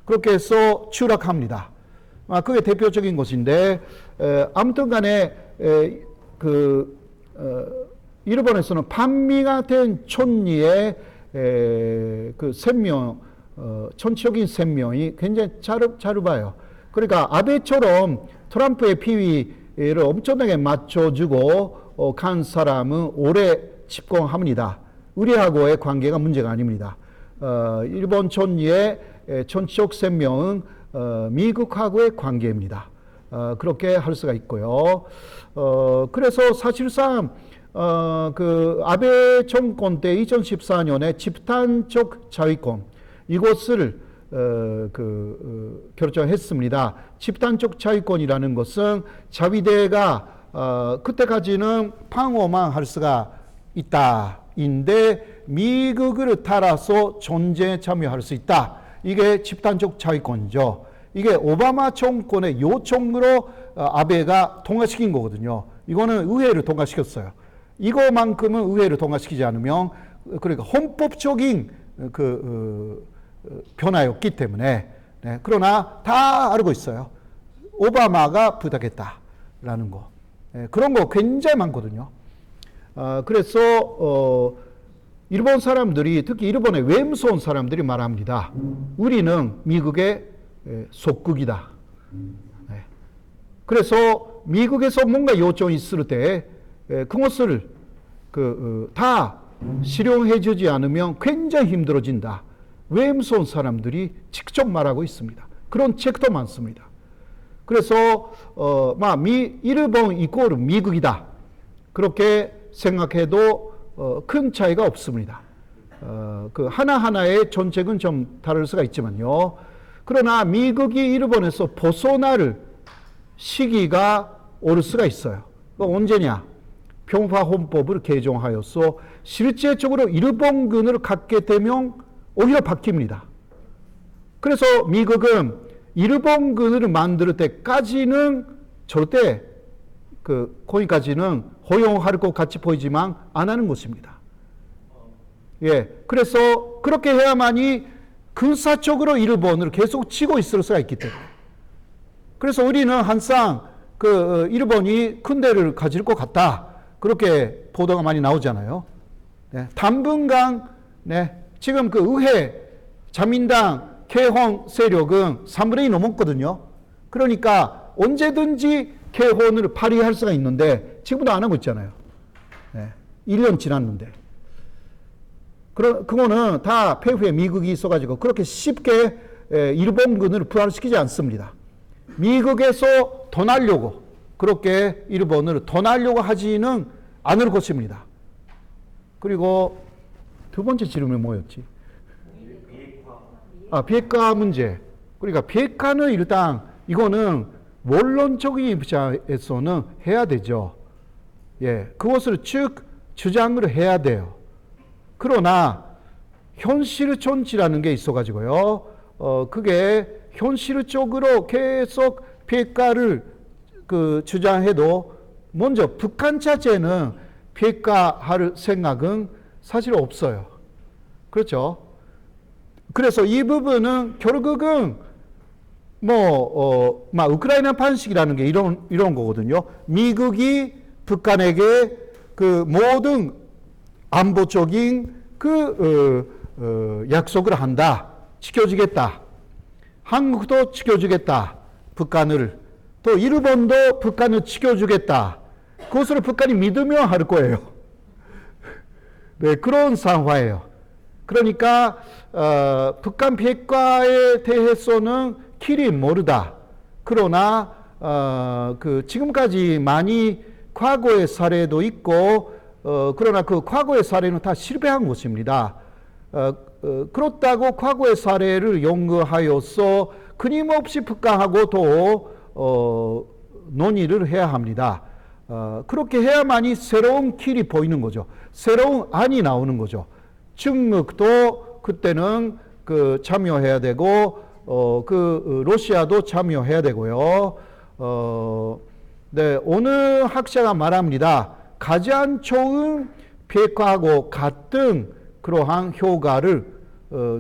그렇게 해서 추락합니다. 그게 대표적인 것인데 아무튼 간에 일본에서는 반미가 된 촌리의 그 생명 전체적인 생명이 굉장히 짧아요. 그러니까 아베처럼 트럼프의 피위를 엄청나게 맞춰주고 간 사람은 오래 집권합니다. 우리하고의 관계가 문제가 아닙니다. 일본 촌리의 전체적 생명은 미국하고의 관계입니다. 그렇게 할 수가 있고요. 그래서 사실상 그 아베 정권 때 2014년에 집단적 자위권 이것을 결정했습니다. 집단적 자위권이라는 것은 자위대가 그때까지는 방어만 할 수가 있다인데 미국을 따라서 전쟁에 참여할 수 있다. 이게 집단적 자위권이죠. 이게 오바마 정권의 요청으로 아베가 통과시킨 거거든요. 이거는 의회를 통과시켰어요. 이거만큼은 의회를 통과시키지 않으면 그러니까 헌법적인 변화였기 때문에 네, 그러나 다 알고 있어요. 오바마가 부탁했다라는 거. 네, 그런 거 굉장히 많거든요. 그래서 일본 사람들이 특히 일본의 외무성 사람들이 말합니다. 우리는 미국의 속국이다. 네. 그래서 미국에서 뭔가 요청이 있을 때 그것을 다 실용해주지 않으면 굉장히 힘들어진다. 외무성 사람들이 직접 말하고 있습니다. 그런 책도 많습니다. 그래서 일본 이꼴 미국이다. 그렇게 생각해도 큰 차이가 없습니다. 그 하나하나의 정책은 좀 다를 수가 있지만요. 그러나 미국이 일본에서 벗어날 시기가 올 수가 있어요. 언제냐? 평화헌법을 개정하여서 실제적으로 일본군을 갖게 되면 오히려 바뀝니다. 그래서 미국은 일본군을 만들 때까지는 절대 거기까지는 허용할 것 같이 보이지만 안 하는 것입니다. 예, 그래서 그렇게 해야만이 군사적으로 일본을 계속 치고 있을 수가 있기 때문에. 그래서 우리는 항상 일본이 군대를 가질 것 같다. 그렇게 보도가 많이 나오잖아요. 네, 당분간 지금 의회 자민당 개헌 세력은 3분의 2 넘었거든요. 그러니까 언제든지 개헌을 발의할 수가 있는데 지금도 안 하고 있잖아요. 1년 지났는데. 그거는 다 폐후에 미국이 있어가지고 그렇게 쉽게 일본군을 부활시키지 않습니다. 미국에서 더 날려고 그렇게 일본을 더 날려고 하지는 않을 것입니다. 그리고 두 번째 질문이 뭐였지? 비핵화 문제. 그러니까 비핵화는 일단 이거는 원론적인 입장에서는 해야 되죠. 예, 그것을 쭉 주장을 해야 돼요. 그러나 현실 존치라는 게 있어가지고요. 그게 현실적으로 계속 비핵화를 주장해도 먼저 북한 자체는 비핵화할 생각은 사실 없어요. 그렇죠? 그래서 이 부분은 결국은 우크라이나 반식이라는 게 이런 거거든요. 미국이 북한에게 모든 안보적인 약속을 한다. 지켜주겠다. 한국도 지켜주겠다. 북한을. 또 일본도 북한을 지켜주겠다. 그것을 북한이 믿으면 할 거예요. 네, 그런 상황이에요. 그러니까 북한 비핵화에 대해서는 길이 모르다. 그러나 지금까지 많이 과거의 사례도 있고 그러나 그 과거의 사례는 다 실패한 것입니다. 그렇다고 과거의 사례를 연구하여서 끊임없이 북한하고 또 논의를 해야 합니다. 그렇게 해야만이 새로운 길이 보이는 거죠. 새로운 안이 나오는 거죠. 중국도 그때는 참여해야 되고 러시아도 참여해야 되고요. 네, 어느 학자가 말합니다. 가장 좋은 비핵화하고 같은 그러한 효과를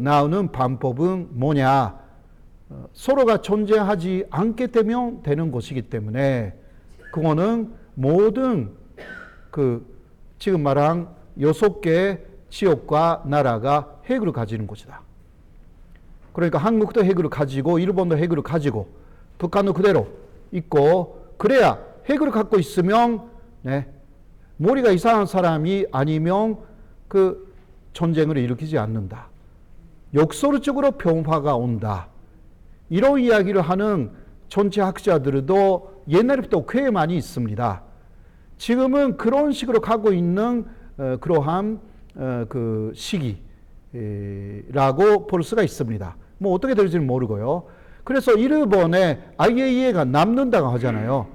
나오는 방법은 뭐냐? 서로가 존재하지 않게 되면 되는 것이기 때문에 그거는 모든 지금 말한 6개 지역과 나라가 핵을 가지는 것이다. 그러니까 한국도 핵을 가지고 일본도 핵을 가지고 북한도 그대로 있고 그래야 핵을 갖고 있으면 머리가 이상한 사람이 아니면 전쟁을 일으키지 않는다. 역설적으로 평화가 온다. 이런 이야기를 하는 전체 학자들도 옛날부터 꽤 많이 있습니다. 지금은 그런 식으로 가고 있는 그러한 시기라고 볼 수가 있습니다. 어떻게 될지는 모르고요. 그래서 일본의 IAEA가 남는다고 하잖아요.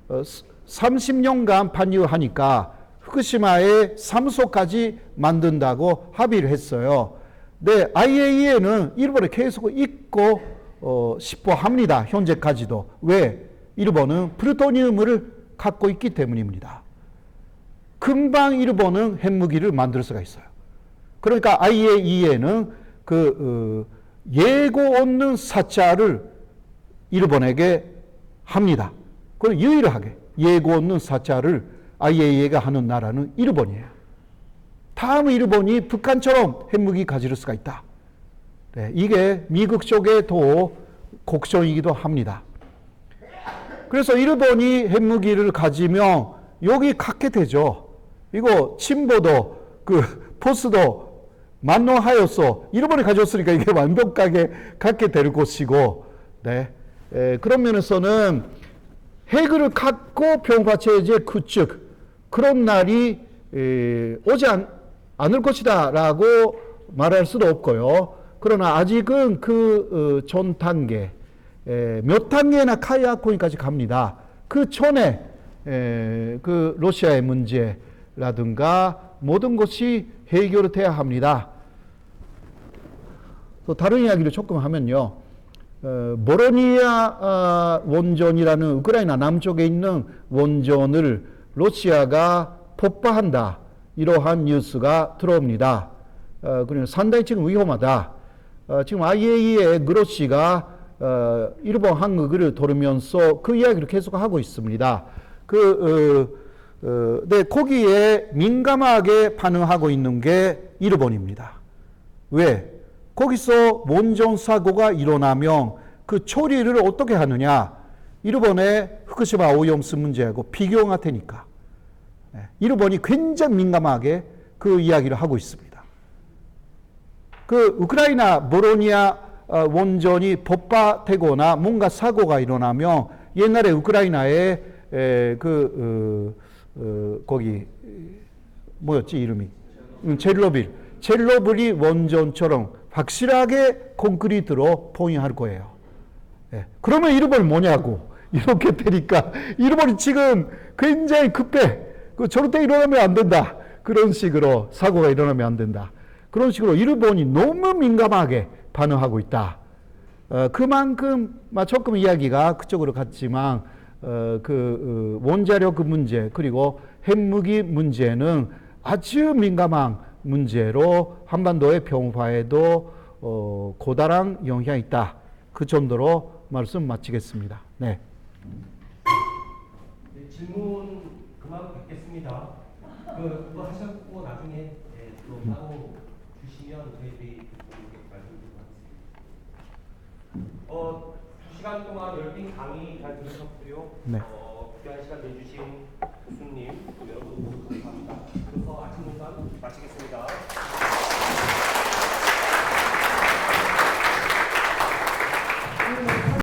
30년간 반유하니까 후쿠시마에 사무소까지 만든다고 합의를 했어요. 네, IAEA는 일본에 계속 있고 싶어 합니다. 현재까지도. 왜? 일본은 플루토늄을 갖고 있기 때문입니다. 금방 일본은 핵무기를 만들 수가 있어요. 그러니까 IAEA는 예고 없는 사찰을 일본에게 합니다. 그럼 유일하게 예고 없는 사찰을 IAEA가 하는 나라는 일본이에요. 다음 일본이 북한처럼 핵무기 가질 수가 있다. 네, 이게 미국 쪽에도 곡선이기도 합니다. 그래서 일본이 핵무기를 가지면 여기 갖게 되죠. 이거 친보도 포스도 만노하였어. 일본이 가졌으니까 이게 완벽하게 갖게 될 것이고, 네. 그런 면에서는 핵을 갖고 평화체제 구축 그런 날이 오지 않을 것이다라고 말할 수도 없고요. 그러나 아직은 전 단계 몇 단계나 카이아코인까지 갑니다. 그 전에 러시아의 문제라든가 모든 것이 해결돼야 합니다. 또 다른 이야기를 조금 하면요. 보로니아 원전이라는 우크라이나 남쪽에 있는 원전을 러시아가 폭파한다. 이러한 뉴스가 들어옵니다. 그리고 상당히 지금 위험하다. 지금 IAEA 그로시가 일본 한국을 돌으면서 그 이야기를 계속하고 있습니다. 네, 거기에 민감하게 반응하고 있는 게 일본입니다. 왜? 거기서 원전 사고가 일어나면 그 처리를 어떻게 하느냐? 일본의 후쿠시마 오염수 문제하고 비교가 되니까. 일본이 굉장히 민감하게 그 이야기를 하고 있습니다. 우크라이나 보로니아 원전이 폭파되거나 뭔가 사고가 일어나면 옛날에 우크라이나에 거기 뭐였지 이름이? 첼로빌이 원전처럼 확실하게 콘크리트로 포위할 거예요. 그러면 일본이 뭐냐고 이렇게 되니까 일본이 지금 굉장히 급해. 절대 일어나면 안 된다. 그런 식으로 사고가 일어나면 안 된다. 그런 식으로 일본이 너무 민감하게 반응하고 있다. 그만큼 조금 이야기가 그쪽으로 갔지만 원자력 문제 그리고 핵무기 문제는 아주 민감한 문제로 한반도의 평화에도 고다란 영향이 있다. 그 정도로 말씀 마치겠습니다. 네. 네, 질문 그만 뵙겠습니다. 그거 하셨고 나중에 또 따로 주시면 저희들이 말씀드리도록 하겠습니다. 2시간 동안 열띤 강의 잘 들으셨고요. 네. 귀한 시간 내주신